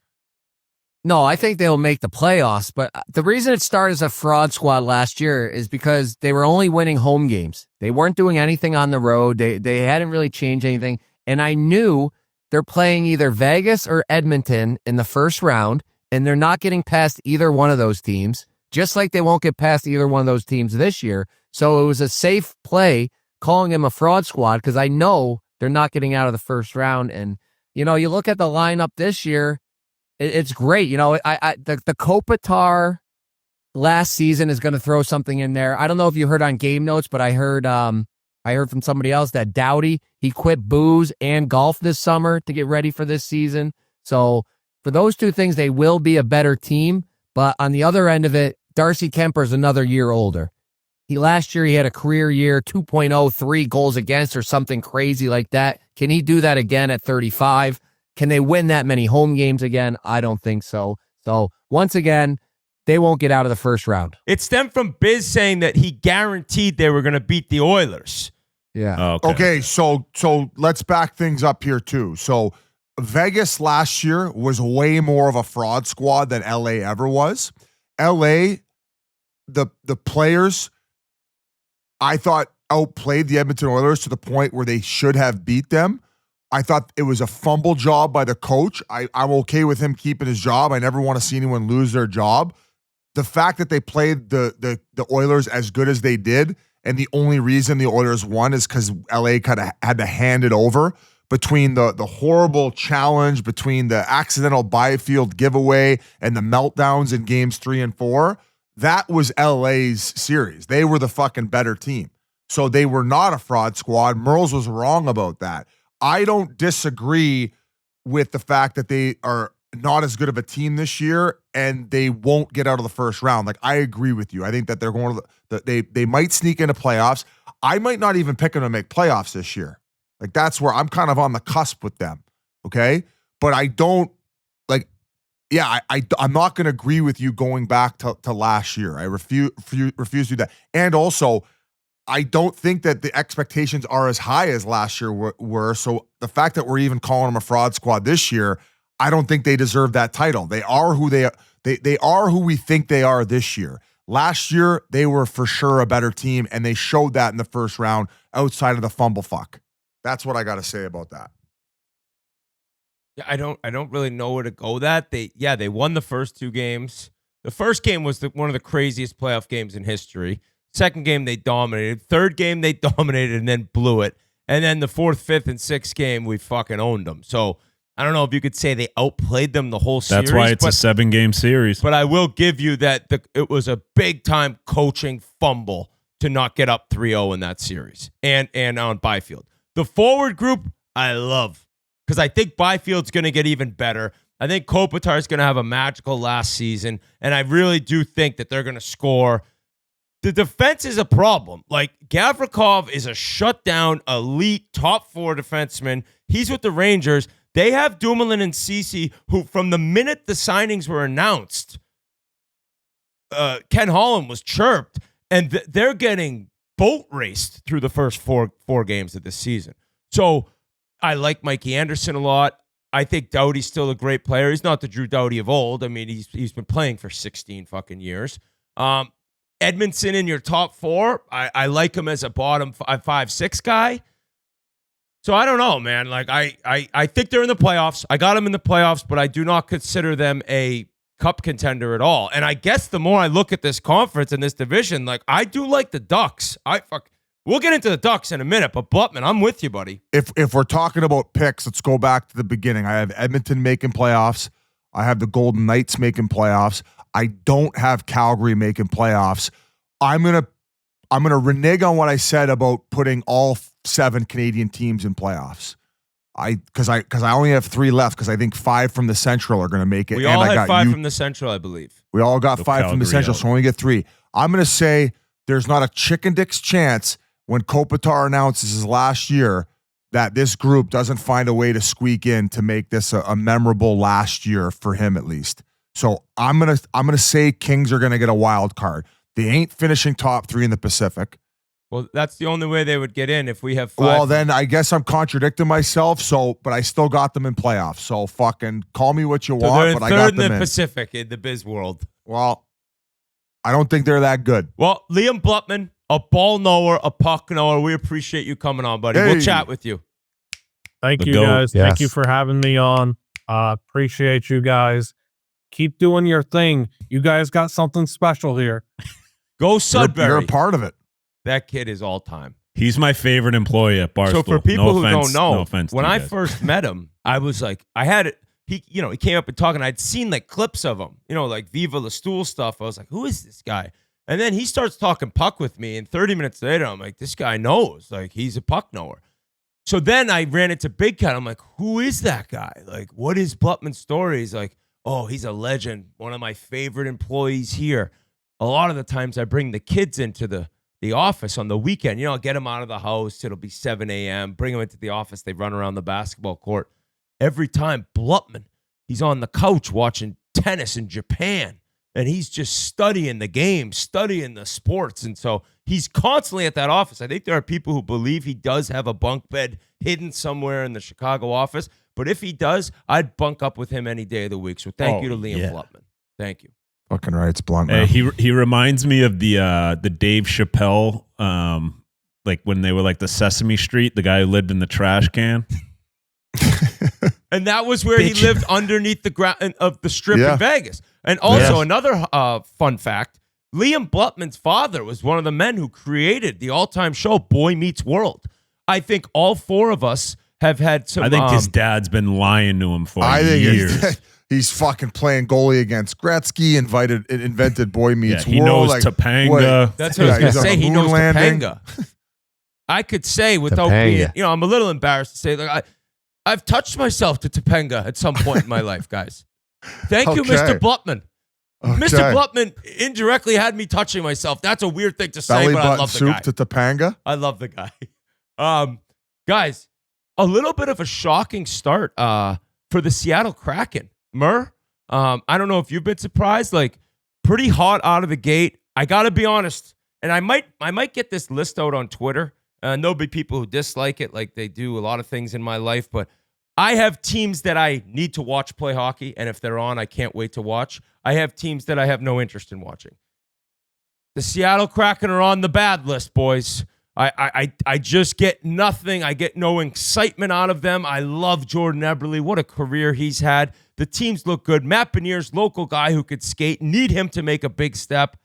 No, I think they'll make the playoffs, but the reason it started as a fraud squad last year is because they were only winning home games. They weren't doing anything on the road. They hadn't really changed anything. And I knew they're playing either Vegas or Edmonton in the first round, and they're not getting past either one of those teams, just like they won't get past either one of those teams this year. So it was a safe play calling them a fraud squad because I know they're not getting out of the first round. And, you know, you look at the lineup this year, it's great. You know, the Kopitar last season is going to throw something in there. I don't know if you heard on Game Notes, but I heard from somebody else that Doughty, he quit booze and golf this summer to get ready for this season. So for those two things, they will be a better team. But on the other end of it, Darcy Kemper's another year older. Last year he had a career year, 2.03 goals against or something crazy like that. Can he do that again at 35? Can they win that many home games again? I don't think so. So once again, they won't get out of the first round.
It stemmed from Biz saying that he guaranteed they were going to beat the Oilers.
Yeah.
Okay, so let's back things up here too. So Vegas last year was way more of a fraud squad than LA ever was. LA, the players, I thought outplayed the Edmonton Oilers to the point where they should have beat them. I thought it was a fumble job by the coach. I'm okay with him keeping his job. I never want to see anyone lose their job. The fact that they played the Oilers as good as they did, and the only reason the Oilers won is because LA kind of had to hand it over between the horrible challenge, between the accidental Byfield giveaway and the meltdowns in games 3 and 4. That was LA's series. They were the fucking better team. So they were not a fraud squad. Murls was wrong about that. I don't disagree with the fact that they are not as good of a team this year and they won't get out of the first round. Like, I agree with you. I think that they're going to they might sneak into playoffs. I might not even pick them to make playoffs this year. Like, that's where I'm kind of on the cusp with them. Okay. But I don't I'm not going to agree with you going back to last year. I refuse to do that. And also, I don't think that the expectations are as high as last year were. So the fact that we're even calling them a fraud squad this year, I don't think they deserve that title. They are who they are who we think they are this year. Last year, they were for sure a better team, and they showed that in the first round outside of the fumble fuck. That's what I got to say about that.
I don't really know where to go that. They won the first 2 games. The first game was one of the craziest playoff games in history. Second game they dominated. Third game they dominated and then blew it. And then the 4th, 5th, and 6th game we fucking owned them. So I don't know if you could say they outplayed them the whole series.
That's why it's a 7-game series.
But I will give you that it was a big time coaching fumble to not get up 3-0 in that series and on Byfield. The forward group I love because I think Byfield's going to get even better. I think Kopitar's going to have a magical last season, and I really do think that they're going to score. The defense is a problem. Like, Gavrikov is a shutdown, elite, top 4 defenseman. He's with the Rangers. They have Dumoulin and Ceci, who from the minute the signings were announced, Ken Holland was chirped, and they're getting boat raced through the first four games of this season. So I like Mikey Anderson a lot. I think Doughty's still a great player. He's not the Drew Doughty of old. I mean, he's been playing for 16 fucking years. Edmondson in your top 4. I like him as a bottom 5-6 guy. So I don't know, man. Like I think they're in the playoffs. I got them in the playoffs, but I do not consider them a cup contender at all. And I guess the more I look at this conference and this division, like I do like the Ducks. We'll get into the Ducks in a minute, but Blutman, I'm with you, buddy.
If we're talking about picks, let's go back to the beginning. I have Edmonton making playoffs. I have the Golden Knights making playoffs. I don't have Calgary making playoffs. I'm gonna renege on what I said about putting all 7 Canadian teams in playoffs. Because I only have 3 left because I think 5 from the Central are going to make it.
We all had 5 from the Central, I believe.
We all got 5 from the Central, so we only get 3. I'm going to say there's not a chicken dick's chance when Kopitar announces his last year that this group doesn't find a way to squeak in to make this a memorable last year for him at least. So I'm gonna say Kings are gonna get a wild card. They ain't finishing top 3 in the Pacific.
Well, that's the only way they would get in if we have 5.
Well, then I guess I'm contradicting myself. But I still got them in playoffs. So fucking call me what you want. But I got them in.
Third in the Pacific in the biz world.
Well, I don't think they're that good.
Well, Liam Blutman, a ball knower, a puck knower. We appreciate you coming on, buddy.
Hey.
We'll chat with you.
Thank you, guys. Yes. Thank you for having me on. Appreciate you guys. Keep doing your thing. You guys got something special here.
Go Sudbury.
You're a part of it.
That kid is all time.
He's my favorite employee at Barstool.
So for people who don't know,
no offense
when I first met him, I was like, he came up and talking. I'd seen like clips of him, like Viva La Stool stuff. I was like, who is this guy? And then he starts talking puck with me, and 30 minutes later, I'm like, this guy knows. Like, he's a puck knower. So then I ran into Big Cat. I'm like, who is that guy? Like, what is Blutman's story? He's like, oh, he's a legend. One of my favorite employees here. A lot of the times I bring the kids into the office on the weekend. I'll get them out of the house. It'll be 7 a.m. Bring them into the office. They run around the basketball court. Every time, Blutman, he's on the couch watching tennis in Japan. And he's just studying the game, studying the sports. And so he's constantly at that office. I think there are people who believe he does have a bunk bed hidden somewhere in the Chicago office. But if he does, I'd bunk up with him any day of the week. So thank you to Liam Blutman. Thank you.
Fucking right, it's blunt. Man.
He reminds me of the Dave Chappelle, like when they were like the Sesame Street, the guy who lived in the trash can.
And that was where he lived underneath the ground of the strip in Vegas. And also another fun fact, Liam Blutman's father was one of the men who created the all-time show Boy Meets World. I think all 4 of us have had some...
I think his dad's been lying to him for years.
He's fucking playing goalie against Gretzky, invented Boy Meets World.
He knows Topanga.
That's what I was going to say. He knows Topanga. I could say without being... I'm a little embarrassed to say, like, I've touched myself to Topanga at some point in my life, guys. Thank you, Mr. Blutman. Okay. Mr. Blutman indirectly had me touching myself. That's a weird thing to say, but I love the guy.
Soup to Topanga?
I love the guy. Guys, a little bit of a shocking start for the Seattle Kraken. Mur, I don't know if you've been surprised. Like, pretty hot out of the gate. I got to be honest, and I might get this list out on Twitter. There'll be people who dislike it like they do a lot of things in my life, but I have teams that I need to watch play hockey, and if they're on, I can't wait to watch. I have teams that I have no interest in watching. The Seattle Kraken are on the bad list, boys. I just get nothing. I get no excitement out of them. I love Jordan Eberle. What a career he's had. The teams look good. Matt Beniers, local guy who could skate. Need him to make a big step.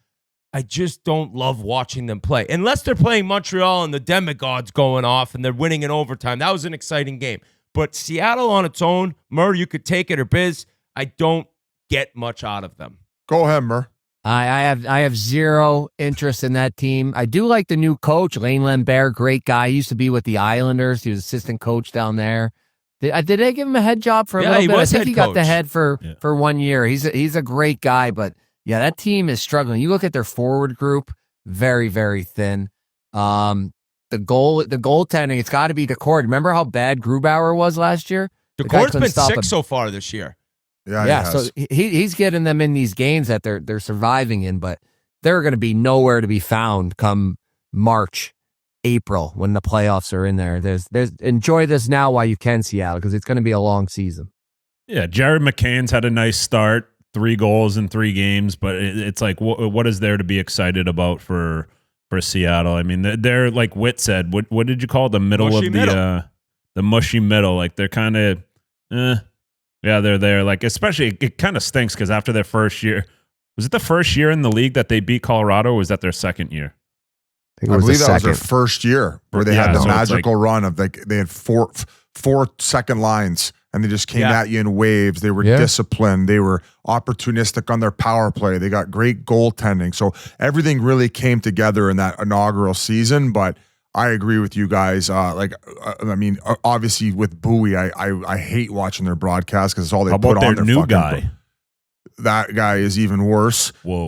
I just don't love watching them play. Unless they're playing Montreal and the Demigods going off and they're winning in overtime. That was an exciting game. But Seattle on its own, Mur, you could take it or Biz. I don't get much out of them.
Go ahead, Mur.
I have zero interest in that team. I do like the new coach, Lane Lambert, great guy. He used to be with the Islanders. He was assistant coach down there. Did they give him a head job for a little bit? I think he got the head for 1 year. He's a great guy, but yeah, that team is struggling. You look at their forward group, very, very thin. The goaltending, it's got to be Decord. Remember how bad Grubauer was last year?
Decord's been sick so far this year.
Yeah, so he's getting them in these games that they're surviving in, but they're going to be nowhere to be found come March, April when the playoffs are in there. There's enjoy this now while you can, Seattle, because it's going to be a long season.
Yeah, Jared McCann's had a nice start, 3 goals in 3 games, but it's like what is there to be excited about for Seattle? I mean, they're like Whit said. What did you call it? The middle
mushy
of
middle.
The mushy middle? Like they're kind of. Yeah, they're there. Like, especially, it kind of stinks because after their first year, was it the first year in the league that they beat Colorado, or was that their second year?
I believe that was their first year where they had the magical run of they had four second lines and they just came at you in waves. They were disciplined. They were opportunistic on their power play. They got great goaltending. So everything really came together in that inaugural season, but I agree with you guys. I mean, obviously with Bowie, I hate watching their broadcast because it's all they put on their
new
fucking
guy.
That guy is even worse.
Whoa.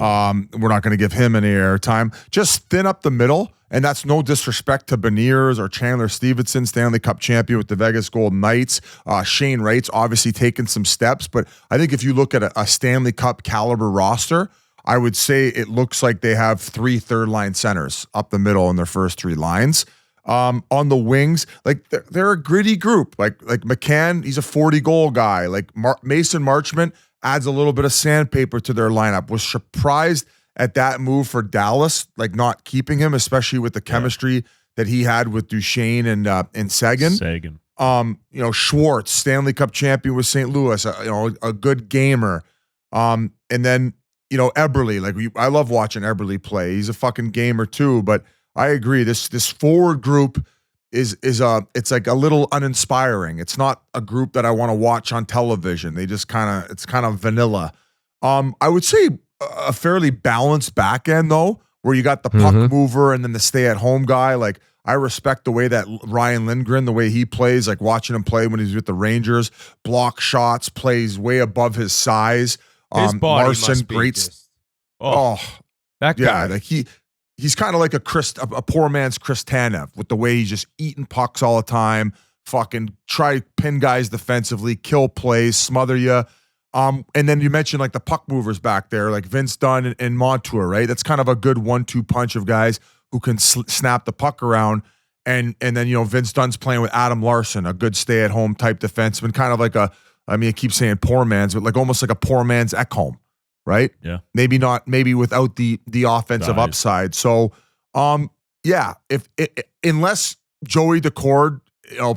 We're not going to give him any airtime. Just thin up the middle, and that's no disrespect to Beniers or Chandler Stevenson, Stanley Cup champion with the Vegas Golden Knights. Shane Wright's obviously taken some steps, but I think if you look at a Stanley Cup caliber roster, I would say it looks like they have 3 third-line centers up the middle in their first 3 lines. On the wings, like they're a gritty group. Like McCann, he's a 40-goal guy. Like Mason Marchment adds a little bit of sandpaper to their lineup. Was surprised at that move for Dallas, like not keeping him, especially with the chemistry that he had with Duchesne and Sagan. Schwartz, Stanley Cup champion with St. Louis, a good gamer. And then Eberle, I love watching Eberle play. He's a fucking gamer too, but I agree. This forward group is it's like a little uninspiring. It's not a group that I want to watch on television. They just it's kind of vanilla. I would say a fairly balanced back end though, where you got the puck mover and then the stay at home guy. Like I respect the way that Ryan Lindgren, the way he plays, like watching him play when he's with the Rangers, block shots, plays way above his size.
His body
Larson,
must be
great.
just,
that guy. Like he's kind of like a poor man's Chris Tanev with the way he's just eating pucks all the time. Fucking try to pin guys defensively, kill plays, smother you. And then you mentioned like the puck movers back there, like Vince Dunn and Montour, right? That's kind of a good 1-2 punch of guys who can snap the puck around. And then Vince Dunn's playing with Adam Larson, a good stay-at-home type defenseman, kind of like I keep saying poor man's, but like almost like a poor man's Ekholm, right?
Yeah.
Maybe without the offensive upside. So, unless Joey Decord,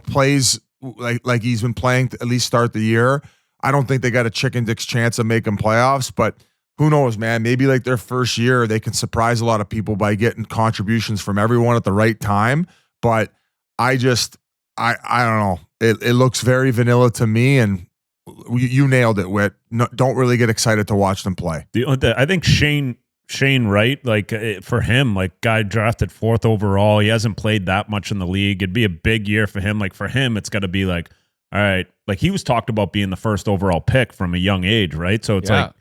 plays like he's been playing to at least start the year, I don't think they got a chicken dick's chance of making playoffs. But who knows, man? Maybe like their first year, they can surprise a lot of people by getting contributions from everyone at the right time. But I don't know. It looks very vanilla to me, and you nailed it, Whit. No, don't really get excited to watch them play.
I think Shane Wright, for him, guy drafted 4th overall. He hasn't played that much in the league. It'd be a big year for him. Like for him, it's got to be like, all right, like he was talked about being the 1st overall pick from a young age, right? So it's like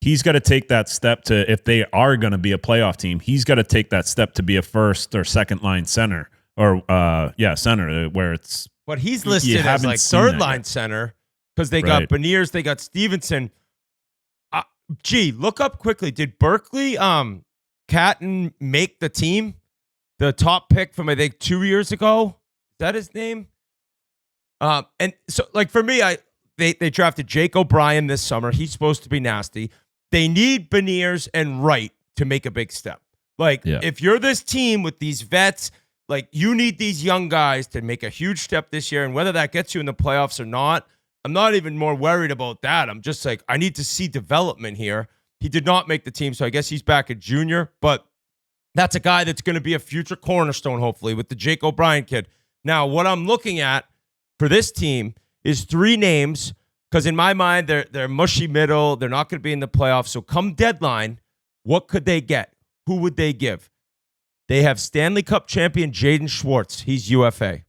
he's got to take that step to, if they are going to be a playoff team, he's got to take that step to be a 1st or 2nd line center or center where it's.
But he's listed as like 3rd line center because they got Beniers, they got Stevenson. Look up quickly. Did Berkeley Catton make the team? The top pick from I think 2 years ago. Is that his name? And so like for me, they drafted Jake O'Brien this summer. He's supposed to be nasty. They need Beniers and Wright to make a big step. If you're this team with these vets, Like, you need these young guys to make a huge step this year, and whether that gets you in the playoffs or not, I'm not even more worried about that. I'm just like, I need to see development here. He did not make the team, so I guess he's back at junior, but that's a guy that's going to be a future cornerstone, hopefully, with the Jake O'Brien kid. Now, what I'm looking at for this team is 3 names, because in my mind, they're mushy middle. They're not going to be in the playoffs. So come deadline, what could they get? Who would they give? They have Stanley Cup champion Jaden Schwartz. He's UFA.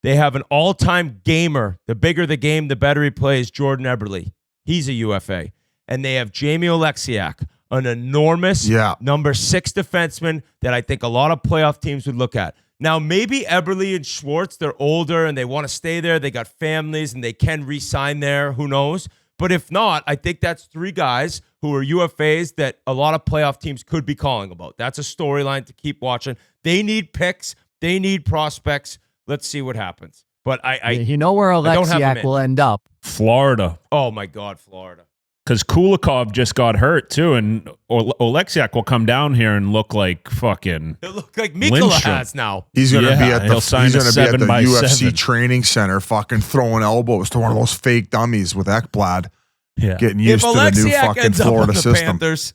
They have an all-time gamer. The bigger the game, the better he plays, Jordan Eberle. He's a UFA. And they have Jamie Oleksiak, an enormous number 6 defenseman that I think a lot of playoff teams would look at. Now, maybe Eberle and Schwartz, they're older and they want to stay there. They got families and they can re-sign there. Who knows? But if not, I think that's 3 guys who are UFAs that a lot of playoff teams could be calling about. That's a storyline to keep watching. They need picks. They need prospects. Let's see what happens. But
you know where Oleksiak will end up?
Florida.
Oh, my God, Florida.
Because Kulikov just got hurt, too, and Oleksiak will come down here and look like fucking
It look like Mikkola has now.
He's going to be at the UFC
7x7.
training center fucking throwing elbows to one of those fake dummies with Ekblad.
Yeah.
Getting used to the new fucking Florida system.
Panthers,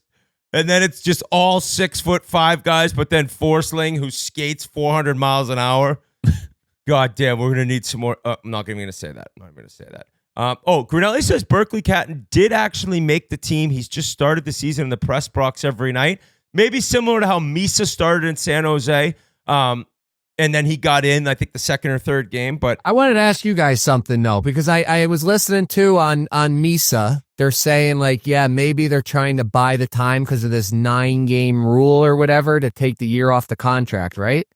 and then it's just all 6'5" guys, but then Forsling who skates 400 miles an hour. God damn, we're going to need some more. I'm not even going to say that. I'm not going to say that. Grinelli says Berkeley Catton did actually make the team. He's just started the season in the press box every night. Maybe similar to how Misa started in San Jose. And then he got in, I think, the second or third game. But
I wanted to ask you guys something, though, because I was listening to on Misa. They're saying, like, yeah, maybe they're trying to buy the time because of this 9-game rule or whatever to take the year off the contract, right?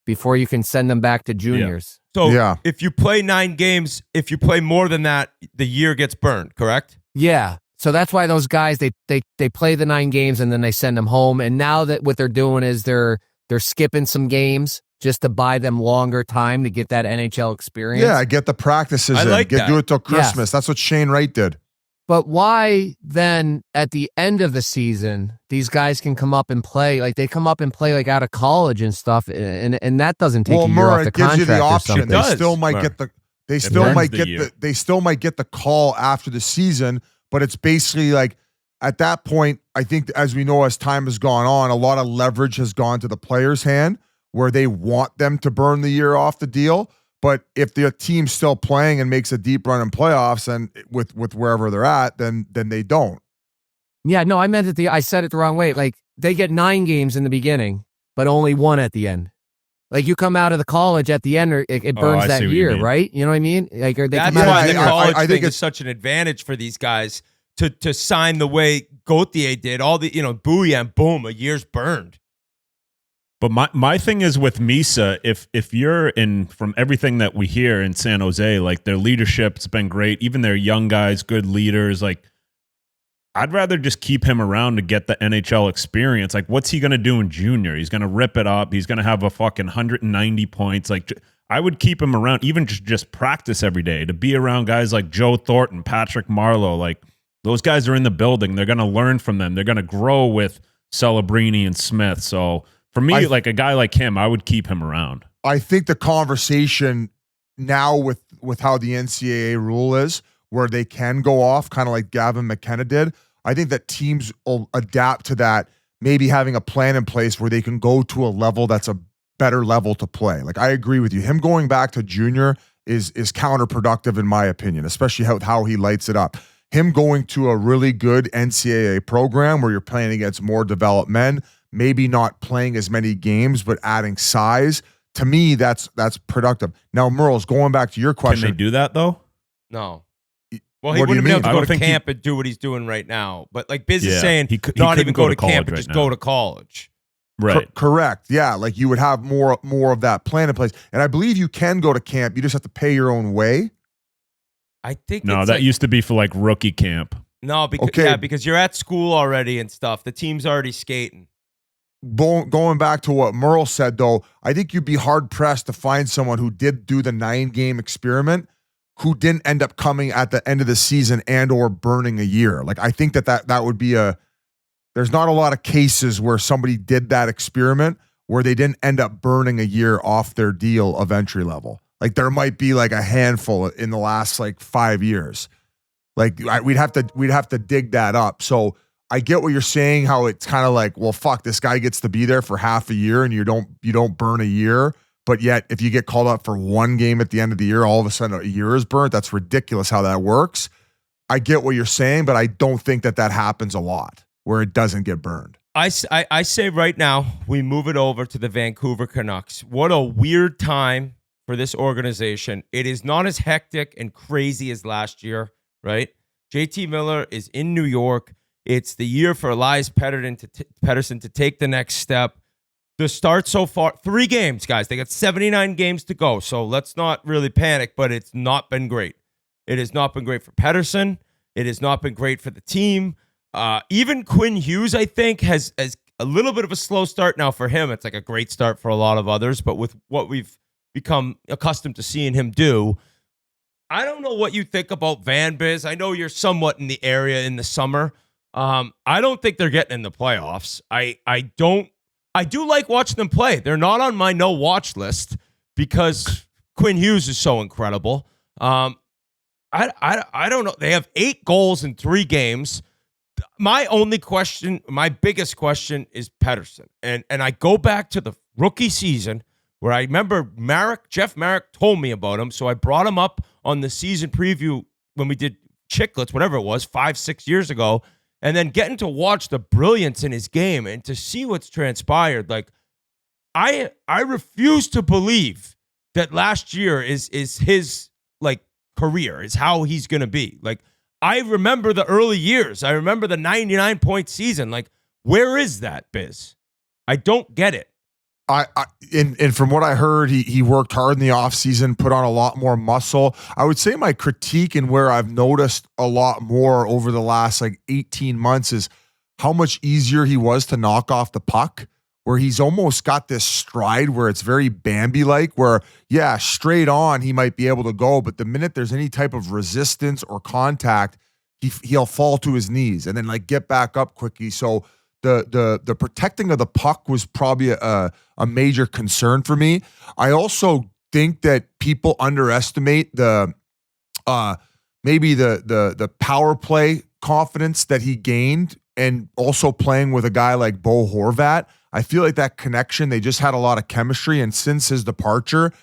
Before you can send them back to juniors.
So if you play 9 games, if you play more than that, the year gets burned, correct?
Yeah. So that's why those guys, they play the 9 games and then they send them home. And now that what they're doing is they're skipping some games just to buy them longer time to get that NHL experience.
Yeah, get the practices in. Do it till Christmas. That's what Shane Wright did.
But why then at the end of the season, these guys can come up and play, like they come up and play like out of college and stuff, and that doesn't take a year off the contract.
Gives you the option.
They
still might get the they still might get the call after the season, but it's basically like at that point, I think as we know, as time has gone on, a lot of leverage has gone to the player's hand where they want them to burn the year off the deal. But if the team's still playing and makes a deep run in playoffs and with wherever they're at, then they don't.
Yeah, no, I meant I said it the wrong way. Like they get 9 games in the beginning, but only 1 at the end. Like you come out of the college at the end, or it burns that year, right? You know what I mean? Like, or they
that's why the college thing is such an advantage for these guys to sign the way Gauthier did. All the Bouillon, boom, a year's burned.
But my thing is with Misa, if you're from everything that we hear in San Jose, like their leadership's been great, even their young guys, good leaders, like I'd rather just keep him around to get the NHL experience. Like what's he going to do in junior? He's going to rip it up. He's going to have a fucking 190 points. Like I would keep him around, even just practice every day, to be around guys like Joe Thornton, Patrick Marleau. Like those guys are in the building. They're going to learn from them. They're going to grow with Celebrini and Smith. So for me, like a guy like him, I would keep him around.
I think the conversation now with how the NCAA rule is, where they can go off, kind of like Gavin McKenna did, I think that teams will adapt to that, maybe having a plan in place where they can go to a level that's a better level to play. Like I agree with you. Him going back to junior is counterproductive in my opinion, especially how he lights it up. Him going to a really good NCAA program where you're playing against more developed men, maybe not playing as many games, but adding size. To me, that's productive. Now, Murls, going back to your question.
Can they do that, though?
No. Well, he wouldn't be able to go to camp and do what he's doing right now. But like Biz is saying, he not even go to camp, but just go to college.
Right.
Correct. Yeah, like you would have more of that plan in place. And I believe you can go to camp. You just have to pay your own way.
I think
that used to be for like rookie camp.
No, because you're at school already and stuff. The team's already skating.
Going back to what Murl said, though, I think you'd be hard-pressed to find someone who did do the 9-game experiment who didn't end up coming at the end of the season and or burning a year. Like, I think that would be there's not a lot of cases where somebody did that experiment where they didn't end up burning a year off their deal of entry level. Like there might be like a handful in the last like 5 years. Like we'd have to dig that up. So I get what you're saying, how it's kind of like, well, fuck, this guy gets to be there for half a year and you don't burn a year. But yet if you get called up for one game at the end of the year, all of a sudden a year is burnt. That's ridiculous how that works. I get what you're saying, but I don't think that happens a lot where it doesn't get burned.
I say right now, we move it over to the Vancouver Canucks. What a weird time for this organization. It is not as hectic and crazy as last year, right? JT Miller is in New York. It's the year for Elias Pettersson to take the next step. The start so far, 3 games, guys. They got 79 games to go, so let's not really panic, but it's not been great. It has not been great for Pettersson. It has not been great for the team. Even Quinn Hughes, I think, has a little bit of a slow start. Now for him, it's like a great start for a lot of others, but with what we've become accustomed to seeing him do, I don't know what you think about Van Biz. I know you're somewhat in the area in the summer. I don't think they're getting in the playoffs. I do like watching them play. They're not on my no-watch list because Quinn Hughes is so incredible. I don't know. They have 8 goals in 3 games. My biggest question is Pettersson. And I go back to the rookie season where I remember Jeff Marek told me about him. So I brought him up on the season preview when we did Chiclets, whatever it was, 5-6 years ago. And then getting to watch the brilliance in his game and to see what's transpired. Like, I refuse to believe that last year is his, like, career, is how he's going to be. Like, I remember the early years. I remember the 99-point season. Like, where is that, Biz? I don't get it.
And from what I heard, he worked hard in the offseason, put on a lot more muscle. I would say my critique and where I've noticed a lot more over the last like 18 months is how much easier he was to knock off the puck, where he's almost got this stride where it's very Bambi-like, where, yeah, straight on he might be able to go, but the minute there's any type of resistance or contact, he'll fall to his knees and then like get back up quickly. So the protecting of the puck was probably a major concern for me. I also think that people underestimate the power play confidence that he gained, and also playing with a guy like Bo Horvat. I feel like that connection, they just had a lot of chemistry, and since his departure,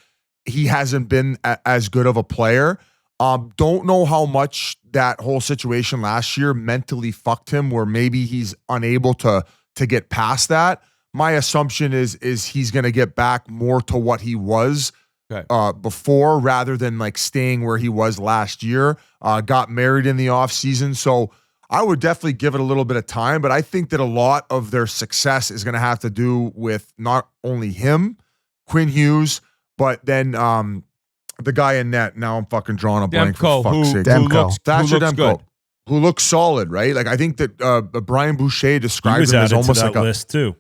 he hasn't been as good of a player. Don't know how much that whole situation last year mentally fucked him, where maybe he's unable to get past that. My assumption is he's going to get back more to what he was before, rather than like staying where he was last year. Got married in the offseason. So I would definitely give it a little bit of time, but I think that a lot of their success is going to have to do with not only him, Quinn Hughes, but then the guy in net. Now I'm fucking drawing a blank.
Demko,
for fuck's sake. Thatcher Demko, who looks solid, right? Like I think that Brian Boucher described him as almost like a
list too.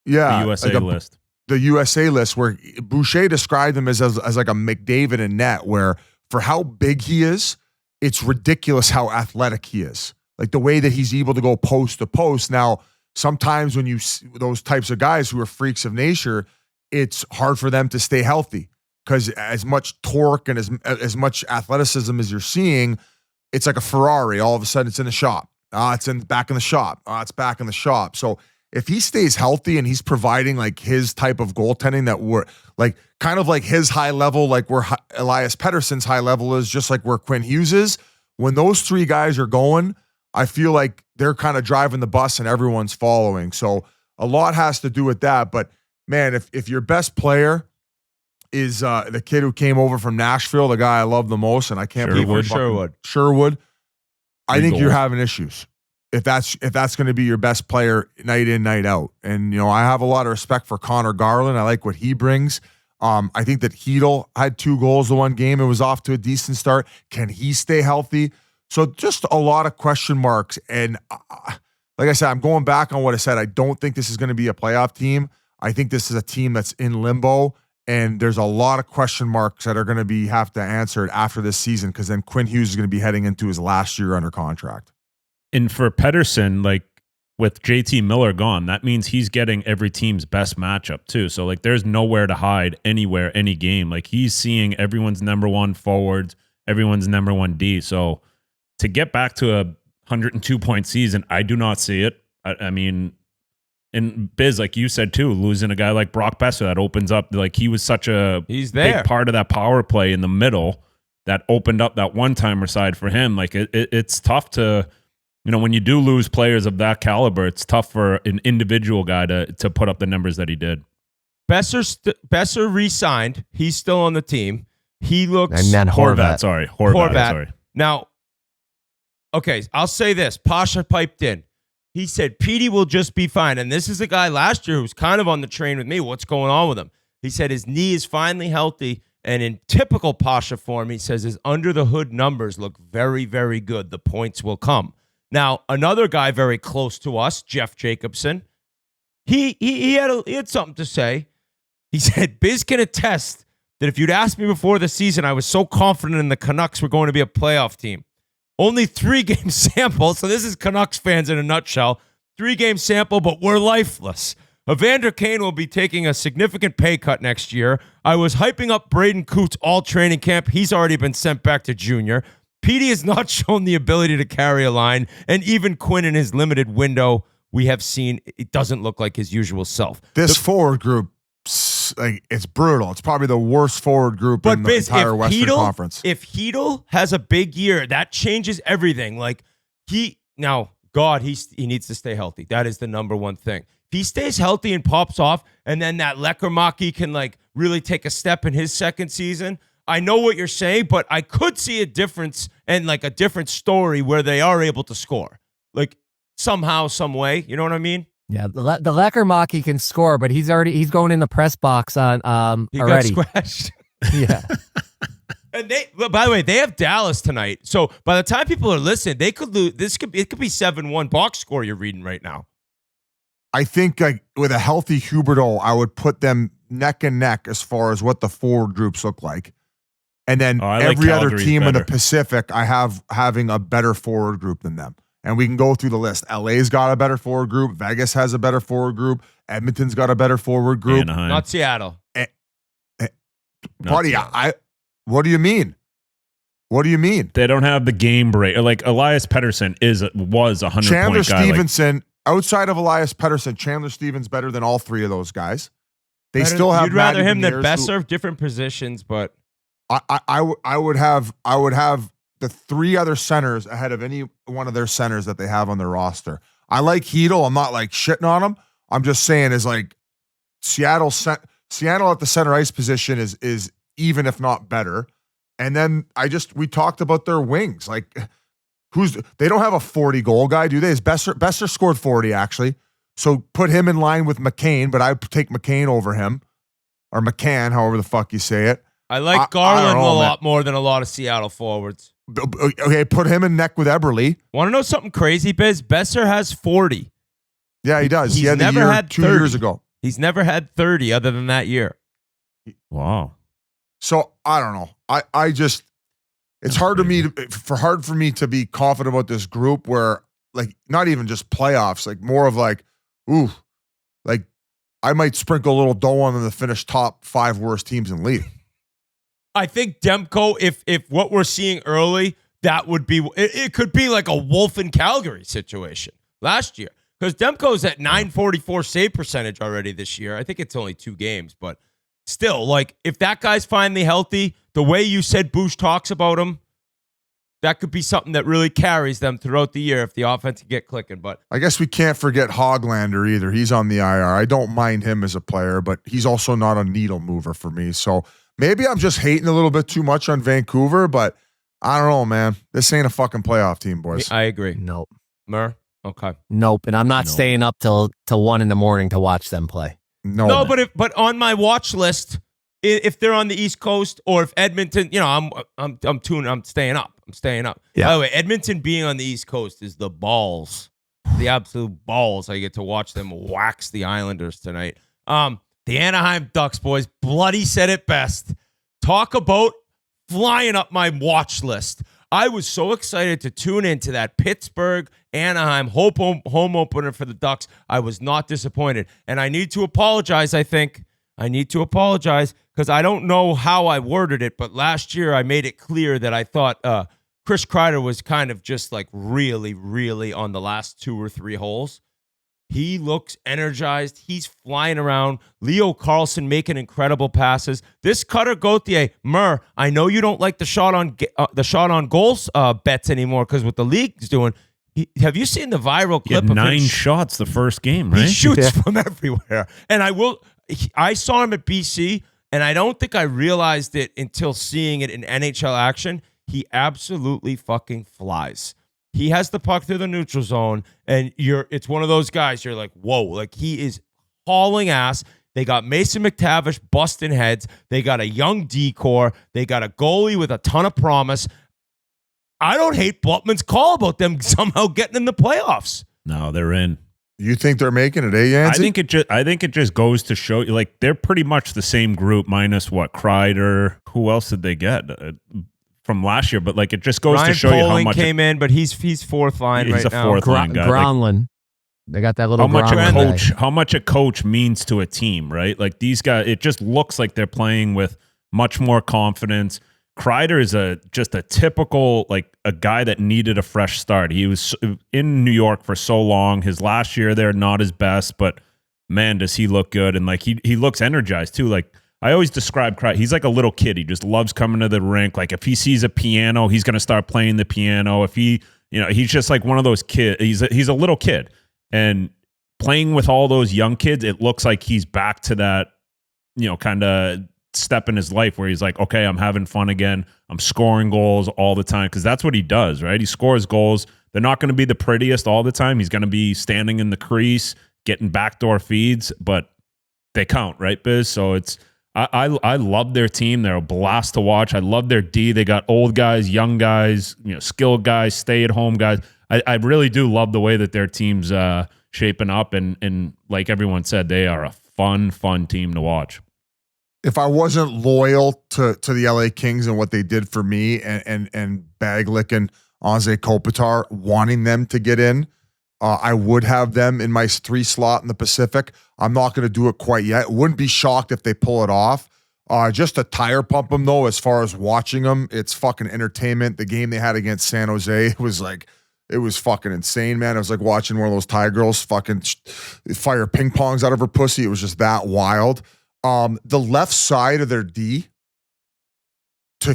Yeah,
the USA list.
The USA list, where Boucher described him as like a McDavid in net, where for how big he is, it's ridiculous how athletic he is. Like the way that he's able to go post to post. Now, sometimes when you see those types of guys who are freaks of nature, it's hard for them to stay healthy, because as much torque and as much athleticism as you're seeing, it's like a Ferrari. All of a sudden, it's in the shop. It's back in the shop. It's back in the shop. So if he stays healthy and he's providing like his type of goaltending that we're like kind of like his high level, like where Elias Pettersson's high level is, just like where Quinn Hughes is, when those 3 guys are going, I feel like they're kind of driving the bus and everyone's following. So a lot has to do with that. But man, if your best player is the kid who came over from Nashville, the guy I love the most, and I can't believe Sherwood. I think you're having issues if that's going to be your best player night in, night out. And you know, I have a lot of respect for Connor Garland. I like what he brings. I think that Hedl had 2 goals in one game. It was off to a decent start. Can he stay healthy? So just a lot of question marks. And like I said, I'm going back on what I said. I don't think this is going to be a playoff team. I think this is a team that's in limbo. And there's a lot of question marks that are going to have to answer it after this season, because then Quinn Hughes is going to be heading into his last year under contract.
And for Pettersson, like with JT Miller gone, that means he's getting every team's best matchup too. So like there's nowhere to hide anywhere, any game. Like he's seeing everyone's number one forwards, everyone's number one D. So to get back to a 102-point season, I do not see it. I mean, and Biz, like you said too, losing a guy like Brock Besser, that opens up, like he was such a big part of that power play in the middle that opened up that one-timer side for him. Like it's tough to, when you do lose players of that caliber, it's tough for an individual guy to put up the numbers that he did.
Besser re-signed. He's still on the team. He looks...
And then Horvat.
Horvat.
Now, okay, I'll say this. Pasha piped in. He said, Petey will just be fine. And this is a guy last year who was kind of on the train with me. What's going on with him? He said his knee is finally healthy. And in typical Pasha form, he says his under-the-hood numbers look very, very good. The points will come. Now, another guy very close to us, Jeff Jacobson, he had something to say. He said, Biz can attest that if you'd asked me before the season, I was so confident in the Canucks were going to be a playoff team. Only 3-game sample, so this is Canucks fans in a nutshell. 3-game sample, but we're lifeless. Evander Kane will be taking a significant pay cut next year. I was hyping up Braden Coots all training camp. He's already been sent back to junior. Petey has not shown the ability to carry a line, and even Quinn in his limited window, we have seen it doesn't look like his usual self.
This forward group, like, it's brutal. It's probably the worst forward group in the entire Western Conference.
If Hedl has a big year, that changes everything. Like he needs to stay healthy. That is the number one thing. If he stays healthy and pops off, and then that Lekkerimäki can like really take a step in his second season. I know what you're saying, but I could see a difference and like a different story where they are able to score, like somehow, some way. You know what I mean?
Yeah, the Lekkerimäki can score, but he's going in the press box on
he
already.
Got scratched.
Yeah.
And by the way, they have Dallas tonight. So by the time people are listening, they could lose. It could be 7-1 box score you're reading right now.
I think like with a healthy Huberdeau, I would put them neck and neck as far as what the forward groups look like. And then every other team in the Pacific, I have having a better forward group than them. And we can go through the list. LA's got a better forward group. Vegas has a better forward group. Edmonton's got a better forward group.
Anaheim.
Not Seattle.
Buddy, what do you mean? What do you mean?
They don't have the game break. Like Elias Pettersson was a 100-point guy.
Chandler Stevenson, outside of Elias Pettersson, Chandler Stevens better than all three of those guys. They still have.
You'd rather
Matty
him than
Beniers,
Besser, different positions, but
I would have the three other centers ahead of any one of their centers that they have on their roster. I like Hedl. I'm not like shitting on him. I'm just saying is like Seattle at the center ice position is even if not better. And then we talked about their wings. Like they don't have a 40 goal guy, do they? Besser scored 40 actually. So put him in line with McCain, but I'd take McCain over him or McCann, however the fuck you say it.
I like Garland a lot more than a lot of Seattle forwards.
Okay, put him in neck with Eberle.
Want to know something crazy, Biz? Besser has 40.
Yeah, he does. He had
never
the year
had
2
30.
years ago.
He's never had 30 other than that year.
Wow.
So I don't know. I just it's hard for me to be confident about this group where like not even just playoffs, like more of like, ooh, like I might sprinkle a little dough on them to finish top 5 worst teams in the league.
I think Demko, if what we're seeing early, that would be it could be like a Wolf in Calgary situation last year. Because Demko's at 944 save percentage already this year. I think it's only 2 games, but still, like, if that guy's finally healthy, the way you said Bush talks about him, that could be something that really carries them throughout the year if the offense can get clicking. But
I guess we can't forget Hoglander either. He's on the IR. I don't mind him as a player, but he's also not a needle mover for me. So maybe I'm just hating a little bit too much on Vancouver, but I don't know, man. This ain't a fucking playoff team, boys.
I agree.
Nope.
Mur? Okay.
Nope. And I'm not staying up till 1 a.m. to watch them play.
No,
but on my watch list, if they're on the East Coast or if Edmonton, I'm staying up. I'm staying up.
Yeah.
By the way, Edmonton being on the East Coast is the balls, the absolute balls. I get to watch them wax the Islanders tonight. The Anaheim Ducks, boys. Bloody said it best. Talk about flying up my watch list. I was so excited to tune into that Pittsburgh Anaheim home opener for the Ducks. I was not disappointed. And I need to apologize, I think. I need to apologize because I don't know how I worded it, but last year I made it clear that I thought Chris Kreider was kind of just like really, really on the last 2 or 3 holes. He looks energized. He's flying around. Leo Carlsson making incredible passes. This Cutter Gauthier, Mur, I know you don't like the shot on goals bets anymore because what the league's doing. Have you seen the viral clip of
9 shots the first game, right?
He shoots from everywhere. And I saw him at BC, and I don't think I realized it until seeing it in NHL action. He absolutely fucking flies. He has the puck through the neutral zone, and it's one of those guys, you're like, whoa, like he is hauling ass. They got Mason McTavish busting heads. They got a young decor. They got a goalie with a ton of promise. I don't hate Blutman's call about them somehow getting in the playoffs.
No, they're in.
You think they're making it, Yancey?
I think it just goes to show you, like, they're pretty much the same group minus what, Kreider. Who else did they get from last year? But like, it just goes
Ryan
to show you how much
came in, but he's fourth line right now.
He's a fourth line guy.
Gronlin. They got that little
how much a coach means to a team, right? Like these guys, it just looks like they're playing with much more confidence. Kreider is just a typical, like, a guy that needed a fresh start. He was in New York for so long. His last year there, not his best, but man, does he look good. And like he looks energized too. Like I always describe Kreider, he's like a little kid. He just loves coming to the rink. Like if he sees a piano, he's going to start playing the piano. If he's just like one of those kids. He's a little kid. And playing with all those young kids, it looks like he's back to that, kind of step in his life where he's like, okay, I'm having fun again. I'm scoring goals all the time because that's what he does, right? He scores goals. They're not going to be the prettiest all the time. He's going to be standing in the crease, getting backdoor feeds, but they count, right, Biz? So I love their team. They're a blast to watch. I love their D. They got old guys, young guys, skilled guys, stay-at-home guys. I really do love the way that their team's shaping up, and like everyone said, they are a fun team to watch.
If I wasn't loyal to the LA Kings and what they did for me and Baglick and Anze Kopitar wanting them to get in, I would have them in my 3 slot in the Pacific. I'm not going to do it quite yet. Wouldn't be shocked if they pull it off. Just to tire pump them, though, as far as watching them, it's fucking entertainment. The game they had against San Jose it was fucking insane, man. It was like watching one of those Thai girls fucking fire ping pongs out of her pussy. It was just that wild. The left side of their D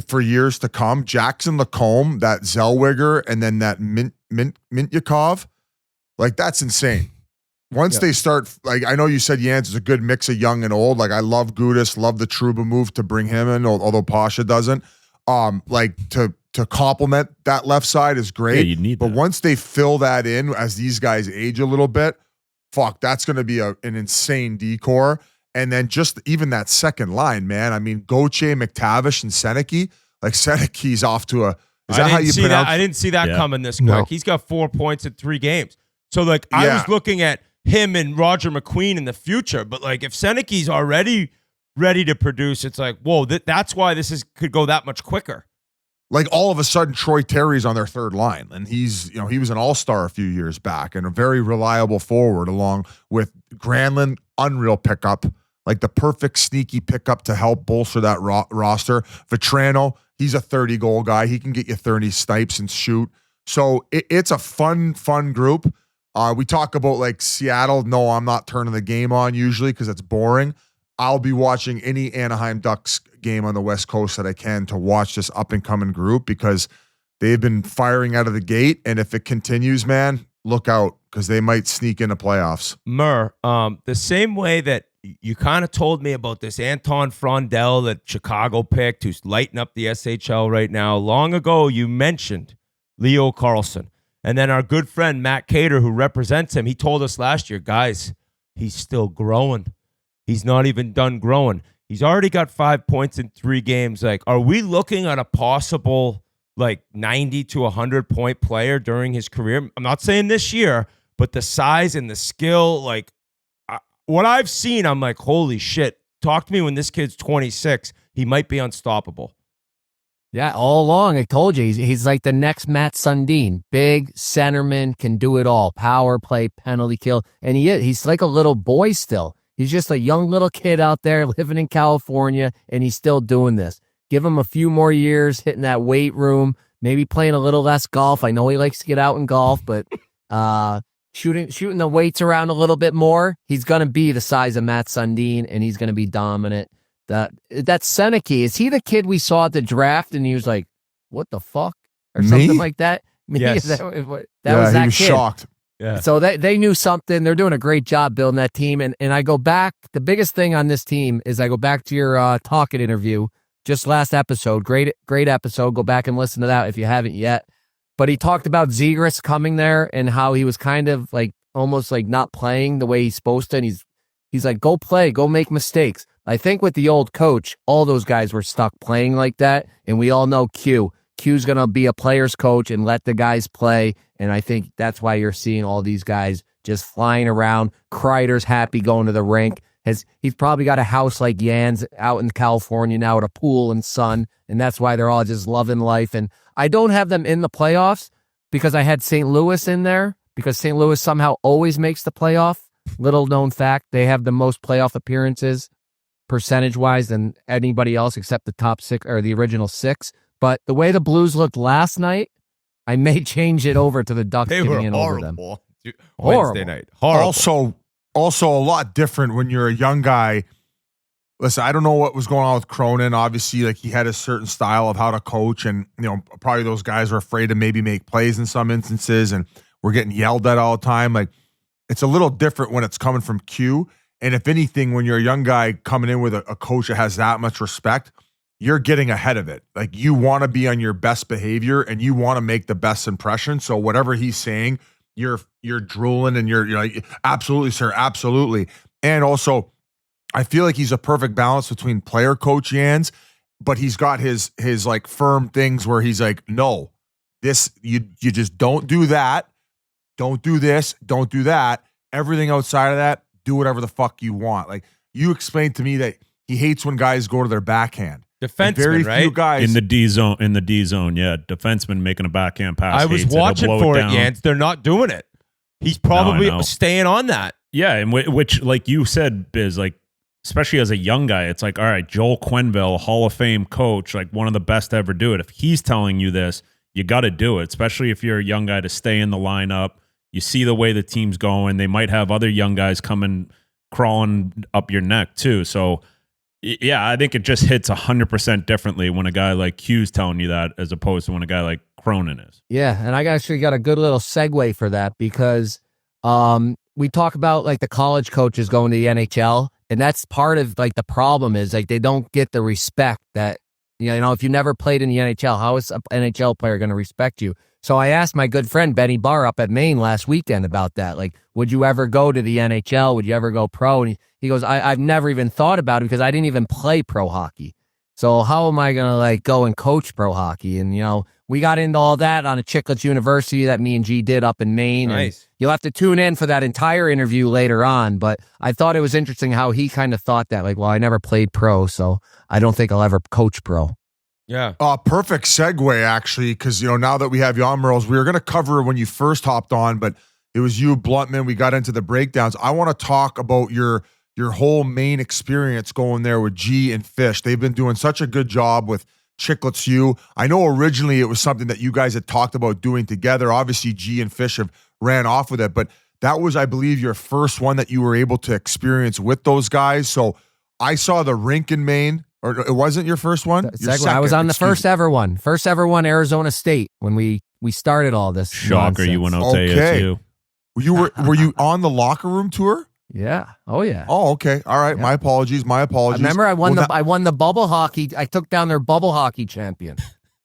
for years to come, Jackson Lacombe, that Zellweger, and then that Mintyukov, like that's insane. Once they start, like I know you said Jans is a good mix of young and old. Like I love Gudis, love the Trouba move to bring him in, although Pasha doesn't. Like to complement that left side is great.
Yeah, you need
but
that.
once they fill that in as these guys age a little bit, that's going to be an insane decor. And then just even that second line, man. I mean, Gauthier, McTavish, and Seneke. Like Seneke's off to a. Is that how you pronounce?
I didn't see that coming this quick.
No.
He's got 4 points in 3 games. So like I was looking at him and Roger McQueen in the future, but like if Seneke's already ready to produce, it's like whoa. That's why could go that much quicker.
Like all of a sudden, Troy Terry's on their third line, and he was an all-star a few years back and a very reliable forward, along with Granlund, unreal pickup. Like the perfect sneaky pickup to help bolster that roster. Vetrano, he's a 30-goal guy. He can get you 30 snipes and shoot. So it's a fun group. We talk about like Seattle. No, I'm not turning the game on usually because it's boring. I'll be watching any Anaheim Ducks game on the West Coast that I can to watch this up-and-coming group because they've been firing out of the gate. And if it continues, man, look out because they might sneak into playoffs.
Mur, the same way that you kind of told me about this Anton Frondel that Chicago picked, who's lighting up the SHL right now. Long ago, you mentioned Leo Carlsson. And then our good friend Matt Cater, who represents him, he told us last year, guys, he's still growing. He's not even done growing. He's already got 5 points in 3 games. Like, are we looking at a possible like 90 to 100 point player during his career? I'm not saying this year, but the size and the skill, like, what I've seen, I'm like, holy shit. Talk to me when this kid's 26. He might be unstoppable.
Yeah, all along, I told you, he's like the next Matt Sundin. Big centerman, can do it all. Power play, penalty kill. And he's like a little boy still. He's just a young little kid out there living in California, and he's still doing this. Give him a few more years, hitting that weight room, maybe playing a little less golf. I know he likes to get out and golf, but shooting the weights around a little bit more. He's going to be the size of Matt Sundin, and he's going to be dominant. That Seneke, is he the kid we saw at the draft and he was like, what the fuck? Or something like that?
Yes.
That was that
he was
kid.
shocked.
Yeah.
So they knew something. They're doing a great job building that team. And I go back, the biggest thing on this team is I go back to your Talkin' interview, just last episode. Great episode. Go back and listen to that if you haven't yet. But he talked about Zegras coming there and how he was kind of like almost like not playing the way he's supposed to. And he's like, go play, go make mistakes. I think with the old coach, all those guys were stuck playing like that. And we all know Q's going to be a player's coach and let the guys play. And I think that's why you're seeing all these guys just flying around. Kreider's happy going to the rink. He's probably got a house like Jan's out in California now with a pool and sun. And that's why they're all just loving life. And I don't have them in the playoffs because I had St. Louis in there because St. Louis somehow always makes the playoff. Little known fact, they have the most playoff appearances percentage-wise than anybody else except the top six or the original six. But the way the Blues looked last night, I may change it over to the Ducks
They
giving
were
in over them.
horrible. Wednesday
Horrible.
night. Horrible.
Also a lot different when you're a young guy. Listen, I don't know what was going on with Cronin. Obviously, like he had a certain style of how to coach, and probably those guys are afraid to maybe make plays in some instances, and we're getting yelled at all the time. Like it's a little different when it's coming from Q. And if anything, when you're a young guy coming in with a coach that has that much respect, you're getting ahead of it. Like you want to be on your best behavior and you want to make the best impression. So whatever he's saying, you're drooling and you're like, absolutely, sir, absolutely. And also, I feel like he's a perfect balance between player coach Jans, but he's got his like firm things where he's like, no, this you just don't do that, don't do this, don't do that. Everything outside of that, do whatever the fuck you want. Like you explained to me that he hates when guys go to their backhand.
Defenseman,
very
right?
few guys
in the D zone, yeah. Defenseman making a backhand pass.
I was watching for it, Jans. They're not doing it. He's probably staying on that.
Yeah, and which, like you said, Biz, like especially as a young guy, it's like, all right, Joel Quenneville, Hall of Fame coach, like one of the best to ever do it. If he's telling you this, you got to do it, especially if you're a young guy to stay in the lineup. You see the way the team's going. They might have other young guys coming, crawling up your neck too. So, yeah, I think it just hits 100% differently when a guy like Q's telling you that as opposed to when a guy like Cronin is.
Yeah, and I actually got a good little segue for that because we talk about like the college coaches going to the NHL, and that's part of like the problem is like they don't get the respect that, if you never played in the NHL, how is an NHL player going to respect you? So I asked my good friend Benny Barr up at Maine last weekend about that. Like, would you ever go to the NHL? Would you ever go pro? And he goes, I've never even thought about it because I didn't even play pro hockey. So how am I going to like go and coach pro hockey? And, we got into all that on a Chiclets University that me and G did up in Maine.
Nice.
And you'll have to tune in for that entire interview later on. But I thought it was interesting how he kind of thought that, like, well, I never played pro, so I don't think I'll ever coach pro.
Yeah.
Perfect segue, actually, because, now that we have you on, Murls, we were going to cover when you first hopped on, but it was you, Blutman. We got into the breakdowns. I want to talk about your whole main experience going there with G and Fish. They've been doing such a good job with Chiclets U. I know originally it was something that you guys had talked about doing together. Obviously, G and Fish have ran off with it, but that was, I believe, your first one that you were able to experience with those guys. So I saw the rink in Maine. Or it wasn't your first one? Your second,
I was on the first ever one, Arizona State, when we started all this.
Shocker,
nonsense.
you went out to ASU.
Were you on the locker room tour?
Yeah. Oh yeah.
Oh, okay. All right. Yeah. My apologies. I
remember I won the bubble hockey. I took down their bubble hockey champion.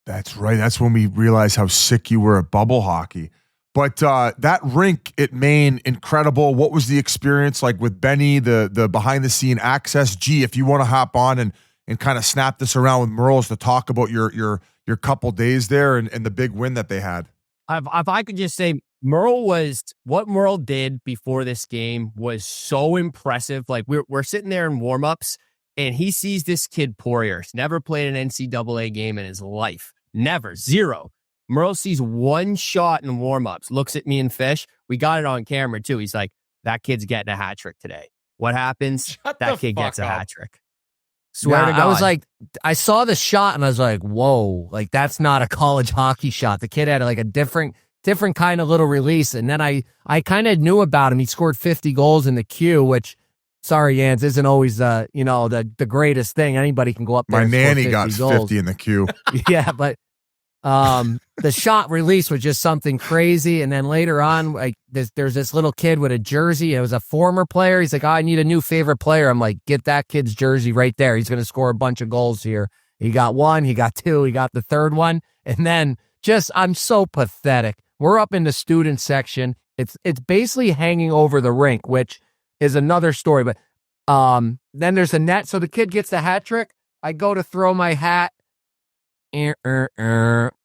That's right. That's when we realized how sick you were at bubble hockey. But that rink at Maine, incredible. What was the experience like with Benny, the behind the scene access? Gee, if you want to hop on and kind of snap this around with Murls to talk about your couple days there and the big win that they had.
If I could just say, what Murl did before this game was so impressive. Like we're sitting there in warmups and he sees this kid Poirier. He's never played an NCAA game in his life. Never. Zero. Murls sees one shot in warmups, looks at me and Fish. We got it on camera too. He's like, that kid's getting a hat trick today. What happens? That kid gets a hat trick. Swear to God.
I was like, I saw the shot and I was like, whoa, like that's not a college hockey shot. The kid had like a different kind of little release. And then I kind of knew about him. He scored 50 goals in the queue, which, sorry, Jans, isn't always the greatest thing. Anybody can go up there.
My
and score
nanny
50
got
goals.
50 in the queue.
Yeah, but the shot release was just something crazy. And then later on, like there's this little kid with a jersey. It was a former player. He's like, I need a new favorite player. I'm like, get that kid's jersey right there. He's going to score a bunch of goals here. He got one, he got two, he got the third one. And then I'm so pathetic. We're up in the student section. It's basically hanging over the rink, which is another story. But then there's a net. So the kid gets the hat trick. I go to throw my hat.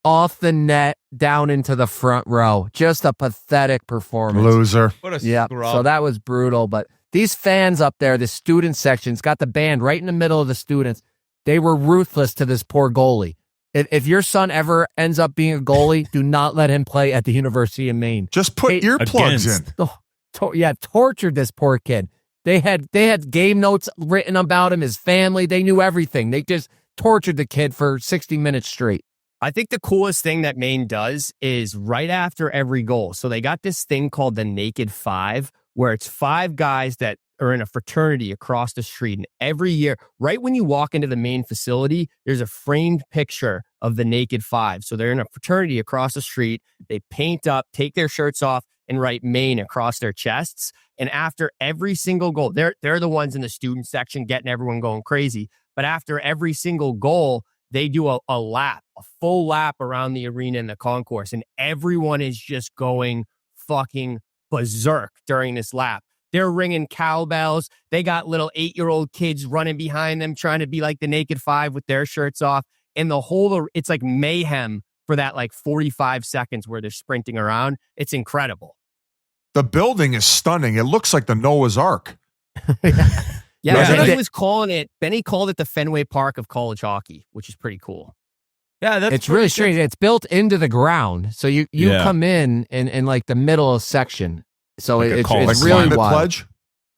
Off the net down into the front row. Just a pathetic performance.
Loser.
What a
scrub. So that was brutal. But these fans up there, the student section's got the band right in the middle of the students. They were ruthless to this poor goalie. If your son ever ends up being a goalie, do not let him play at the University of Maine.
Just put earplugs in.
Tortured this poor kid. They had game notes written about him, his family. They knew everything. They just tortured the kid for 60 minutes straight.
I think the coolest thing that Maine does is right after every goal. So they got this thing called the Naked Five, where it's 5 guys that are in a fraternity across the street. And every year, right when you walk into the main facility, there's a framed picture of the Naked Five. So they're in a fraternity across the street. They paint up, take their shirts off, and write Maine across their chests. And after every single goal, they're the ones in the student section getting everyone going crazy. But after every single goal, they do a full lap around the arena and the concourse. And everyone is just going fucking berserk during this lap. They're ringing cowbells. They got little 8-year-old kids running behind them, trying to be like the Naked Five with their shirts off. And it's like mayhem for that like 45 seconds where they're sprinting around. It's incredible.
The building is stunning. It looks like the Noah's Ark.
Benny was calling it. Benny called it the Fenway Park of college hockey, which is pretty cool.
Yeah,
it's really strange. It's built into the ground, so you come in like the middle section. So like it's really wild.
Pledge.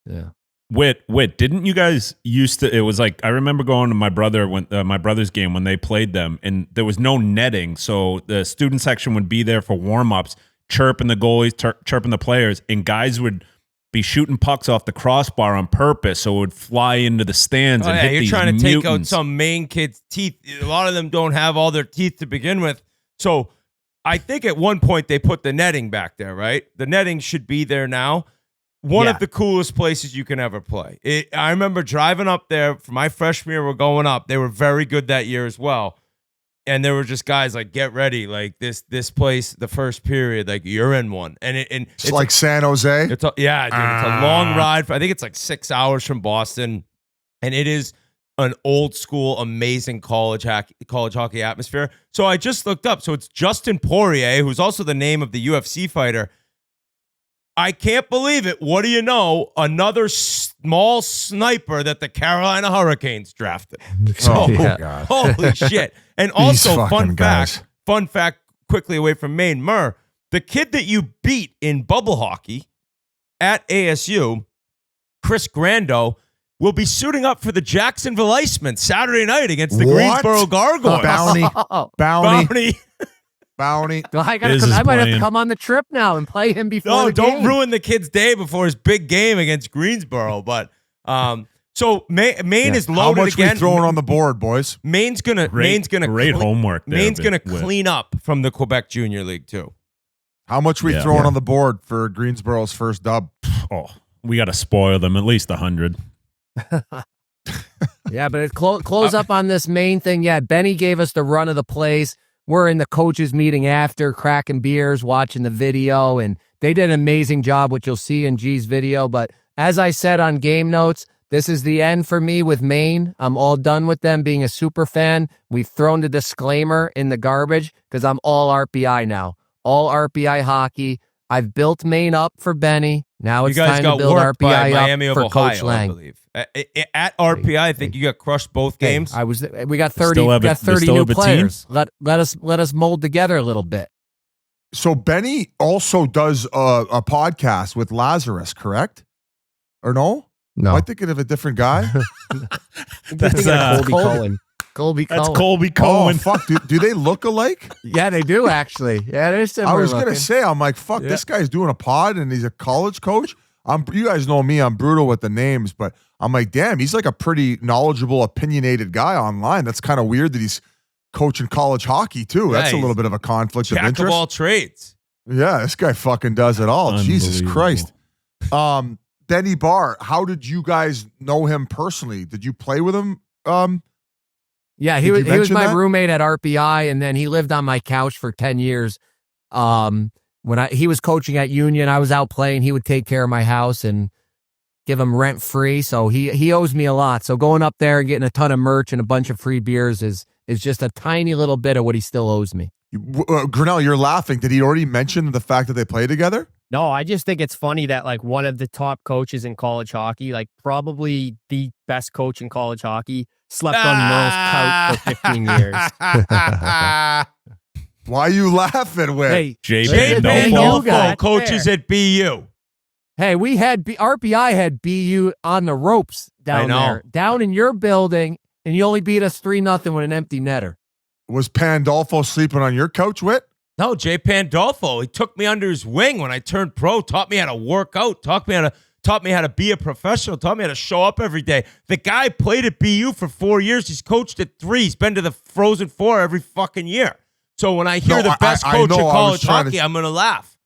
Yeah.
Whit, didn't you guys used to? It was like I remember going to my brother's game when they played them, and there was no netting, so the student section would be there for warm-ups, chirping the goalies, chirping the players, and guys would be shooting pucks off the crossbar on purpose so it would fly into the stands and hit
you're
these
trying to
mutants.
take out some Maine kid's teeth. A lot of them don't have all their teeth to begin with. So I think at one point they put the netting back there, right? The netting should be there now. One of the coolest places you can ever play. I remember driving up there for my freshman year. We're going up. They were very good that year as well. And there were just guys like, get ready. Like this place, the first period, like you're in one. And it's
like San Jose.
It's a long ride. I think it's like 6 hours from Boston. And it is an old school, amazing college hockey atmosphere. So I just looked up. So it's Justin Poirier, who's also the name of the UFC fighter. I can't believe it. What do you know? Another small sniper that the Carolina Hurricanes drafted. So,
God.
Holy shit. And also, fun fact, quickly away from Maine, Murr, the kid that you beat in bubble hockey at ASU, Chris Grando, will be suiting up for the Jacksonville Icemen Saturday night against the Greensboro Gargoyles.
Bounty.
I might have to come on the trip now and play him before the game.
Don't ruin the kid's day before his big game against Greensboro. But so Maine is loaded again.
How much we throwing on the board, boys?
Maine's gonna
homework there,
Maine's gonna clean up from the Quebec Junior League too.
How much we throwing on the board for Greensboro's first dub?
Oh, we got to spoil them at least 100.
Yeah, but it close up on this main thing. Yeah, Benny gave us the run of the place. We're in the coaches meeting after, cracking beers, watching the video, and they did an amazing job, which you'll see in G's video. But as I said on Game Notes, this is the end for me with Maine. I'm all done with them being a super fan. We've thrown the disclaimer in the garbage because I'm all RPI now. All RPI hockey. I've built Maine up for Benny. Now
You
it's
guys
time to
got
build
worked by
RPI
Miami
up
of
for Coach
Ohio, I
Lang.
believe. At RPI, I think you got crushed both games.
Hey, we got 30.
Still have
We got
a- they
30
still
new
have a team?
players. Let us mold together a little bit.
So Benny also does a podcast with Lazarus, correct? Or no?
No.
Am I thinking of a different guy?
That's
Colby Cohen.
Colby
That's
Cohen.
Colby
Oh,
Cohen.
fuck. Do they look alike?
Yeah, they do actually. Yeah, they're similar.
I was going to
looking.
say, I'm like, fuck,
Yeah.
this guy's doing a pod and he's a college coach. You guys know me, I'm brutal with the names, but I'm like, damn, he's like a pretty knowledgeable, opinionated guy online. That's kind of weird that he's coaching college hockey too.
Yeah,
That's a
he's
little bit of a conflict of
Jack of
interest.
all trades.
Yeah, this guy fucking does it all. Jesus Christ. Benny Barr, how did you guys know him personally? Did you play with him?
Yeah,
Did
he
you
was
mention
my
that?
roommate at RPI, and then he lived on my couch for 10 years. When he was coaching at Union, I was out playing. He would take care of my house and give him rent free. So he owes me a lot. So going up there and getting a ton of merch and a bunch of free beers is just a tiny little bit of what he still owes me.
Grinnell, you're laughing. Did he already mention the fact that they play together?
No, I just think it's funny that like one of the top coaches in college hockey, like probably the best coach in college hockey, slept on Murls' couch for 15 years.
Why are you laughing, Whit?
Hey,
Jay
Jay
Pandolfo.
Pandolfo.
Coaches at BU.
Hey, we had RPI had BU on the ropes down
know.
there, down in your building, and you only beat us 3-0 with an empty netter.
Was Pandolfo sleeping on your couch, Whit?
No, Jay Pandolfo. He took me under his wing when I turned pro, taught me how to work out, taught me how to be a professional, taught me how to show up every day. The guy played at BU for 4 years. He's coached at 3. He's been to the Frozen Four every fucking year. So when I hear the best coach in college hockey, I'm going to laugh.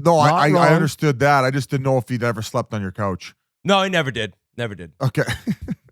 No, I
wrong.
understood that. I just didn't know if he'd ever slept on your couch.
No, he never did. Never did.
Okay.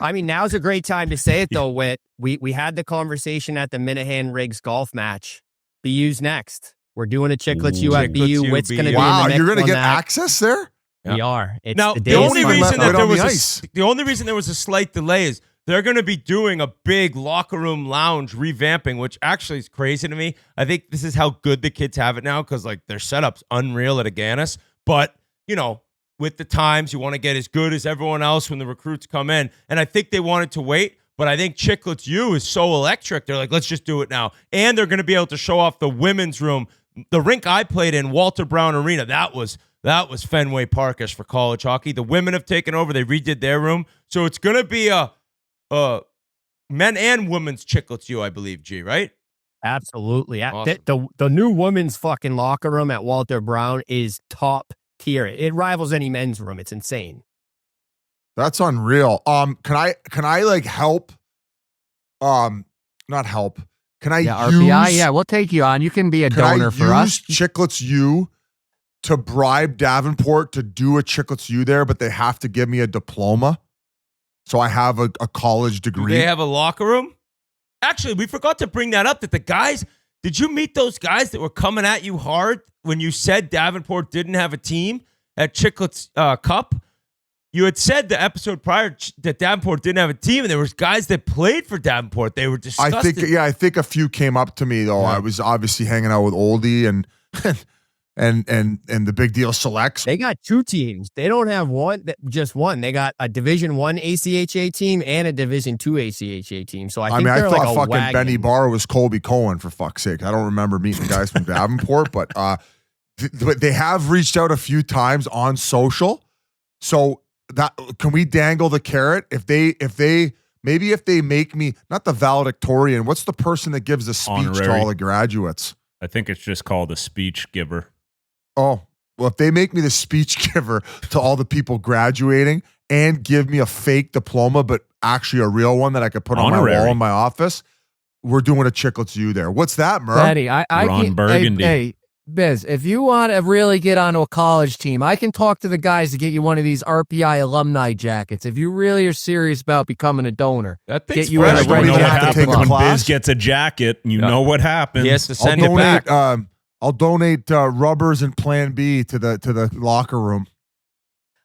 I mean, now's a great time to say it though, Whit. We had the conversation at the Minahan Riggs golf match. BU's next. We're doing a Chiclets U at
Chiclets
BU.
U,
Whit's going to be
Wow,
in the mix
you're going to
on
get
that.
access there?
We are. It's
Now,
the
the
day
only
is
Sunday.
reason
Right
that there
on
was
the
a,
ice.
the only reason there was a slight delay is they're going to be doing a big locker room lounge revamping, which actually is crazy to me. I think this is how good the kids have it now because like their setup's unreal at Aganis. But you know, with the times, you want to get as good as everyone else when the recruits come in, and I think they wanted to wait. But I think Chiclets U is so electric. They're like, let's just do it now, and they're going to be able to show off the women's room. The rink I played in, Walter Brown Arena, that was Fenway Parkish for college hockey. The women have taken over. They redid their room. So it's going to be a men and women's Chiclets U, I believe, G, right?
Absolutely.
Awesome.
The new women's fucking locker room at Walter Brown is top tier. It rivals any men's room. It's insane.
That's unreal. Can I like help? Not help. Can I
Yeah,
use
RPI. Yeah, we'll take you on. You can be a donor for us.
Chiclets U to bribe Davenport to do a Chiclets U there, but they have to give me a diploma. So I have a college
Do
degree.
they have a locker room? Actually, we forgot to bring that up, that the guys, did you meet those guys that were coming at you hard when you said Davenport didn't have a team at Chiclets Cup? You had said the episode prior that Davenport didn't have a team, and there was guys that played for Davenport. They were disgusted.
I think a few came up to me though.
Yeah.
I was obviously hanging out with Oldie and the Big Deal Selects.
They got 2 teams. They don't have just one. They got a Division 1 ACHA team and a Division 2 ACHA team. So I think
I
they're
thought
like a
fucking
wagon.
Benny Barr was Colby Cohen, for fuck's sake. I don't remember meeting guys from Davenport, but they have reached out a few times on social. So that can we dangle the carrot if they make me not the valedictorian? What's the person that gives a speech to
Honorary.
all the graduates?
I think it's just called a speech giver.
Oh, well, if they make me the speech giver to all the people graduating and give me a fake diploma, but actually a real one that I could put on my
Honorary.
wall in my office, we're doing a Chiclets U there. What's that, Murr?
Betty, I
Ron
can,
Burgundy.
Hey, Biz, if you want to really get onto a college team, I can talk to the guys to get you one of these RPI alumni jackets. If you really are serious about becoming a donor,
That thing's
get you in
fresh.
a
Don't
You
red
know
even
what
have to
jacket
take
happens
a
when
class.
Biz gets a jacket. You
Yeah.
know what happens.
He has to
I'll
send it back.
donate rubbers and Plan B to the locker room.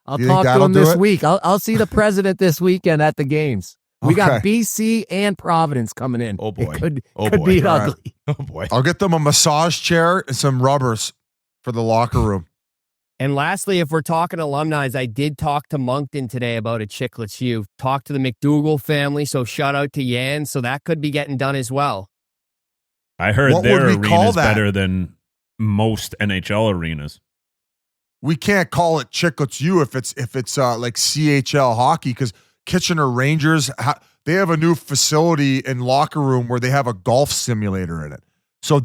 I'll
You think
talk to
that'll
him
do
this
it?
week. I'll see the president this weekend at the games. We got
Okay.
BC and Providence coming in.
Oh, boy.
It could
Oh,
could
boy.
be
All right.
ugly.
Oh, boy.
I'll get them a massage chair and some rubbers for the locker room.
And lastly, if we're talking alumni, I did talk to Moncton today about a Chiclets U. Talked to the McDougal family, so shout out to Yan. So that could be getting done as well.
I heard
What
their
would we call
arena's
that?
better than most NHL arenas.
We can't call it Chiclets U if it's like CHL hockey, because Kitchener Rangers they have a new facility and locker room where they have a golf simulator in it. So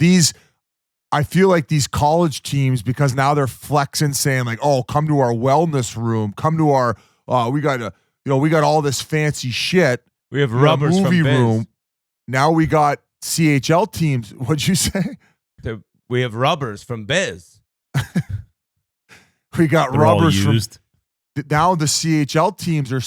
I feel like these college teams, because now they're flexing, saying like, "Oh, come to our wellness room, come to our we got all this fancy shit.
We have rubbers
movie
from Biz.
room." Now we got CHL teams. What'd you say?
We have rubbers from Biz.
We got
They're all
rubbers from.
used.
Now the CHL teams are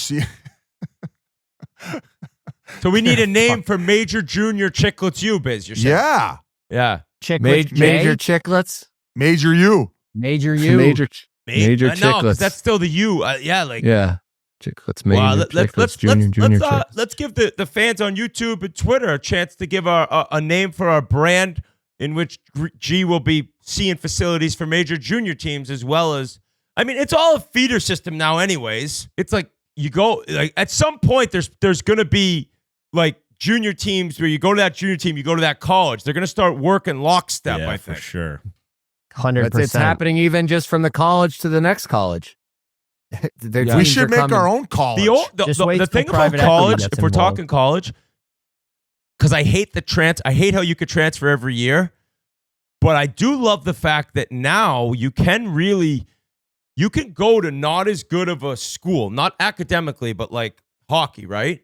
So we need a name for Major Junior Chiclets U, Biz. You're saying?
Yeah.
Yeah.
Major Chiclets.
Major U.
Major U.
Major
No, 'cause
Chiclets.
that's still the U. Yeah, like
Yeah. Chiclets, major
Wow,
Chiclets, junior Chiclets.
let's give the fans on YouTube and Twitter a chance to give a name for our brand, in which G will be seeing facilities for major junior teams, as well as, I mean, it's all a feeder system now anyways. It's like you go, like at some point there's going to be like junior teams where you go to that junior team, you go to that college. They're going to start working lockstep,
Yeah,
I
for
think.
sure.
100%.
It's happening even just from the college to the next college.
We should make our own college.
The thing about college, if we're talking college, because I hate I hate how you could transfer every year, but I do love the fact that now you can go to not as good of a school, not academically, but like hockey, right?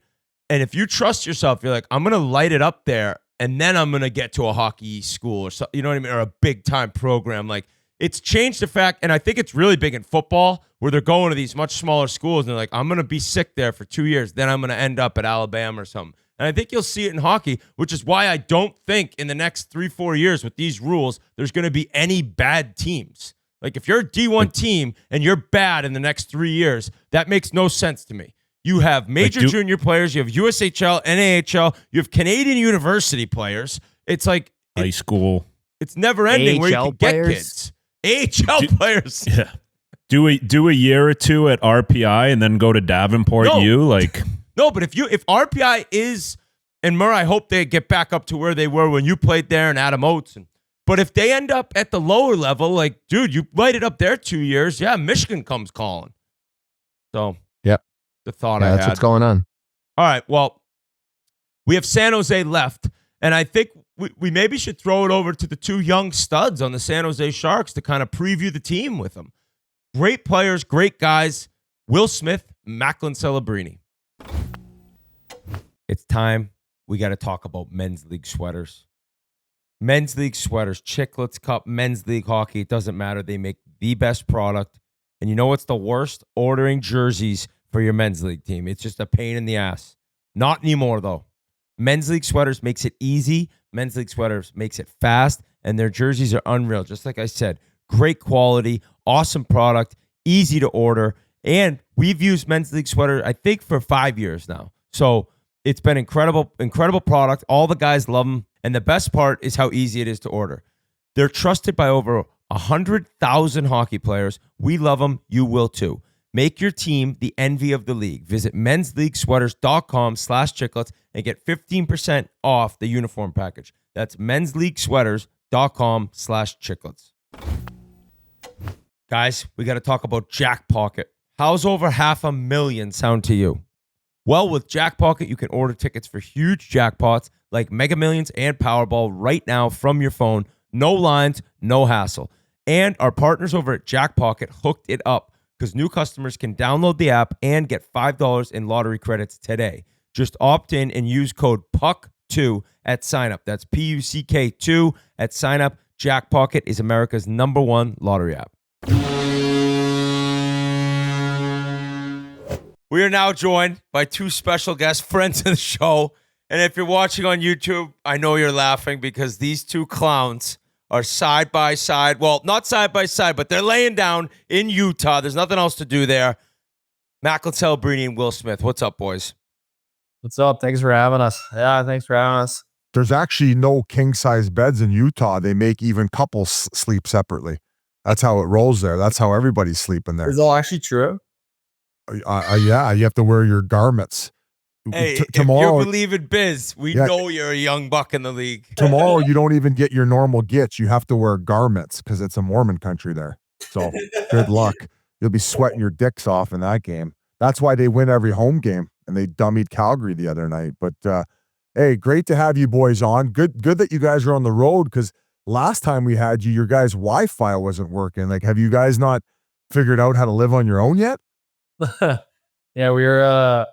And if you trust yourself, you're like, I'm going to light it up there, and then I'm going to get to a hockey school or something, you know what I mean? Or a big time program. Like, it's changed the fact, and I think it's really big in football, where they're going to these much smaller schools, and they're like, I'm going to be sick there for 2 years, then I'm going to end up at Alabama or something. And I think you'll see it in hockey, which is why I don't think in the next 3-4 years with these rules, there's going to be any bad teams. Like, if you're a D1 team and you're bad in the next 3 years, that makes no sense to me. You have major junior players, you have USHL, NAHL, you have Canadian university players. It's like
high school.
It's never ending where you
AHL
can get
players.
kids. AHL players.
Yeah. Do a year or two at RPI and then go to Davenport U, like.
No, but if RPI is, and Murray, I hope they get back up to where they were when you played there, and Adam Oates. But if they end up at the lower level, like, dude, you light it up there 2 years. Yeah, Michigan comes calling. So,
yep.
The thought I had.
That's what's going on.
All right, well, we have San Jose left, and I think we maybe should throw it over to the two young studs on the San Jose Sharks to kind of preview the team with them. Great players, great guys. Will Smith, Macklin Celebrini. It's time. We got to talk about men's league sweaters. Men's league sweaters, Chiclets Cup, men's league hockey, it doesn't matter. They make the best product. And you know what's the worst? Ordering jerseys for your men's league team. It's just a pain in the ass. Not anymore, though. Men's league sweaters makes it easy. Men's league sweaters makes it fast. And their jerseys are unreal. Just like I said, great quality, awesome product, easy to order. And we've used men's league sweater, I think, for 5 years now. So it's been incredible product. All the guys love them. And the best part is how easy it is to order. They're trusted by over 100,000 hockey players. We love them. You will too. Make your team the envy of the league. Visit mensleaguesweaters.com/chiclets and get 15% off the uniform package. That's mensleaguesweaters.com/chiclets. Guys, we got to talk about Jackpocket. How's over 500,000 sound to you? Well, with Jackpocket, you can order tickets for huge jackpots like Mega Millions and Powerball right now from your phone. No lines, no hassle. And our partners over at Jackpocket hooked it up because new customers can download the app and get $5 in lottery credits today. Just opt in and use code PUCK2 at signup. That's PUCK2 at signup. Jackpocket is America's #1 lottery app. We are now joined by two special guests, friends of the show. And if you're watching on YouTube, I know you're laughing because these two clowns are side by side. Well, not side by side, but they're laying down in Utah. There's nothing else to do there. Macklin Celebrini and Will Smith. What's up, boys?
What's up? Thanks for having us. Yeah, thanks for having us.
There's actually no king size beds in Utah. They make even couples sleep separately. That's how it rolls there. That's how everybody's sleeping there.
Is it all actually true?
Yeah, you have to wear your garments.
Hey,
tomorrow,
if you believe in biz, we know you're a young buck in the league.
Tomorrow, you don't even get your normal gits. You have to wear garments because it's a Mormon country there. So good luck. You'll be sweating your dicks off in that game. That's why they win every home game, and they dummied Calgary the other night. But hey, great to have you boys on. Good that you guys are on the road, because last time we had you, your guys' Wi-Fi wasn't working. Like, have you guys not figured out how to live on your own yet?
Yeah, we were.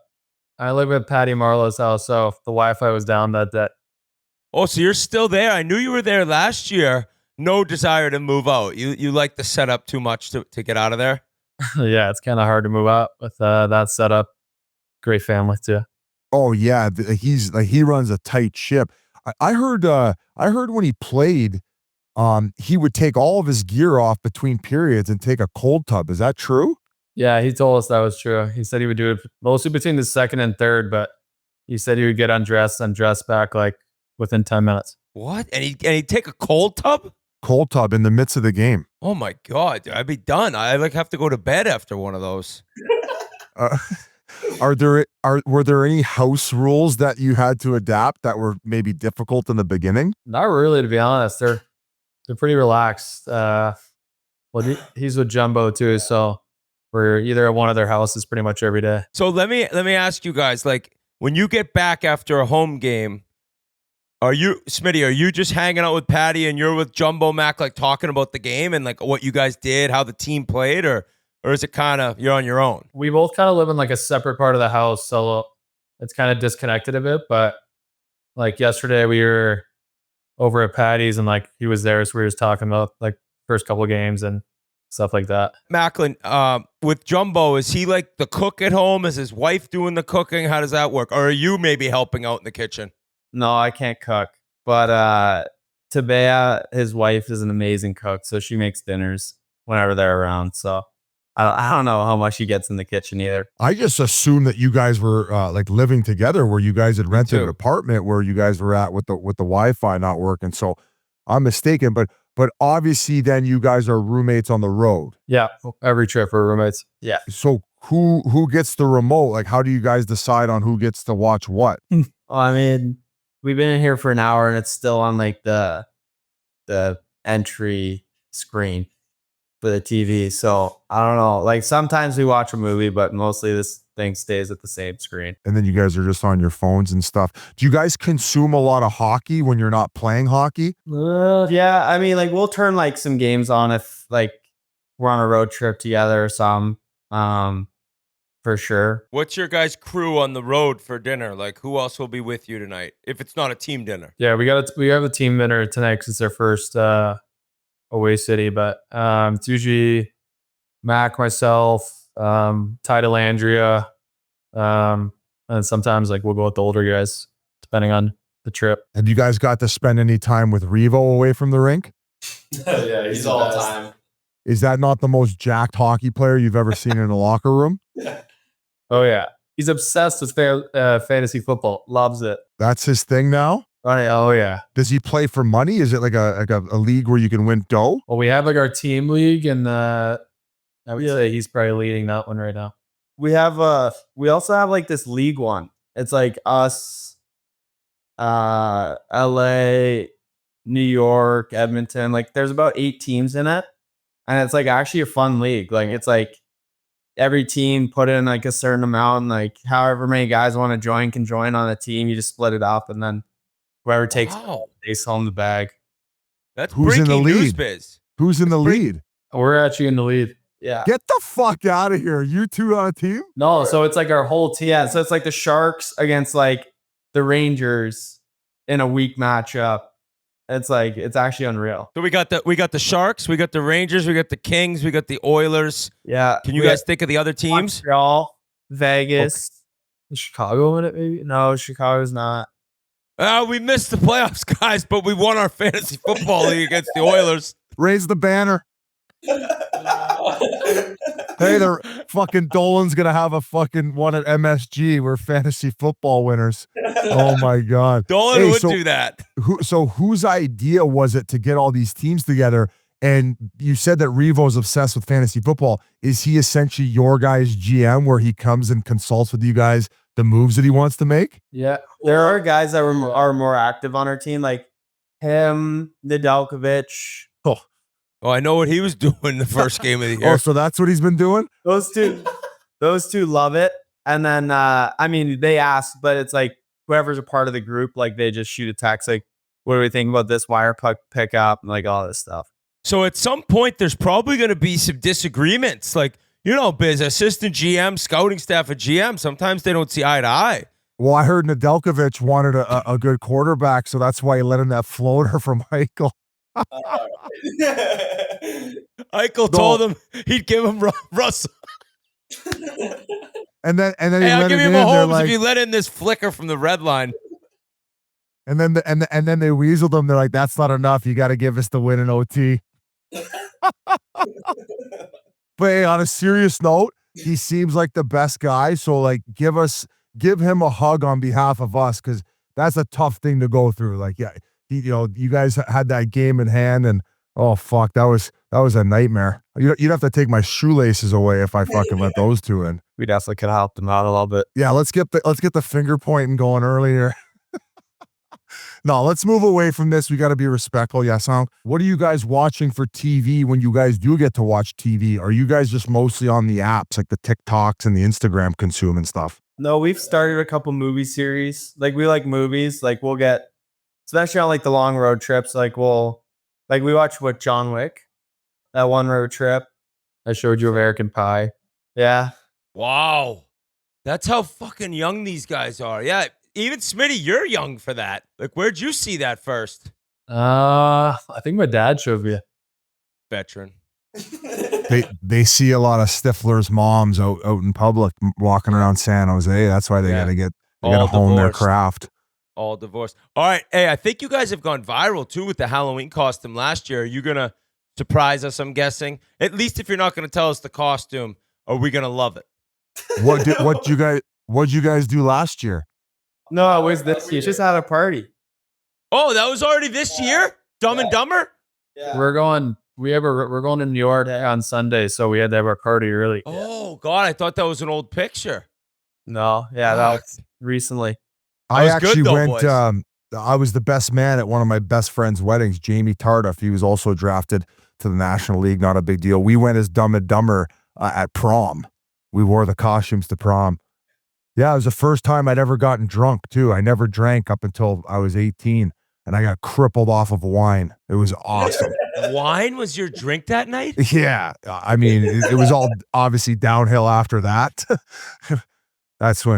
I live at Patty Marlowe's house, so the Wi-Fi was down that day.
Oh, so you're still there? I knew you were there last year. No desire to move out. You like the setup too much to get out of there?
Yeah, it's kind of hard to move out with that setup. Great family too.
Oh yeah, he runs a tight ship. I heard when he played, he would take all of his gear off between periods and take a cold tub. Is that true?
Yeah, he told us that was true. He said he would do it mostly between the second and third, but he said he would get undressed and dress back like within 10 minutes.
What? And he'd take a cold tub?
Cold tub in the midst of the game.
Oh my God, dude, I'd be done. I have to go to bed after one of those.
Were there any house rules that you had to adapt that were maybe difficult in the beginning?
Not really, to be honest. They're pretty relaxed. He's with Jumbo too, so we're either at one of their houses pretty much every day.
So let me ask you guys, like, when you get back after a home game, Smitty, are you just hanging out with Patty and you're with Jumbo Mac, like talking about the game and like what you guys did, how the team played, or is it kind of you're on your own?
We both kind of live in like a separate part of the house, so it's kind of disconnected a bit. But like yesterday, we were over at Patty's and like he was there, so we were just talking about like first couple of games and stuff like that.
Macklin, with Jumbo, is he like the cook at home? Is his wife doing the cooking? How does that work? Or are you maybe helping out in the kitchen?
No, I can't cook. But Tabea, his wife, is an amazing cook, so she makes dinners whenever they're around. So I don't know how much he gets in the kitchen either.
I just assumed that you guys were like living together, where you guys had rented an apartment where you guys were at with the Wi-Fi not working. So I'm mistaken, but obviously then you guys are roommates on the road.
Yeah, every trip we're roommates.
Yeah.
So who gets the remote? Like, how do you guys decide on who gets to watch what?
Well, I mean, we've been in here for an hour and it's still on like the entry screen for the TV. So I don't know. Like sometimes we watch a movie, but mostly this thing stays at the same screen.
And then you guys are just on your phones and stuff. Do you guys consume a lot of hockey when you're not playing hockey?
Yeah. I mean, like we'll turn like some games on if like we're on a road trip together or some. For sure.
What's your guys' crew on the road for dinner? Like, who else will be with you tonight if it's not a team dinner?
Yeah, we have a team dinner tonight because it's our first away city. But it's usually Mac, myself, Ty Delandria, and sometimes like we'll go with the older guys depending on the trip.
Have you guys got to spend any time with Revo away from the rink?
Yeah, he's all the time.
Is that not the most jacked hockey player you've ever seen in a locker room?
Oh yeah, he's obsessed with fantasy football. Loves it.
That's his thing now?
Oh yeah.
Does he play for money? Is it like a league where you can win dough?
Well, we have like our team league, and I would say he's probably leading that one right now.
We also have like this league one. It's like us, LA, New York, Edmonton. Like there's about 8 teams in it, and it's like actually a fun league. Like it's like every team put in like a certain amount, and like however many guys want to join can join on a team. You just split it up, and then whoever takes home the bag.
That's
who's in the lead?
Biz.
Who's in the lead?
We're actually in the lead.
Yeah.
Get the fuck out of here. You two on a team?
No, so it's like our whole team. Yeah, so it's like the Sharks against like the Rangers in a week matchup. It's like it's actually unreal.
So we got the Sharks, we got the Rangers, we got the Kings, we got the Oilers.
Yeah.
Can you guys think of the other teams?
Montreal, Vegas,
Chicago in it, maybe?
No, Chicago's not.
We missed the playoffs, guys, but we won our fantasy football league against the Oilers.
Raise the banner. Hey, the fucking Dolan's gonna have a fucking one at MSG. We're fantasy football winners. Oh my god,
Dolan would do that.
So whose idea was it to get all these teams together? And you said that Revo's obsessed with fantasy football. Is he essentially your guy's GM where he comes and consults with you guys the moves that he wants to make?
Yeah. There are guys that are more active on our team, like him, Nedeljkovic.
Oh, I know what he was doing the first game of the year.
Oh, so that's what he's been doing?
Those two love it. And then, I mean, they ask, but it's like whoever's a part of the group, like they just shoot a text, like, what do we think about this wire puck pickup and like all this stuff.
So at some point, there's probably going to be some disagreements. Like, Biz, assistant GM, scouting staff at GM, sometimes they don't see eye to eye.
Well, I heard Nedeljkovic wanted a good quarterback, so that's why he let in that floater from Eichel.
Eichel told him he'd give him Russell.
And then
Hey,
he
I'll
let
give
it
you
in.
Mahomes
Like,
if you let in this flicker from the red line.
and then and then they weaseled him. They're like, "That's not enough. You got to give us the win in OT." But hey, on a serious note, he seems like the best guy. So like, give him a hug on behalf of us, because that's a tough thing to go through. Like, yeah, you guys had that game in hand, and oh fuck, that was a nightmare. You'd have to take my shoelaces away if I fucking let those two in.
We definitely could help them out a little bit.
Yeah, let's get the finger pointing going earlier. No, let's move away from this. We got to be respectful. Yes, huh? What are you guys watching for TV when you guys do get to watch TV? Are you guys just mostly on the apps, like the TikToks and the Instagram consume and stuff?
No, we've started a couple movie series. Like, we like movies. Like, we'll get, especially on like the long road trips, we watch John Wick, that one road trip. I showed you American Pie. Yeah.
Wow. That's how fucking young these guys are. Yeah. Even Smitty, you're young for that. Like, where'd you see that first?
I think my dad showed me.
Veteran.
They see a lot of Stifler's moms out in public walking around San Jose. That's why they gotta hone their craft.
All divorced. All right. Hey, I think you guys have gone viral too with the Halloween costume last year. Are you gonna surprise us, I'm guessing? At least if you're not gonna tell us the costume, are we gonna love it?
What'd you guys do last year?
No, it was this year. Just had a party.
Oh, that was already this year? Dumb and Dumber?
Yeah.
We're going to New York on Sunday, so we had to have our party early.
Oh God, I thought that was an old picture.
No, yeah, that was recently.
I
was
actually
good though,
went.
boys.
I was the best man at one of my best friend's weddings. Jamie Tardif. He was also drafted to the National League. Not a big deal. We went as Dumb and Dumber at prom. We wore the costumes to prom. Yeah, it was the first time I'd ever gotten drunk too. I never drank up until I was 18, and I got crippled off of wine. It was awesome.
Wine was your drink that night?
Yeah, I mean, it was all obviously downhill after that. Come to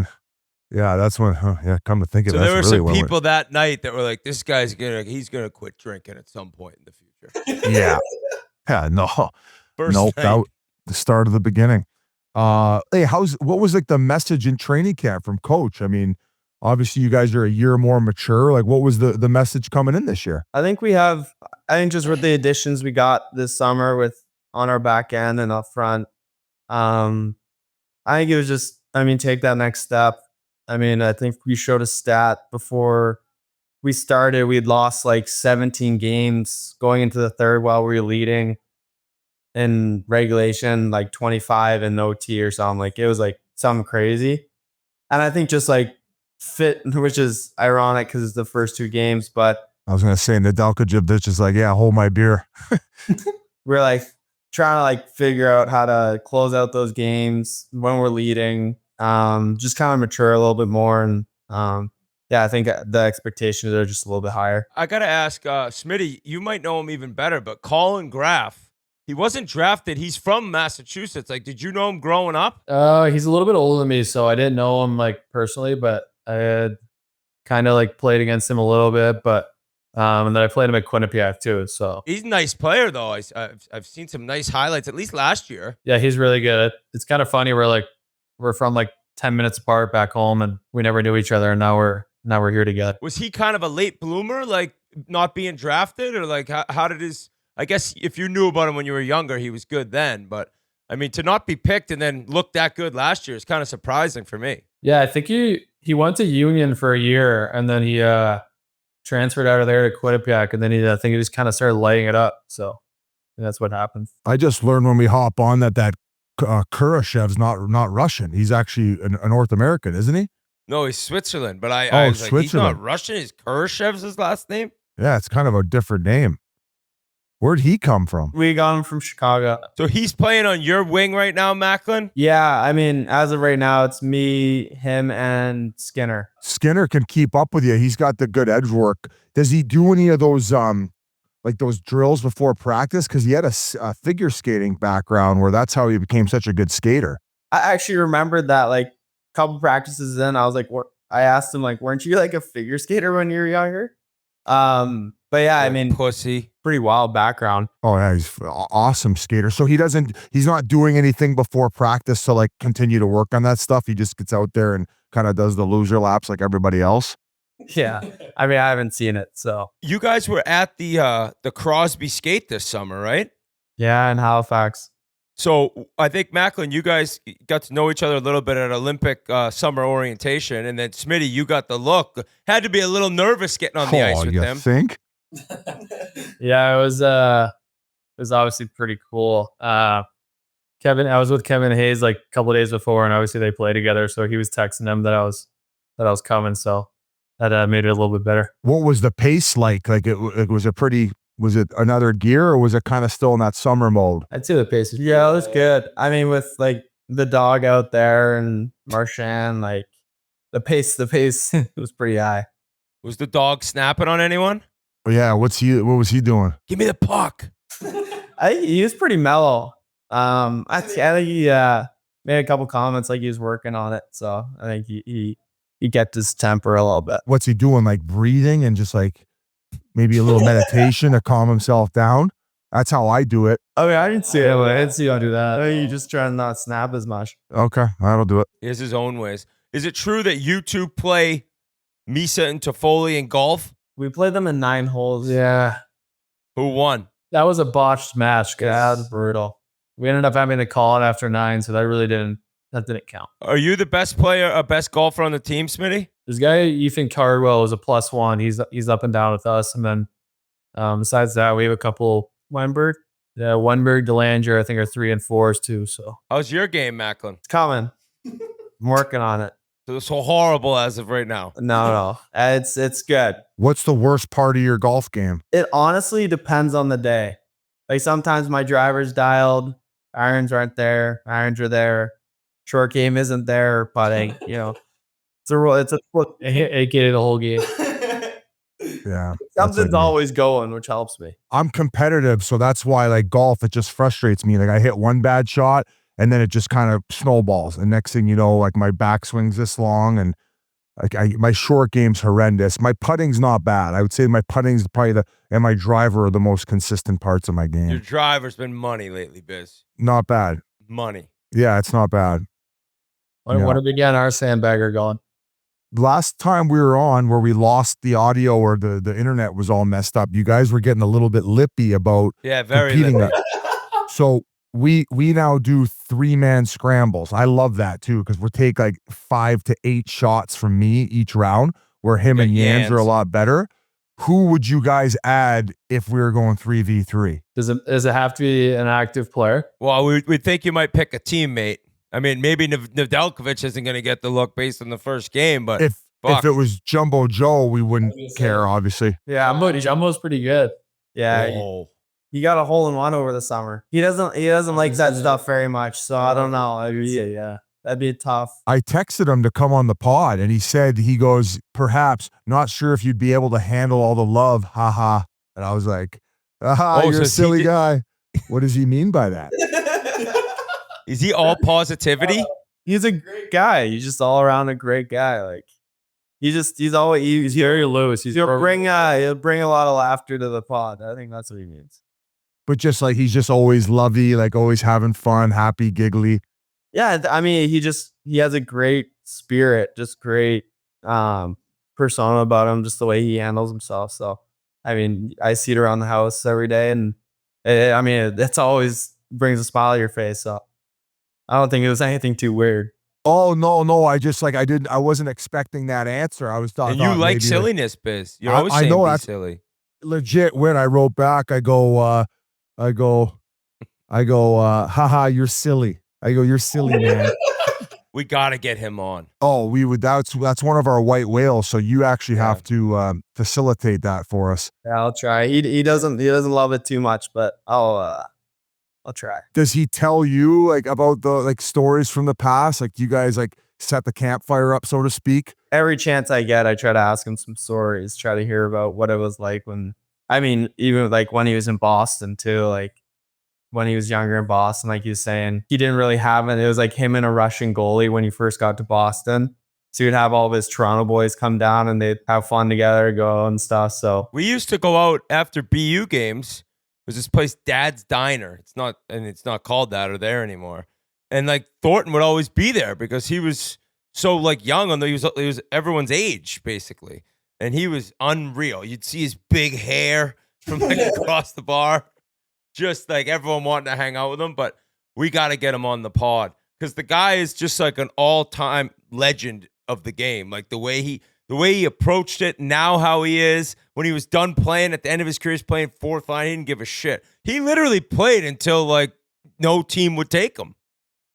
think of it.
So there were
really
some people that night that were like, "This guy's he's gonna quit drinking at some point in the future."
Yeah, no,
First
nope.
night.
That was the start of the beginning. Hey, what was like the message in training camp from coach? I mean, obviously you guys are a year more mature. Like, what was the message coming in this year?
I think just with the additions we got this summer with on our back end and up front, I think it was just, take that next step. I think we showed a stat before we started. We'd lost like 17 games going into the third while we were leading in regulation, like 25 in OT or something. Like, it was like something crazy. And I think just like fit, which is ironic because it's the first two games, but
I was going to say Nedeljkovic is like, yeah, hold my beer.
we're like trying to like figure out how to close out those games when we're leading, just kind of mature a little bit more. And I think the expectations are just a little bit higher.
I got to ask, Smitty, you might know him even better, but Colin Graff, he wasn't drafted. He's from Massachusetts. Like, did you know him growing up?
He's a little bit older than me, so I didn't know him like personally, but I had kind of like played against him a little bit, but and then I played him at Quinnipiac too. So
He's a nice player, though. I've seen some nice highlights, at least last year.
yeah, he's really good. It's kind of funny. We're from like 10 minutes apart back home, and we never knew each other, and now we're here together.
Was he kind of a late bloomer, like not being drafted, or like how did his? I guess if you knew about him when you were younger, he was good then. But to not be picked and then look that good last year is kind of surprising for me.
Yeah, I think he went to Union for a year, and then he transferred out of there to Quinnipiac, and then I think he just kind of started lighting it up. So
And that's what happens.
I just learned when we hop on that Kurashev's not Russian. He's actually a North American, isn't he?
No, he's Switzerland. But I was like, he's
Switzerland.
not Russian. Is Kurashev's his last name?
Yeah, it's kind of a different name. Where'd he come from?
We got him from Chicago.
So he's playing on your wing right now, Macklin?
Yeah, I mean, as of right now, it's me, him, and Skinner.
Skinner can keep up with you. He's got the good edge work. Does he do any of those like those drills before practice? Because he had a figure skating background where that's how he became such a good skater.
I actually remembered that like a couple practices in, I was like, what? I asked him like, weren't you like a figure skater when you were younger? But yeah, I mean,
pussy,
pretty wild background.
Oh yeah, he's an awesome skater. So he's not doing anything before practice to like continue to work on that stuff. He just gets out there and kind of does the loser laps like everybody else.
Yeah, I mean, I haven't seen it. So
you guys were at the Crosby skate this summer, right?
Yeah, in Halifax.
So I think, Macklin, you guys got to know each other a little bit at Olympic summer orientation. And then, Smitty, you got the look. Had to be a little nervous getting on the ice with them.
Think?
Yeah, it was obviously pretty cool. I was with Kevin Hayes like a couple of days before, and obviously they play together. So he was texting him that I was coming. So that made it a little bit better.
What was the pace like? Like was it another gear or was it kind of still in that summer mode?
I'd say the pace is it was good. I mean, with like the dog out there and Marchand, like the pace was pretty high.
Was the dog snapping on anyone?
Yeah, what was he doing?
Give me the puck.
I think he was pretty mellow. I think he made a couple comments like he was working on it. So I think he gets his temper a little bit.
What's he doing? Like breathing and just like maybe a little meditation to calm himself down? That's how I do it.
Okay, I didn't see it. I didn't see you do that. I think you just try to not snap as much.
Okay, that'll do it.
He has his own ways. Is it true that you two play Misa and Toffoli in golf?
We played them in 9 holes. Yeah.
Who won?
That was a botched match. That was brutal. We ended up having to call it after 9, so that didn't count.
Are you the best player, best golfer on the team, Smitty?
This guy, Ethan Cardwell, is a +1. He's up and down with us. And then besides that, we have a couple Wenberg. Yeah, Wenberg, Delanger, I think are 3 and 4s too. So
how's your game, Macklin?
It's coming. I'm working on it.
So it's so horrible as of right now.
No. It's good.
What's the worst part of your golf game?
It honestly depends on the day. Like sometimes my driver's dialed, irons aren't there, irons are there, short game isn't there, putting, it's a aka the whole game.
Yeah.
Something's always going, which helps me.
I'm competitive, so that's why like golf, it just frustrates me. Like I hit one bad shot and then it just kind of snowballs. And next thing you know, like my backswing's this long and like my short game's horrendous. My putting's not bad. I would say my putting's probably and my driver are the most consistent parts of my game.
Your driver's been money lately, Biz.
Not bad.
Money.
Yeah, it's not bad.
When are we getting our sandbagger going?
Last time we were on where we lost the audio or the internet was all messed up, you guys were getting a little bit lippy about
very
competing
lippy.
So we now do 3-man scrambles. I love that too because we'll take like 5 to 8 shots from me each round where him and Yans are a lot better. Who would you guys add if we were going 3v3?
Does it have to be an active player?
Well, we think you might pick a teammate. I mean, maybe Nedeljkovic isn't going to get the look based on the first game, but
if it was Jumbo Joe, we wouldn't care, obviously.
Yeah, Jumbo's pretty good. Yeah, he got a hole-in-one over the summer. He doesn't like that stuff very much, so I don't know. That'd be tough.
I texted him to come on the pod, and he goes, perhaps, not sure if you'd be able to handle all the love, haha. And I was like, you're a silly guy. What does he mean by that?
Is he all positivity?
He's a great guy. He's just all around a great guy. Like he's very loose. He'll bring a lot of laughter to the pod. I think that's what he means.
But just like he's just always lovey, like always having fun, happy, giggly.
Yeah, I mean, he has a great spirit, just great persona about him, just the way he handles himself. So, I mean, I see it around the house every day, and that's always brings a smile to your face. So, I don't think it was anything too weird.
Oh no! I wasn't expecting that answer. I was talking.
And you like silliness, Biz. You're always saying be silly.
Legit. When I wrote back, I go, I go, haha, you're silly. I go, you're silly, man.
We got to get him on.
Oh, we would. That's one of our white whales. So you actually have to facilitate that for us.
Yeah, I'll try. He doesn't love it too much, but I'll try.
Does he tell you like about the like stories from the past? Like you guys like set the campfire up, so to speak?
Every chance I get, I try to ask him some stories, try to hear about what it was like when, I mean, even like when he was in Boston too, like when he was younger in Boston, like he was saying, he didn't really have it. It was like him and a Russian goalie when he first got to Boston. So he'd have all of his Toronto boys come down and they'd have fun together, go and stuff. So
we used to go out after BU games. There's this place, Dad's Diner. It's not called that or there anymore. And like Thornton would always be there because he was so like young, and he was everyone's age basically, and he was unreal. You'd see his big hair from like across the bar, just like everyone wanting to hang out with him. But we got to get him on the pod because the guy is just like an all-time legend of the game. Like the way he approached it, now how he is. When he was done playing at the end of his career, he's playing fourth line. He didn't give a shit. He literally played until like no team would take him.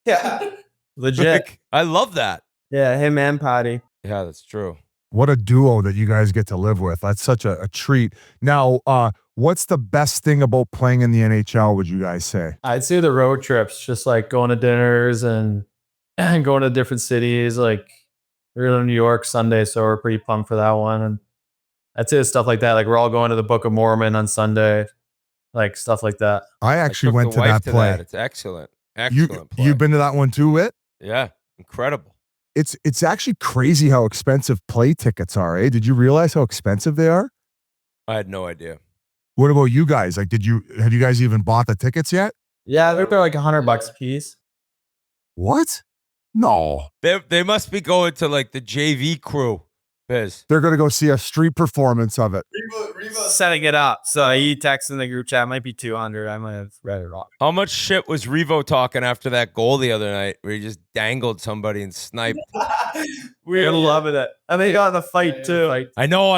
yeah, legit.
Like, I love that.
Yeah, him and Patty.
Yeah, that's true.
What a duo that you guys get to live with. That's such a treat. Now, what's the best thing about playing in the NHL, would you guys say?
I'd say the road trips, just like going to dinners and going to different cities. Like we're in New York Sunday, so we're pretty pumped for that one. And that's it, stuff like that. Like we're all going to the Book of Mormon on Sunday, like stuff like that.
I actually went to that play.
It's excellent. Excellent play.
You've been to that one too, Whit?
Yeah, incredible.
It's actually crazy how expensive play tickets are, eh? Did you realize how expensive they are?
I had no idea.
What about you guys? Like, have you guys even bought the tickets yet?
Yeah, they're like $100 a piece.
What? No.
They must be going to like the JV crew, Biz.
They're going to go see a street performance of it.
Revo's setting it up. So he texted in the group chat, might be 200. I might have read it wrong.
How much shit was Revo talking after that goal the other night where he just dangled somebody and sniped?
We're loving it. And they got in the fight too.
I know.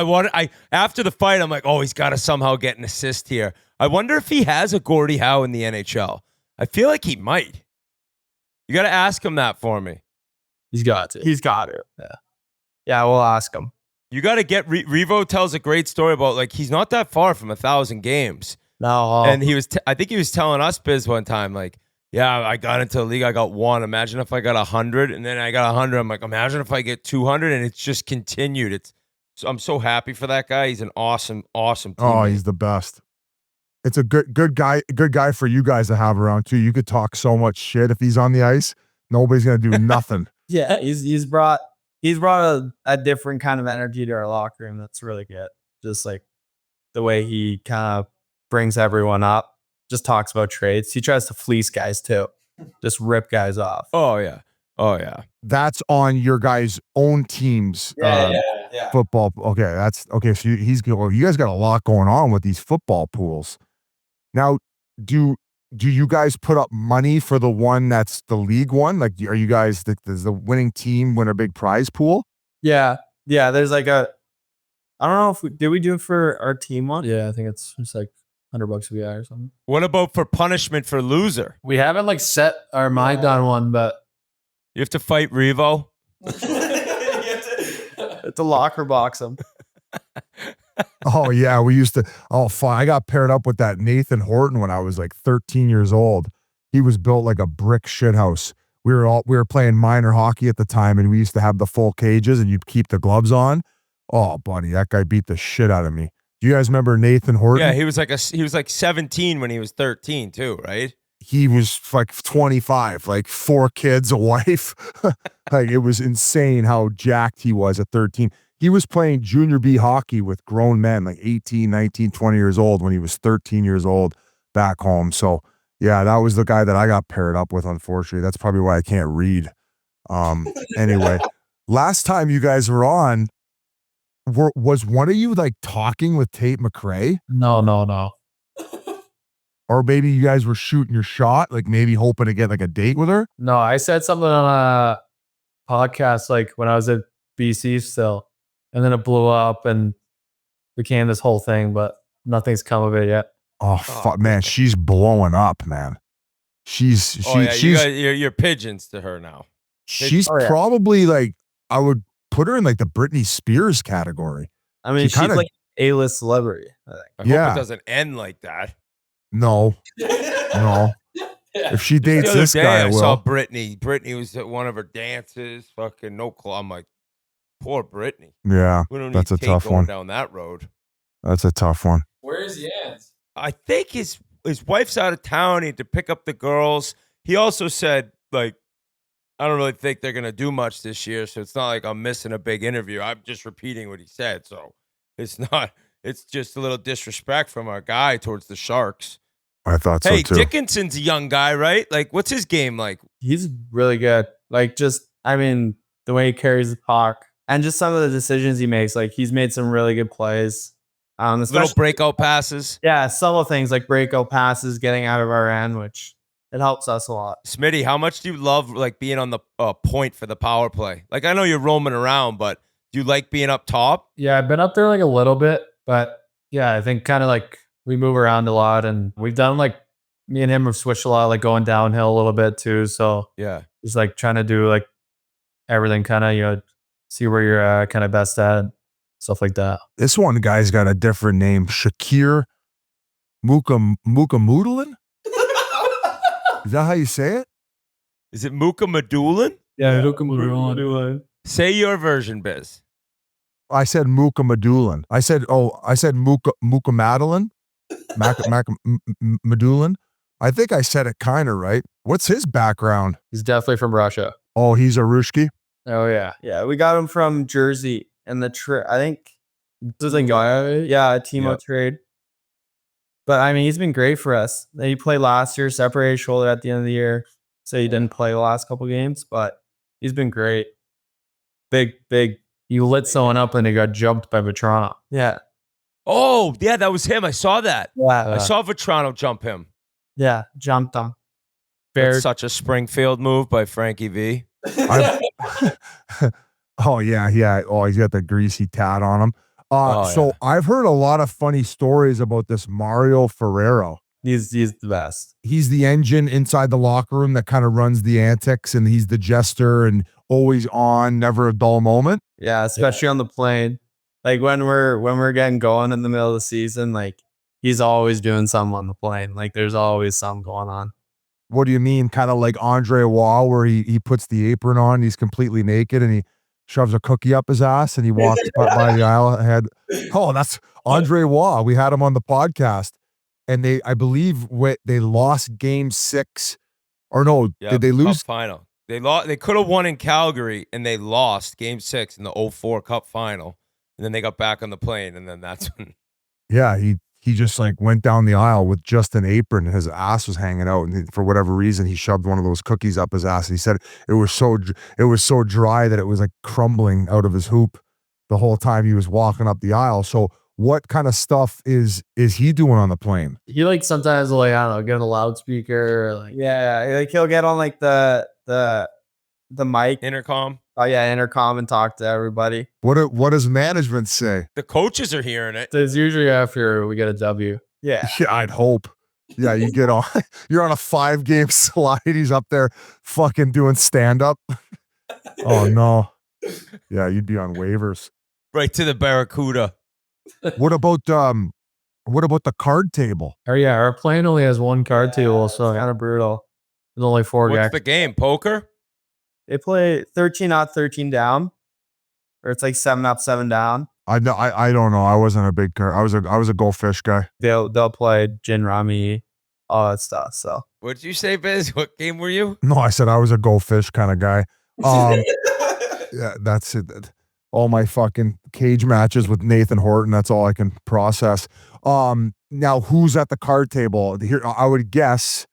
After the fight, I'm like, oh, he's got to somehow get an assist here. I wonder if he has a Gordie Howe in the NHL. I feel like he might. You got to ask him that for me.
He's got to. Yeah, we'll ask him.
You got to get Revo tells a great story about like he's not that far from 1,000 games.
No,
and he was. I think he was telling us, Biz, one time like, yeah, I got into the league. I got one. Imagine if I got 100, and then I got 100. I'm like, imagine if I get 200, and it's just continued. I'm so happy for that guy. He's an awesome teammate.
Oh, he's the best. It's a good guy for you guys to have around too. You could talk so much shit if he's on the ice. Nobody's gonna do nothing.
Yeah, he's brought a different kind of energy to our locker room. That's really good. Just like the way he kind of brings everyone up. Just talks about trades. He tries to fleece guys too. Just rip guys off.
Oh yeah.
That's on your guys' own teams.
Yeah.
Football. Okay, that's okay. So you guys got a lot going on with these football pools. Now, do you guys put up money for the one that's the league one? Like, are you guys does the winning team win a big prize pool?
Yeah. There's like I don't know if did we do it for our team one? Yeah, I think it's just like $100 a guy or something.
What about for punishment for loser?
We haven't like set our mind on one, but
you have to fight Revo.
It's a locker box him.
Oh yeah, we used to. Oh, fine. I got paired up with that Nathan Horton when I was like 13 years old. He was built like a brick shithouse. We were playing minor hockey at the time, and we used to have the full cages, and you'd keep the gloves on. Oh, buddy, that guy beat the shit out of me. Do you guys remember Nathan Horton?
Yeah, he was like 17 when he was 13 too, right?
He was like 25, like 4 kids, a wife. Like it was insane how jacked he was at 13. He was playing junior B hockey with grown men, like 18, 19, 20 years old when he was 13 years old back home. So yeah, that was the guy that I got paired up with, unfortunately. That's probably why I can't read. Anyway, last time you guys were on, was one of you like talking with Tate McRae?
No.
Or maybe you guys were shooting your shot, like maybe hoping to get like a date with her?
No, I said something on a podcast like when I was at BC still, and then it blew up and became this whole thing, but nothing's come of it yet.
Man, she's blowing up, man. She's
you're pigeons to her now.
She's probably like, I would put her in like the Britney Spears category.
I mean, she's like A-list celebrity.
I hope it doesn't end like that.
No. No. If she dates this guy,
I
will.
saw Brittany. Brittany was at one of her dances. Fucking no clue. I'm like, poor Brittany.
Yeah,
We don't
that's
need
a
Tate
tough
going
one.
down that road.
That's a tough one.
Where's Jans?
I think his wife's out of town. He had to pick up the girls. He also said, like, I don't really think they're gonna do much this year, so it's not like I'm missing a big interview. I'm just repeating what he said. So it's not. It's just a little disrespect from our guy towards the Sharks.
I thought so
Hey,
too.
Dickinson's a young guy, right? Like, what's his game like?
He's really good. Like, I mean, the way he carries the puck and just some of the decisions he makes. Like, he's made some really good plays.
Little breakout passes.
Yeah, subtle things like breakout passes, getting out of our end, which it helps us a lot.
Smitty, how much do you love like being on the point for the power play? Like, I know you're roaming around, but do you like being up top?
Yeah, I've been up there like a little bit, but yeah, I think kind of like we move around a lot, and we've done like me and him have switched a lot, like going downhill a little bit too. So
yeah,
just like trying to do like everything, kind of see where you're kind of best at, stuff like that.
This one guy's got a different name, Shakir Mukamudalin. Is that how you say it?
Is it Mukamadulin?
Yeah, Mukamadulin.
Say your version, Biz.
I said Mukamadulin. I said Mukamadulin. Madulin. I think I said it kind of right. What's his background?
He's definitely from Russia.
Oh, he's a Ruski?
Oh, yeah. Yeah, we got him from Jersey and the trip. I think it was like, a Timo trade. But I mean, he's been great for us. He played last year, separated his shoulder at the end of the year. So he didn't play the last couple games, but he's been great. Big. You lit someone up and he got jumped by Vetrano. Yeah.
Oh, yeah, that was him. I saw that.
Yeah.
I saw Vetrano jump him.
Yeah, jumped him.
That's such a Springfield move by Frankie V.
Oh, yeah. Oh, he's got the greasy tat on him. So I've heard a lot of funny stories about this Mario Ferrero.
He's the best.
He's the engine inside the locker room that kind of runs the antics, and he's the jester and always on, never a dull moment.
Yeah, especially on the plane. Like when we're getting going in the middle of the season, like he's always doing something on the plane. Like there's always something going on.
What do you mean? Kind of like Andre Waugh, where he puts the apron on, he's completely naked, and he shoves a cookie up his ass, and he walks by the aisle ahead. Oh, that's Andre Waugh. We had him on the podcast, and I believe they lost Game 6, or no? Did they lose?
Cup final? They lost. They could have won in Calgary, and they lost Game 6 in the 04 Cup final. And then they got back on the plane, and then that's when.
Yeah, he just like went down the aisle with just an apron, and his ass was hanging out, and for whatever reason, he shoved one of those cookies up his ass. And he said it was so dry that it was like crumbling out of his hoop the whole time he was walking up the aisle. So, what kind of stuff is he doing on the plane?
He like sometimes will, like, I don't know, get on a loudspeaker, or like like he'll get on like the mic
intercom.
Oh yeah, intercom, and talk to everybody.
What does management say?
The coaches are hearing it.
So it's usually after we get a W. Yeah.
I'd hope. Yeah, you get on. You're on a 5-game slide. He's up there, fucking doing stand up. Oh no. Yeah, you'd be on waivers.
Right to the Barracuda.
What about the card table?
Oh yeah, our plane only has one card table, so kind of brutal. There's only 4 guys.
What's the game? Poker?
They play 13 up, 13 down, or it's like 7 up, 7 down.
I don't know. I wasn't a big card. I was a go fish guy.
They'll play gin rummy, all that stuff. So
what'd you say, Biz? What game were you?
No, I said I was a go fish kind of guy. Yeah, that's it. All my fucking cage matches with Nathan Horton. That's all I can process. Now who's at the card table here? I would guess.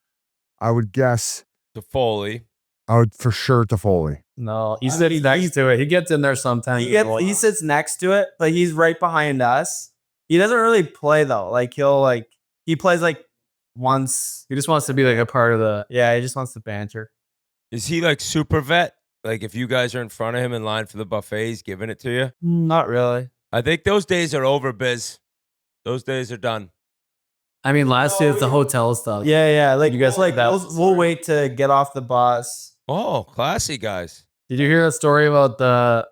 Toffoli.
I would for sure Toffoli.
No, he sits next to it. He gets in there sometimes. He sits next to it, but he's right behind us. He doesn't really play though. Like he plays like once. He just wants to be like a part of the. Yeah, he just wants to banter.
Is he like super vet? Like if you guys are in front of him in line for the buffet, he's giving it to you?
Not really.
I think those days are over, Biz. Those days are done.
I mean, last year it's the hotel stuff.
Yeah. Like
You guys
like
that
we'll wait to get off the bus.
Oh, classy guys.
Did you hear a story about the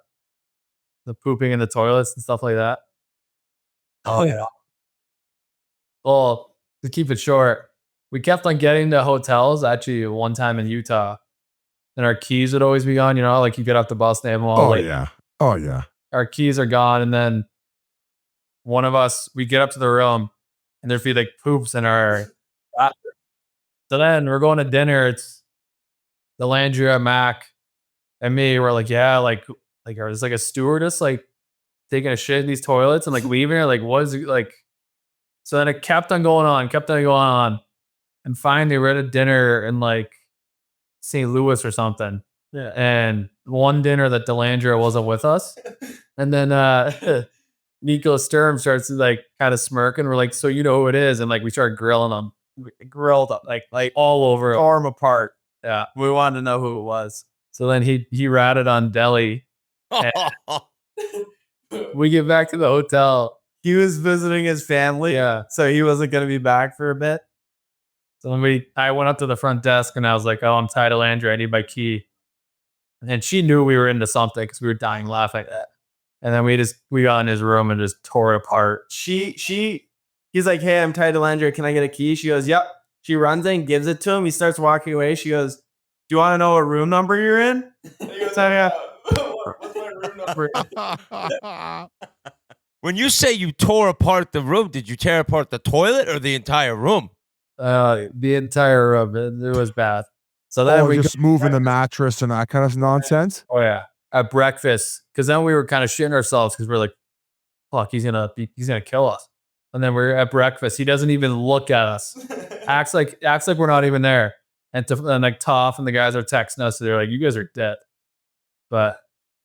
pooping in the toilets and stuff like that?
Oh yeah.
Well, to keep it short, we kept on getting to hotels. Actually, one time in Utah, and our keys would always be gone. You know, like you get off the bus, they have them all.
Oh yeah.
Our keys are gone, and then one of us, we get up to the room, and there'd be like poops in our bathroom. So then we're going to dinner. It's Delandria, Mac, and me. We're like, yeah, like there's like a stewardess like taking a shit in these toilets and like leaving her. Like, what is it like? So then it kept on going on, and finally we're at a dinner in like St. Louis or something.
Yeah.
And one dinner that Delandria wasn't with us, and then Nico Sturm starts to like kind of smirking. We're like, so you know who it is, and like we started grilling him,
Grilled up
like all over,
tore him apart.
yeah.
We wanted to know who it was.
So then he ratted on Delhi. We get back to the hotel.
He was visiting his family.
Yeah.
So he wasn't gonna be back for a bit.
So then I went up to the front desk and I was like, oh, I'm Ty Delandria. I need my key. And she knew we were into something because we were dying laughing. And then we got in his room and just tore it apart.
He's like, hey, I'm Ty Delandria. Can I get a key? She goes, yep. She runs in, gives it to him. He starts walking away. She goes, do you want to know what room number you're in? He goes, yeah.
What's my room number? When you say you tore apart the room, did you tear apart the toilet or the entire room?
The entire room. It was bad. So then we
just moving the mattress and that kind of nonsense.
Oh yeah, at breakfast, because then we were kind of shitting ourselves because we're like, "Fuck, he's gonna kill us." And then we're at breakfast. He doesn't even look at us. acts like we're not even there. And like Toff and the guys are texting us. So they're like, "You guys are dead." But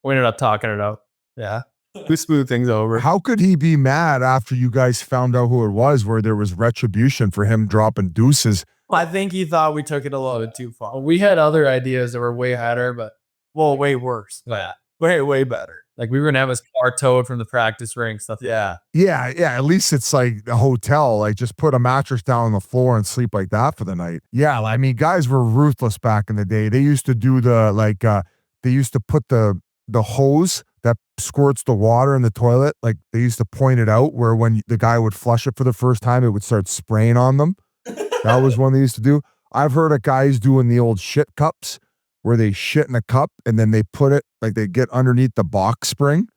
we ended up talking it out.
Yeah, we smooth things over.
How could he be mad after you guys found out who it was, where there was retribution for him dropping deuces?
Well, I think he thought we took it a little bit too far.
We had other ideas that were way better, but
way worse.
Yeah,
way better.
like we were gonna have his car towed from the practice ring, stuff.
Yeah.
Yeah. At least it's like a hotel. Like just put a mattress down on the floor and sleep like that for the night. Yeah, I mean, guys were ruthless back in the day. They used to do they used to put the hose that squirts the water in the toilet. Like they used to point it out where when the guy would flush it for the first time, it would start spraying on them. That was one they used to do. I've heard of guys doing the old shit cups where they shit in a cup and then they put it, like they get underneath the box spring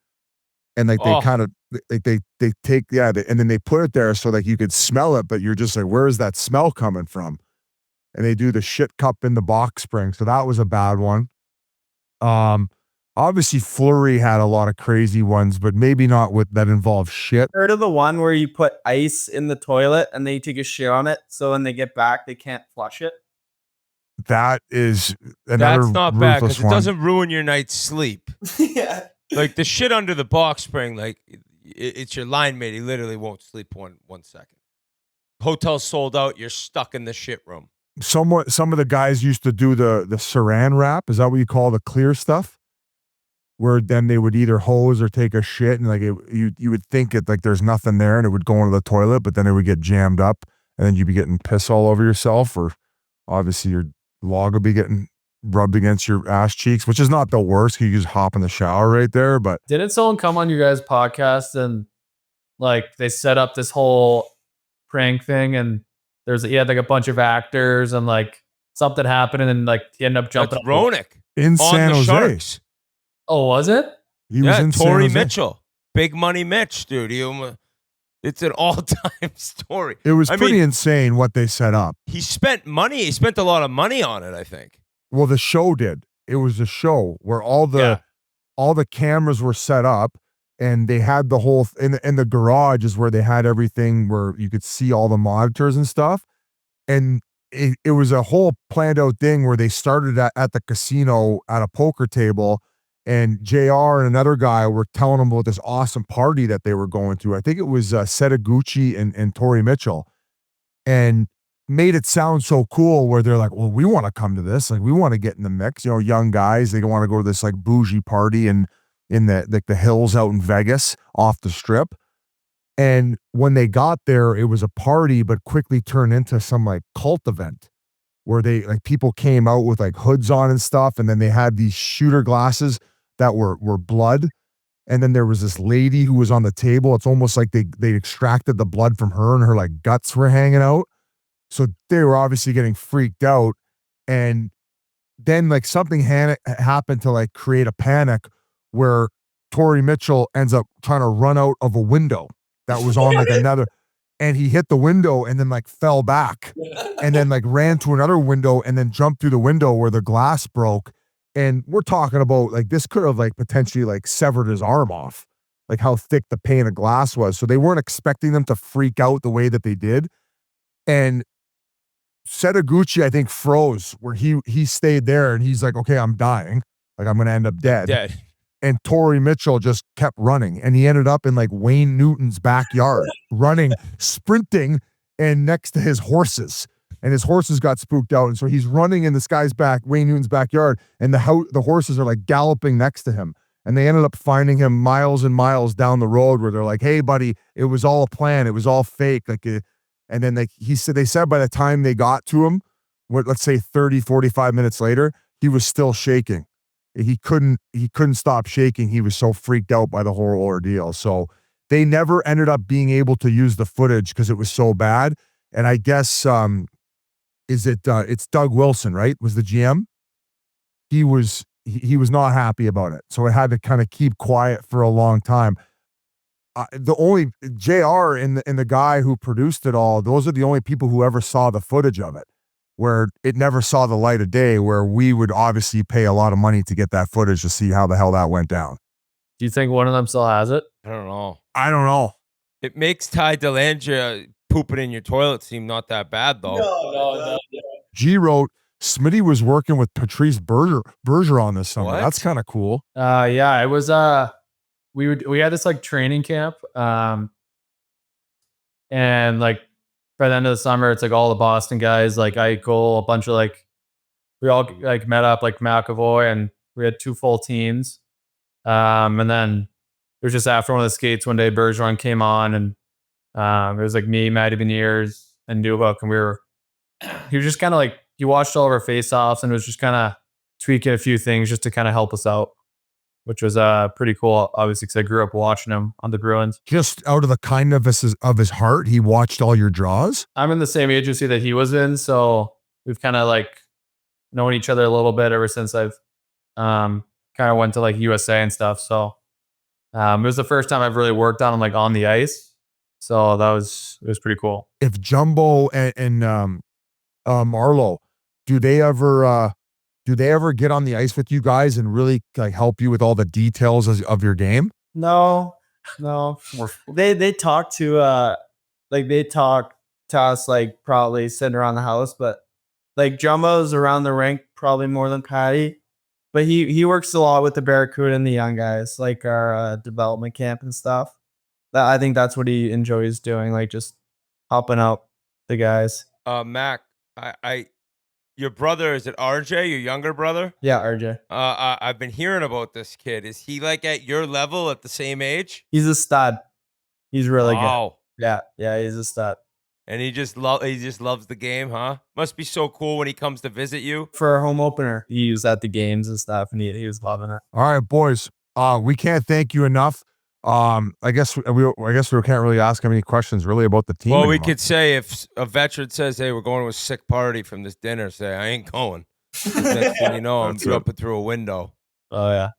and like they kind of, like they take, and then they put it there so like you could smell it, but you're just like, where is that smell coming from? And they do the shit cup in the box spring. So that was a bad one. Obviously Fleury had a lot of crazy ones, but maybe not with that involve shit.
Heard of the one where you put ice in the toilet and they take a shit on it, so when they get back they can't flush it?
That is another
That's not bad because it
one.
doesn't ruin your night's sleep.
Yeah.
Like the shit under the box spring, like it's your line mate. He literally won't sleep one second. Hotel sold out. You're stuck in the shit room.
Some of the guys used to do the saran wrap. Is that what you call the clear stuff? Where then they would either hose or take a shit, and like you would think it like there's nothing there, and it would go into the toilet, but then it would get jammed up, and then you'd be getting piss all over yourself, or obviously your log would be getting rubbed against your ass cheeks, which is not the worst. You just hop in the shower right there. But
didn't someone come on your guys' podcast and like they set up this whole prank thing, and he had like a bunch of actors, and like something happened, and then like he ended up jumping.
That's Ronick
in San Jose.
Sharks.
Oh, was it?
He was in
Torrey
San Jose.
Mitchell, big money Mitch, dude. It's an all-time story.
It was pretty insane what they set up.
He spent money. He spent a lot of money on it, I think.
Well, the show did. It was a show where all the cameras were set up, and they had the whole in the garage is where they had everything where you could see all the monitors and stuff. And it was a whole planned out thing where they started at the casino at a poker table. And JR and another guy were telling them about this awesome party that they were going to. I think it was Setaguchi and Torrey Mitchell, and made it sound so cool where they're like, well, we want to come to this. Like, we want to get in the mix. You know, young guys, they want to go to this like bougie party in the hills out in Vegas off the strip. And when they got there, it was a party, but quickly turned into some like cult event where they like people came out with like hoods on and stuff. And then they had these shooter glasses that were blood. And then there was this lady who was on the table. It's almost like they extracted the blood from her and her like guts were hanging out. So they were obviously getting freaked out. And then like something happened to like create a panic where Torrey Mitchell ends up trying to run out of a window that was on like another, and he hit the window and then like fell back and then like ran to another window and then jumped through the window where the glass broke. And we're talking about like this could have like potentially like severed his arm off, like how thick the pane of glass was. So they weren't expecting them to freak out the way that they did. And Setaguchi, I think, froze where he stayed there and he's like, okay, I'm dying. Like I'm going to end up dead. And Torrey Mitchell just kept running. And he ended up in like Wayne Newton's backyard, running, sprinting, and next to his horses. And his horses got spooked out. And so he's running in this guy's Wayne Newton's backyard, and the horses are like galloping next to him. And they ended up finding him miles and miles down the road where they're like, hey, buddy, it was all a plan. It was all fake. Like, and then they said by the time they got to him, let's say 30, 45 minutes later, he was still shaking. He couldn't stop shaking. He was so freaked out by the whole ordeal. So they never ended up being able to use the footage because it was so bad. And I guess, it's Doug Wilson, right? Was the GM. He was not happy about it. So it had to kind of keep quiet for a long time. The only JR and the guy who produced it all, those are the only people who ever saw the footage of it, where it never saw the light of day, where we would obviously pay a lot of money to get that footage to see how the hell that went down.
Do you think one of them still has it?
I don't know.
I don't know.
It makes Ty Dellandrea pooping in your toilet seem not that bad, though.
No.
G wrote, Smitty was working with Patrice Bergeron this summer.
What?
That's kind of cool.
Yeah, it was we had this like training camp, and like by the end of the summer, it's like all the Boston guys, like Eichel, a bunch of like, we all like met up like McAvoy, and we had 2 full teams. And then it was just after one of the skates one day, Bergeron came on, and it was like me, Matty Beniers, and Dubuk, and he was just kind of like, he watched all of our face-offs and was just kind of tweaking a few things just to kind of help us out, which was pretty cool, obviously, because I grew up watching him on the Bruins.
Just out of the kindness of his heart, he watched all your draws?
I'm in the same agency that he was in, so we've kind of like known each other a little bit ever since I've kind of went to like USA and stuff. So it was the first time I've really worked on him like on the ice. So it was pretty cool.
If Jumbo and Marlo, do they ever get on the ice with you guys and really like help you with all the details of your game?
No. They talk to they talk to us like probably sitting around the house, but like Jumbo's around the rink probably more than Patty. But he works a lot with the Barracuda and the young guys, like our development camp and stuff. I think that's what he enjoys doing, like just helping out the guys.
Mac, your brother, is it RJ, your younger brother?
Yeah, RJ.
I've been hearing about this kid. Is he like at your level at the same age?
He's a stud. He's really
good.
Yeah, he's a stud.
And he just loves the game, huh? Must be so cool when he comes to visit you.
For our home opener, he was at the games and stuff, and he was loving it.
All right, boys. We can't thank you enough. I guess we can't really ask him any questions really about the team.
Well,
anymore.
we could say if a veteran says, "Hey, we're going to a sick party from this dinner," say, "I ain't going." Next thing you know, I'm jumping through a window.
Oh yeah.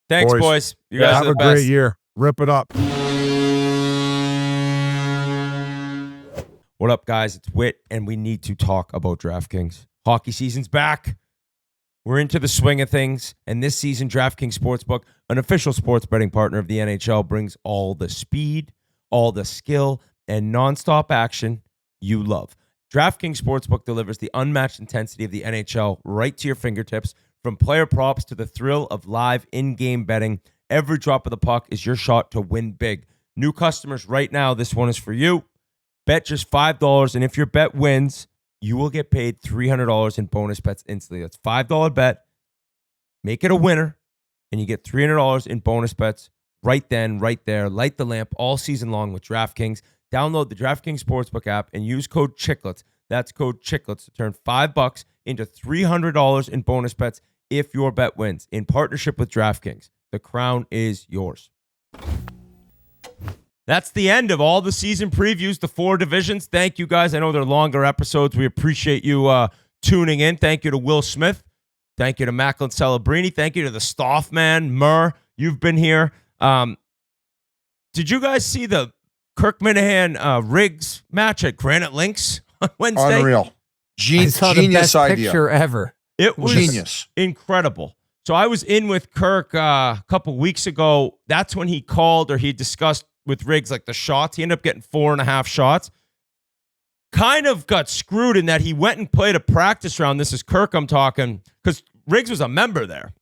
Thanks, boys. You guys
have
are the
a
best.
great year. Rip it up.
What up, guys? It's Whit, and we need to talk about DraftKings. Hockey season's back. We're into the swing of things, and this season, DraftKings Sportsbook, an official sports betting partner of the NHL, brings all the speed, all the skill, and nonstop action you love. DraftKings Sportsbook delivers the unmatched intensity of the NHL right to your fingertips. From player props to the thrill of live in-game betting, every drop of the puck is your shot to win big. New customers right now, this one is for you. Bet just $5, and if your bet wins, you will get paid $300 in bonus bets instantly. That's $5 bet. Make it a winner, and you get $300 in bonus bets right then, right there. Light the lamp all season long with DraftKings. Download the DraftKings Sportsbook app and use code Chiclets. That's code Chiclets to turn $5 into $300 in bonus bets if your bet wins. In partnership with DraftKings, the crown is yours. That's the end of all the season previews, the 4 divisions. Thank you, guys. I know they're longer episodes. We appreciate you tuning in. Thank you to Will Smith. Thank you to Macklin Celebrini. Thank you to the Stauff-man, Mur. You've been here. Did you guys see the Kirk Minahan Riggs match at Granite Links on Wednesday?
Unreal.
I saw the
Genius
best
idea.
picture ever.
It was
Genius.
Incredible. So I was in with Kirk a couple weeks ago. That's when he called or he discussed with Riggs like the shots. He ended up getting 4.5 shots. Kind of got screwed in that he went and played a practice round. This is Kirk I'm talking, because Riggs was a member there.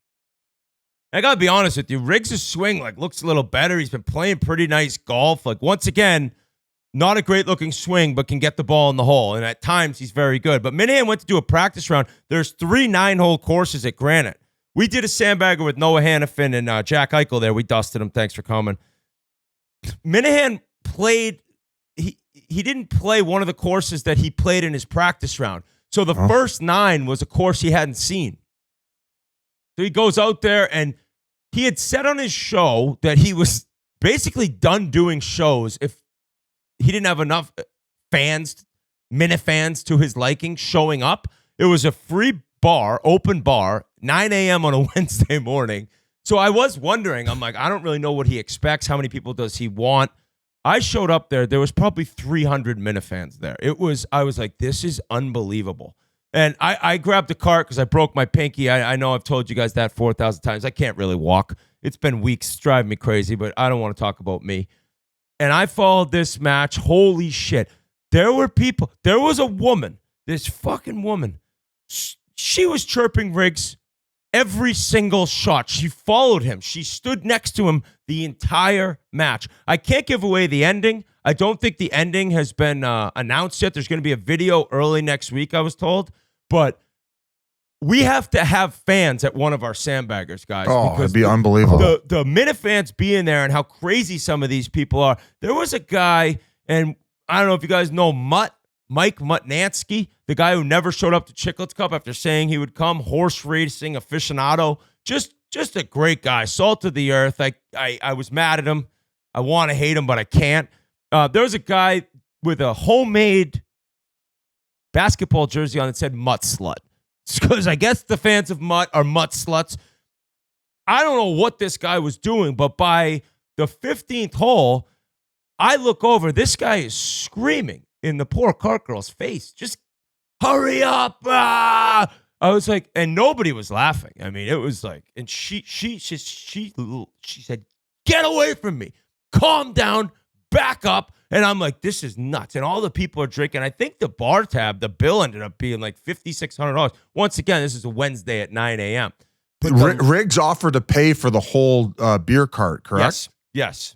I got to be honest with you. Riggs' swing looks a little better. He's been playing pretty nice golf. Once again, not a great looking swing, but can get the ball in the hole. And at times he's very good. But Minahan went to do a practice round. There's 3 9-hole courses at Granite. We did a sandbagger with Noah Hannafin and Jack Eichel there. We dusted him. Thanks for coming. Minahan played. He didn't play one of the courses that he played in his practice round. So the first 9 was a course he hadn't seen. So he goes out there, and he had said on his show that he was basically done doing shows if he didn't have enough fans, Minifans to his liking, showing up. It was a free bar, open bar, 9 a.m. on a Wednesday morning. So I was wondering, I'm like, I don't really know what he expects. How many people does he want? I showed up there. There was probably 300 Minifans there. I was like, this is unbelievable. And I grabbed the cart because I broke my pinky. I know I've told you guys that 4,000 times. I can't really walk. It's been weeks. It's driving me crazy, but I don't want to talk about me. And I followed this match. Holy shit. There were people. There was a woman, this fucking woman. She was chirping Riggs every single shot. She followed him. She stood next to him the entire match. I can't give away the ending. I don't think the ending has been announced yet. There's going to be a video early next week, I was told. But we have to have fans at one of our sandbaggers, guys.
Oh, it'd be unbelievable.
The Minifans being there and how crazy some of these people are. There was a guy, and I don't know if you guys know Mike Mutnansky, the guy who never showed up to Chiclets Cup after saying he would come, horse racing aficionado. Just a great guy, salt of the earth. I was mad at him. I want to hate him, but I can't. There was a guy with a homemade basketball jersey on that said Mutt Slut. Because I guess the fans of Mutt are Mutt Sluts. I don't know what this guy was doing, but by the 15th hole, I look over. This guy is screaming in the poor cart girl's face. Just hurry up. Ah! I was like, and nobody was laughing. I mean, it was like, and she said, get away from me. Calm down. Back up. And I'm like, this is nuts. And all the people are drinking. I think the bar tab, the bill ended up being like $5,600. Once again, this is a Wednesday at 9 a.m.
Riggs offered to pay for the whole beer cart, correct?
Yes,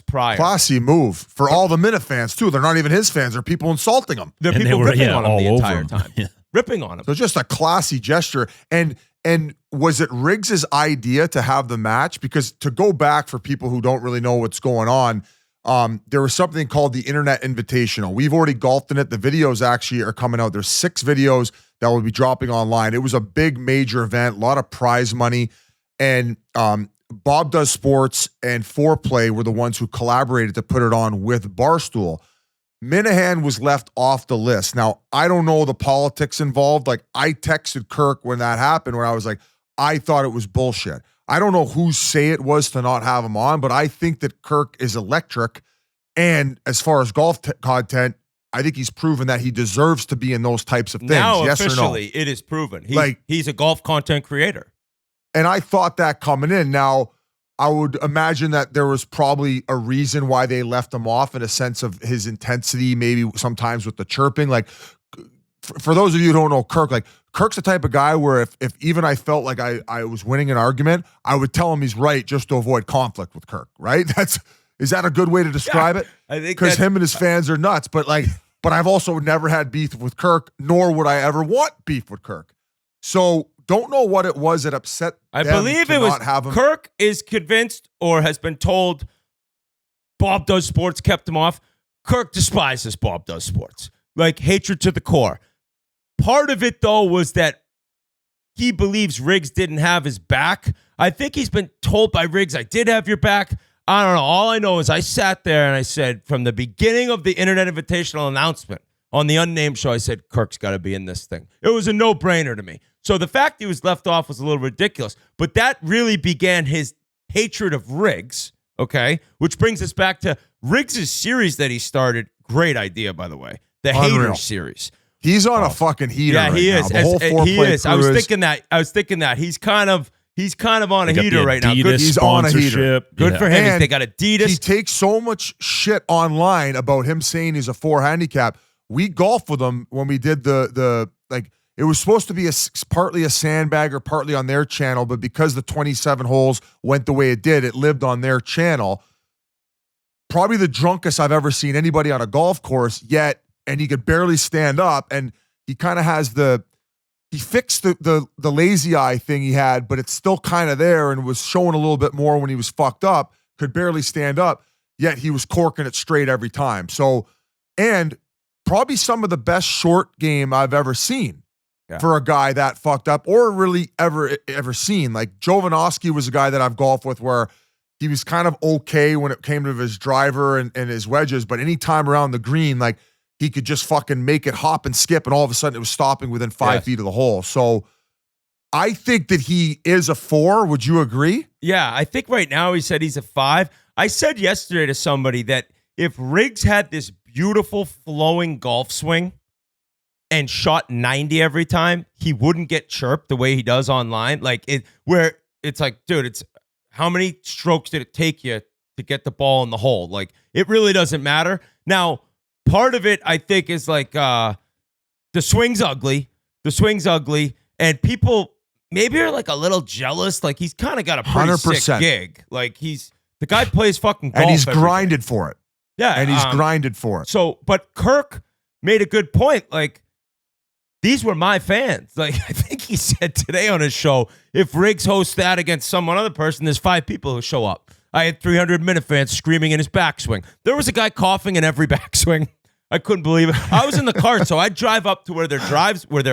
prior.
Classy move for all the Minifans, too. They're not even his fans. They're people insulting him.
They're people ripping on him the entire time.
Yeah.
Ripping on him.
So just a classy gesture. And was it Riggs's idea to have the match? Because to go back for people who don't really know what's going on, there was something called the Internet Invitational. We've already golfed in it. The videos actually are coming out. There's 6 videos that will be dropping online. It was a big major event, a lot of prize money. And Bob Does Sports and Foreplay were the ones who collaborated to put it on with Barstool. Minahan was left off the list. Now, I don't know the politics involved. Like, I texted Kirk when that happened, where I was like, I thought it was bullshit. I don't know whose say it was to not have him on, but I think that Kirk is electric. And as far as golf content, I think he's proven that he deserves to be in those types of things.
Now,
yes
officially,
or no?
it is proven. He's a golf content creator.
And I thought that coming in. Now, I would imagine that there was probably a reason why they left him off, in a sense of his intensity, maybe sometimes with the chirping. Like, for those of you who don't know Kirk, like, Kirk's the type of guy where if even I felt like I was winning an argument, I would tell him he's right just to avoid conflict with Kirk, right? Is that a good way to describe it?
I think
because him and his fans are nuts. But I've also never had beef with Kirk, nor would I ever want beef with Kirk. So don't know what it was that upset
I
them
believe
to
it was
not have him.
Kirk is convinced or has been told Bob Does Sports kept him off. Kirk despises Bob Does Sports. Like, hatred to the core. Part of it, though, was that he believes Riggs didn't have his back. I think he's been told by Riggs, I did have your back. I don't know. All I know is I sat there and I said, from the beginning of the Internet Invitational announcement on the Unnamed show, I said, Kirk's got to be in this thing. It was a no-brainer to me. So the fact he was left off was a little ridiculous. But that really began his hatred of Riggs, okay? Which brings us back to Riggs' series that he started. Great idea, by the way. The
Unreal.
Hater series.
He's on a fucking heater.
Yeah, he
right
is.
Now. The whole
He
foreplay
is. I
crew
was
is-
thinking that. He's kind of on
They
a
got
heater
the
right now.
Adidas
Good,
He's on a heater.
sponsorship.
good
Yeah.
for him.
And
They got Adidas.
He takes so much shit online about him saying he's a 4 handicap. We golfed with him when we did the like. It was supposed to be partly a sandbagger, partly on their channel, but because the 27 holes went the way it did, it lived on their channel. Probably the drunkest I've ever seen anybody on a golf course yet, and he could barely stand up. And he kind of has he fixed the lazy eye thing he had, but it's still kind of there and was showing a little bit more when he was fucked up, could barely stand up, yet he was corking it straight every time. So, and probably some of the best short game I've ever seen.
Yeah.
For a guy that fucked up or really ever seen. Like Jovanovski was a guy that I've golfed with where he was kind of okay when it came to his driver and his wedges, but anytime around the green, like he could just fucking make it hop and skip, and all of a sudden it was stopping within 5 feet of the hole. So I think that he is a 4. Would you agree?
Yeah, I think right now he said he's a 5. I said yesterday to somebody that if Riggs had this beautiful flowing golf swing and shot 90 every time, he wouldn't get chirped the way he does online. Like where it's like, dude, it's how many strokes did it take you to get the ball in the hole? Like, it really doesn't matter. Now, part of it, I think, is like the swing's ugly. The swing's ugly. And people maybe are like a little jealous. Like, he's kind of got a pretty
100%.
sick gig. Like, the guy plays fucking golf.
And he's
every day.
grinded for it.
Yeah.
And he's grinded for it.
So, but Kirk made a good point. Like, these were my fans. Like, I think he said today on his show, if Riggs hosts that against some other person, there's 5 people who show up. I had 300 Minute fans screaming in his backswing. There was a guy coughing in every backswing. I couldn't believe it. I was in the car, so I'd drive up to where their drives would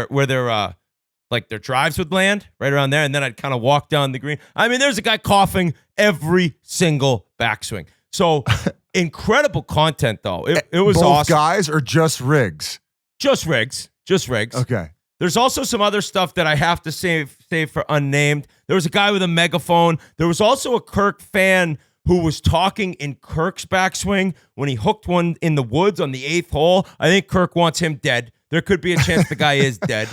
land, right around there, and then I'd kind of walk down the green. I mean, there's a guy coughing every single backswing. So incredible content, though. It was
Both
awesome.
guys or just Riggs?
Just Riggs. Just Riggs.
Okay.
There's also some other stuff that I have to save for unnamed. There was a guy with a megaphone. There was also a Kirk fan who was talking in Kirk's backswing when he hooked one in the woods on the 8th hole. I think Kirk wants him dead. There could be a chance the guy is dead.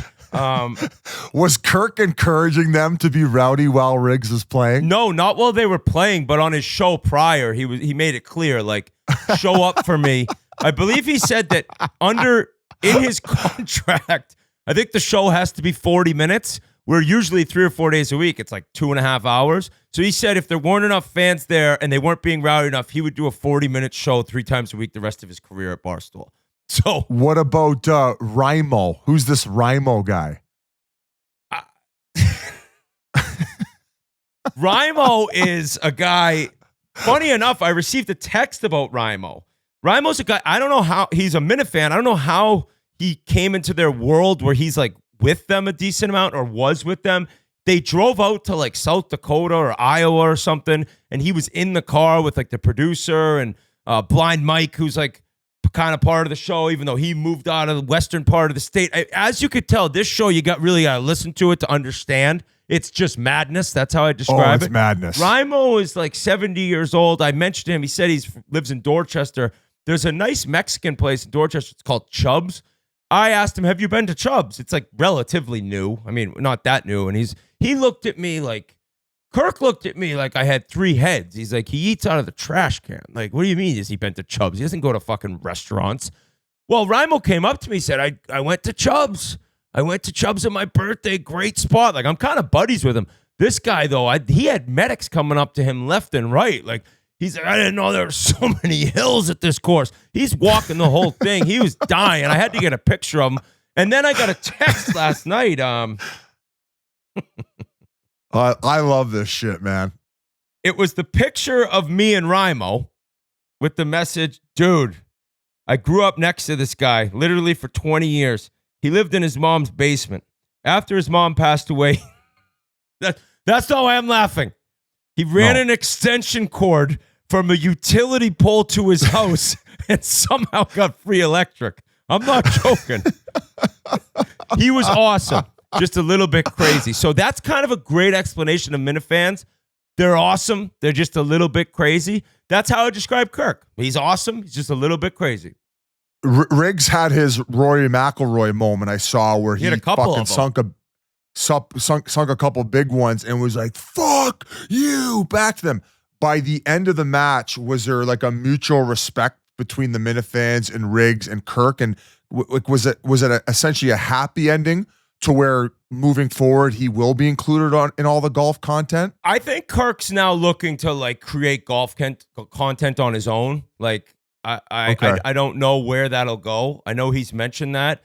Was Kirk encouraging them to be rowdy while Riggs was playing?
No, not while they were playing, but on his show prior, he made it clear, like, show up for me. I believe he said that in his contract, I think the show has to be 40 minutes. We're usually 3 or 4 days a week. It's like 2.5 hours. So he said if there weren't enough fans there and they weren't being rowdy enough, he would do a 40-minute show 3 times a week the rest of his career at Barstool. So
what about Rimo? Who's this Rimo guy?
Rimo is a guy. Funny enough, I received a text about Rimo. Rimo's a guy, I don't know how, he's a Minute fan. I don't know how he came into their world where he's like with them a decent amount or was with them. They drove out to like South Dakota or Iowa or something, and he was in the car with like the producer and Blind Mike, who's like kind of part of the show, even though he moved out of the western part of the state. As you could tell, this show, you really got to listen to it to understand. It's just madness. That's how I describe it.
It's madness.
Rimo is like 70 years old. I mentioned him. He said he lives in Dorchester. There's a nice Mexican place in Dorchester. It's called Chubb's. I asked him, have you been to Chubb's? It's like relatively new. I mean, not that new. And he looked at me like, Kirk looked at me like I had 3 heads. He's like, he eats out of the trash can. Like, what do you mean has he been to Chubb's? He doesn't go to fucking restaurants. Well, Rimo came up to me and said, I went to Chubb's. I went to Chubb's on my birthday. Great spot. Like, I'm kind of buddies with him. This guy, though, he had medics coming up to him left and right. Like, he's like, I didn't know there were so many hills at this course. He's walking the whole thing. He was dying. I had to get a picture of him. And then I got a text last night.
I love this shit, man.
It was the picture of me and Rimo with the message, dude, I grew up next to this guy literally for 20 years. He lived in his mom's basement. After his mom passed away, that's not why I'm laughing. He ran an extension cord from a utility pole to his house and somehow got free electric. I'm not joking. He was awesome. Just a little bit crazy. So that's kind of a great explanation of Minifans. They're awesome. They're just a little bit crazy. That's how I describe Kirk. He's awesome. He's just a little bit crazy.
Riggs had his Rory McIlroy moment I saw where he
had a couple
fucking sunk a couple big ones and was like, fuck you, back to them. By the end of the match, was there like a mutual respect between the Minifans and Riggs and Kirk? And was it essentially a happy ending to where moving forward he will be included in all the golf content?
I think Kirk's now looking to like create golf content on his own. Like I don't know where that'll go. I know he's mentioned that.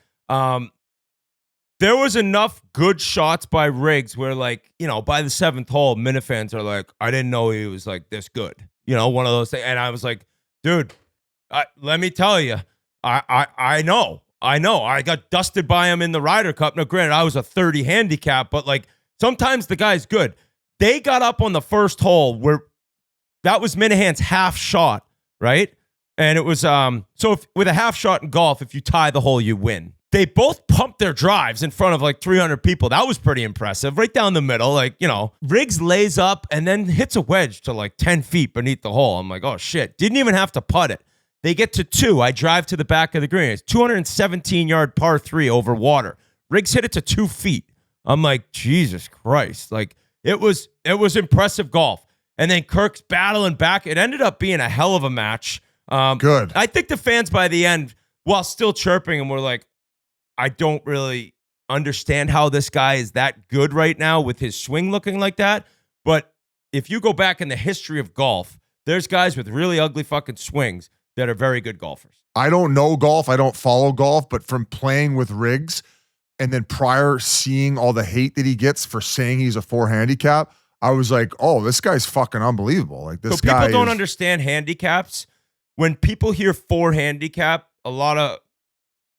There was enough good shots by Riggs where, like, you know, by the 7th hole, Minifans are like, I didn't know he was like this good. You know, one of those things. And I was like, dude, let me tell you, I know. I got dusted by him in the Ryder Cup. Now, granted, I was a 30 handicap, but like sometimes the guy's good. They got up on the first hole where that was Minahan's half shot, right? And it was with a half shot in golf, if you tie the hole, you win. They both pumped their drives in front of like 300 people. That was pretty impressive. Right down the middle, like, you know, Riggs lays up and then hits a wedge to like 10 feet beneath the hole. I'm like, oh shit. Didn't even have to putt it. They get to 2. I drive to the back of the green. It's 217-yard par 3 over water. Riggs hit it to 2 feet. I'm like, Jesus Christ. Like, it was impressive golf. And then Kirk's battling back. It ended up being a hell of a match.
Good.
I think the fans by the end, while still chirping him, were like, I don't really understand how this guy is that good right now with his swing looking like that. But if you go back in the history of golf, there's guys with really ugly fucking swings that are very good golfers.
I don't know golf. I don't follow golf, but from playing with Riggs and then prior seeing all the hate that he gets for saying he's a 4 handicap, I was like, oh, this guy's fucking unbelievable. Like, this guy.
People don't understand handicaps. When people hear 4 handicap, a lot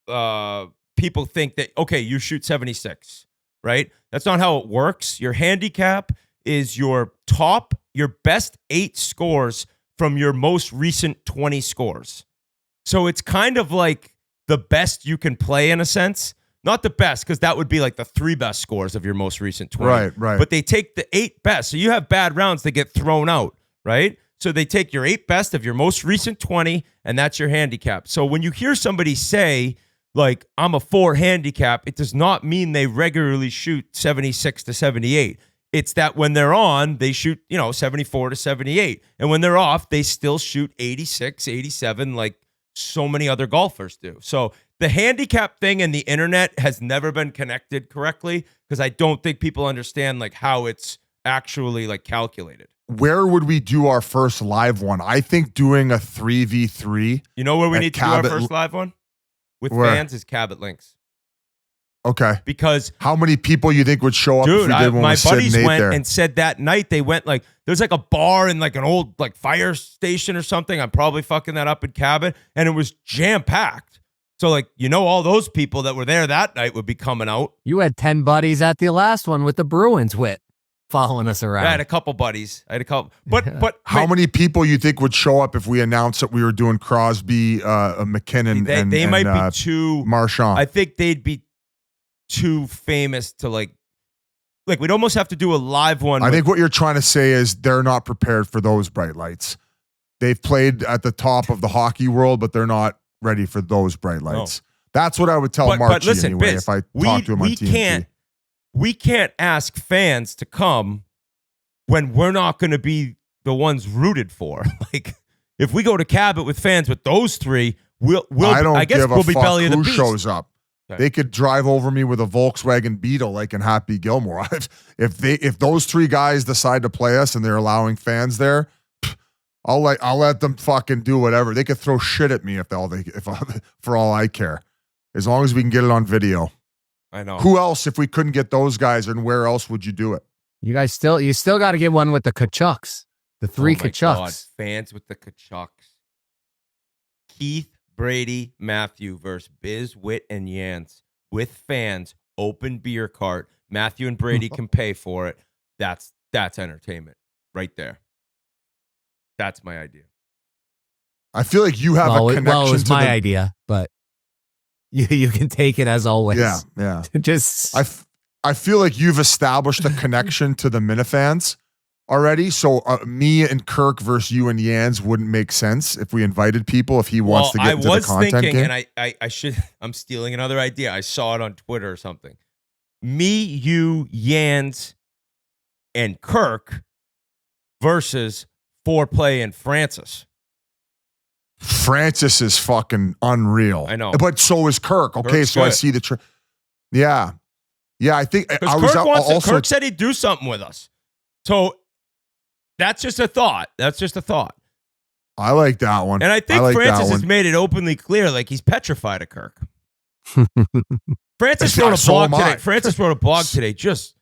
of people think that, okay, you shoot 76, right? That's not how it works. Your handicap is your best 8 scores from your most recent 20 scores. So it's kind of like the best you can play in a sense. Not the best, because that would be like the 3 best scores of your most recent 20.
Right.
But they take the 8 best. So you have bad rounds that get thrown out, right? So they take your 8 best of your most recent 20, and that's your handicap. So when you hear somebody say, like, I'm a 4 handicap, it does not mean they regularly shoot 76 to 78. It's that when they're on, they shoot, 74 to 78. And when they're off, they still shoot 86, 87, like so many other golfers do. So the handicap thing and the internet has never been connected correctly, because I don't think people understand like how it's actually like calculated.
Where would we do our first live one? I think doing a 3v3.
You know where we need to do our first live one? With fans is Cabot Links.
Okay.
Because
how many people you think would show up?
Dude,
if we did
my buddies went
there?
And said that night they went like, there's like a bar in like an old like fire station or something. I'm probably fucking that up in Cabot. And it was jam packed. So like, all those people that were there that night would be coming out.
You had 10 buddies at the last one with the Bruins, Whit, following us around.
I had a couple buddies. But
how many people you think would show up if we announced that we were doing Crosby, McKinnon,
they might be too
Marchand?
I think they'd be too famous to like we'd almost have to do a live one.
I think what you're trying to say is they're not prepared for those bright lights. They've played at the top of the hockey world, but they're not ready for those bright lights. No. That's what I would tell Marchie
listen,
anyway,
Biz,
if I talk to him on TNT.
We can't ask fans to come when we're not going to be the ones rooted for. Like, if we go to Cabot with fans with those 3, I guess we'll be belly of the beast.
Shows up. Okay. They could drive over me with a Volkswagen Beetle like in Happy Gilmore. If those 3 guys decide to play us and they're allowing fans there, I'll let them fucking do whatever. They could throw shit at me if for all I care, as long as we can get it on video.
I know.
Who else, if we couldn't get those guys, and where else would you do it?
You still got to get one with the Tkachuks. The three
Oh my
Tkachuks.
God, fans with the Tkachuks. Keith, Brady, Matthew versus Biz, Whit, and Yance with fans, open beer cart. Matthew and Brady can pay for it. That's entertainment right there. That's my idea.
I feel like you have a connection
Well, it was
to
my
the,
idea, but you can take it as always.
Yeah.
Just
I feel like you've established a connection to the Minifans already. So me and Kirk versus you and Yans wouldn't make sense if we invited people, if he wants to get into the content game.
And I'm stealing another idea. I saw it on Twitter or something. Me, you, Yans, and Kirk versus Foreplay and Francis.
Francis is fucking unreal.
I know.
But so is Kirk. Okay,
Kirk's
so I
good.
see the Yeah, I think I was
Kirk said he'd do something with us. So that's just a thought.
I like that one.
And I think
like
Francis
that
has
one.
made it openly clear, like he's petrified of Kirk. Francis
Yeah,
wrote a
so
blog
am I.
today. Francis wrote a blog today, just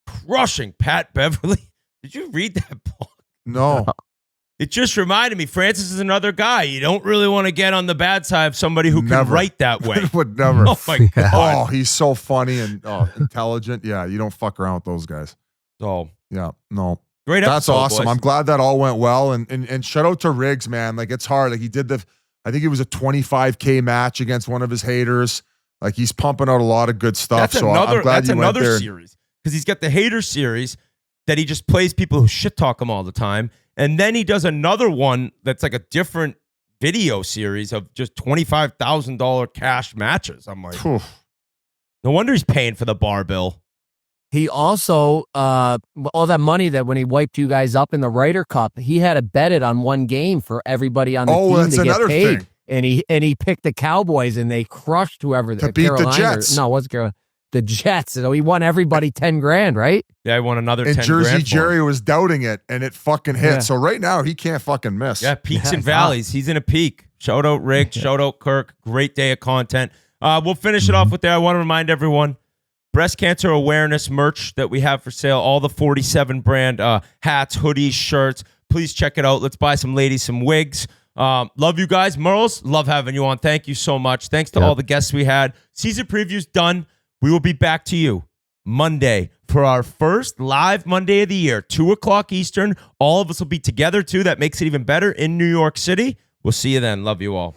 crushing Pat Beverly. Did you read that blog?
No.
It just reminded me, Francis is another guy. You don't really want to get on the bad side of somebody who can write that way.
Would never.
Oh my God.
Oh, he's so funny and intelligent. Yeah, you don't fuck around with those guys.
Oh,
yeah, no.
Great
That's
episode,
awesome.
boys.
I'm glad that all went well. And shout out to Riggs, man. Like, it's hard. Like, he did I think it was a 25K match against one of his haters. Like, he's pumping out a lot of good stuff.
That's
so I'm glad you went there.
series because he's got the hater series that he just plays people who shit talk him all the time. And then he does another one that's like a different video series of just $25,000 cash matches. I'm like, no wonder he's paying for the bar bill.
he also all that money that when he wiped you guys up in the Ryder Cup, he had to bet it on one game for everybody on the team
that's
to get
another
paid.
thing.
And he picked the Cowboys and they crushed whoever
To beat the
Carolina.
Jets.
No, what's Carolina? The Jets. So he won everybody 10 grand, right?
Yeah, I won another
And
10
Jersey
grand for him.
Jerry was doubting it, and it fucking hit.
Yeah.
So right now, he can't fucking miss.
Yeah, peaks and valleys. He's in a peak. Shout out Rick. Shout out Kirk. Great day of content. We'll finish it off with that. I want to remind everyone, breast cancer awareness merch that we have for sale, all the 47 brand hats, hoodies, shirts. Please check it out. Let's buy some ladies some wigs. Love you guys. Murls, love having you on. Thank you so much. Thanks to all the guests we had. Season preview's done. We will be back to you Monday for our first live Monday of the year, 2:00 Eastern. All of us will be together too. That makes it even better in New York City. We'll see you then. Love you all.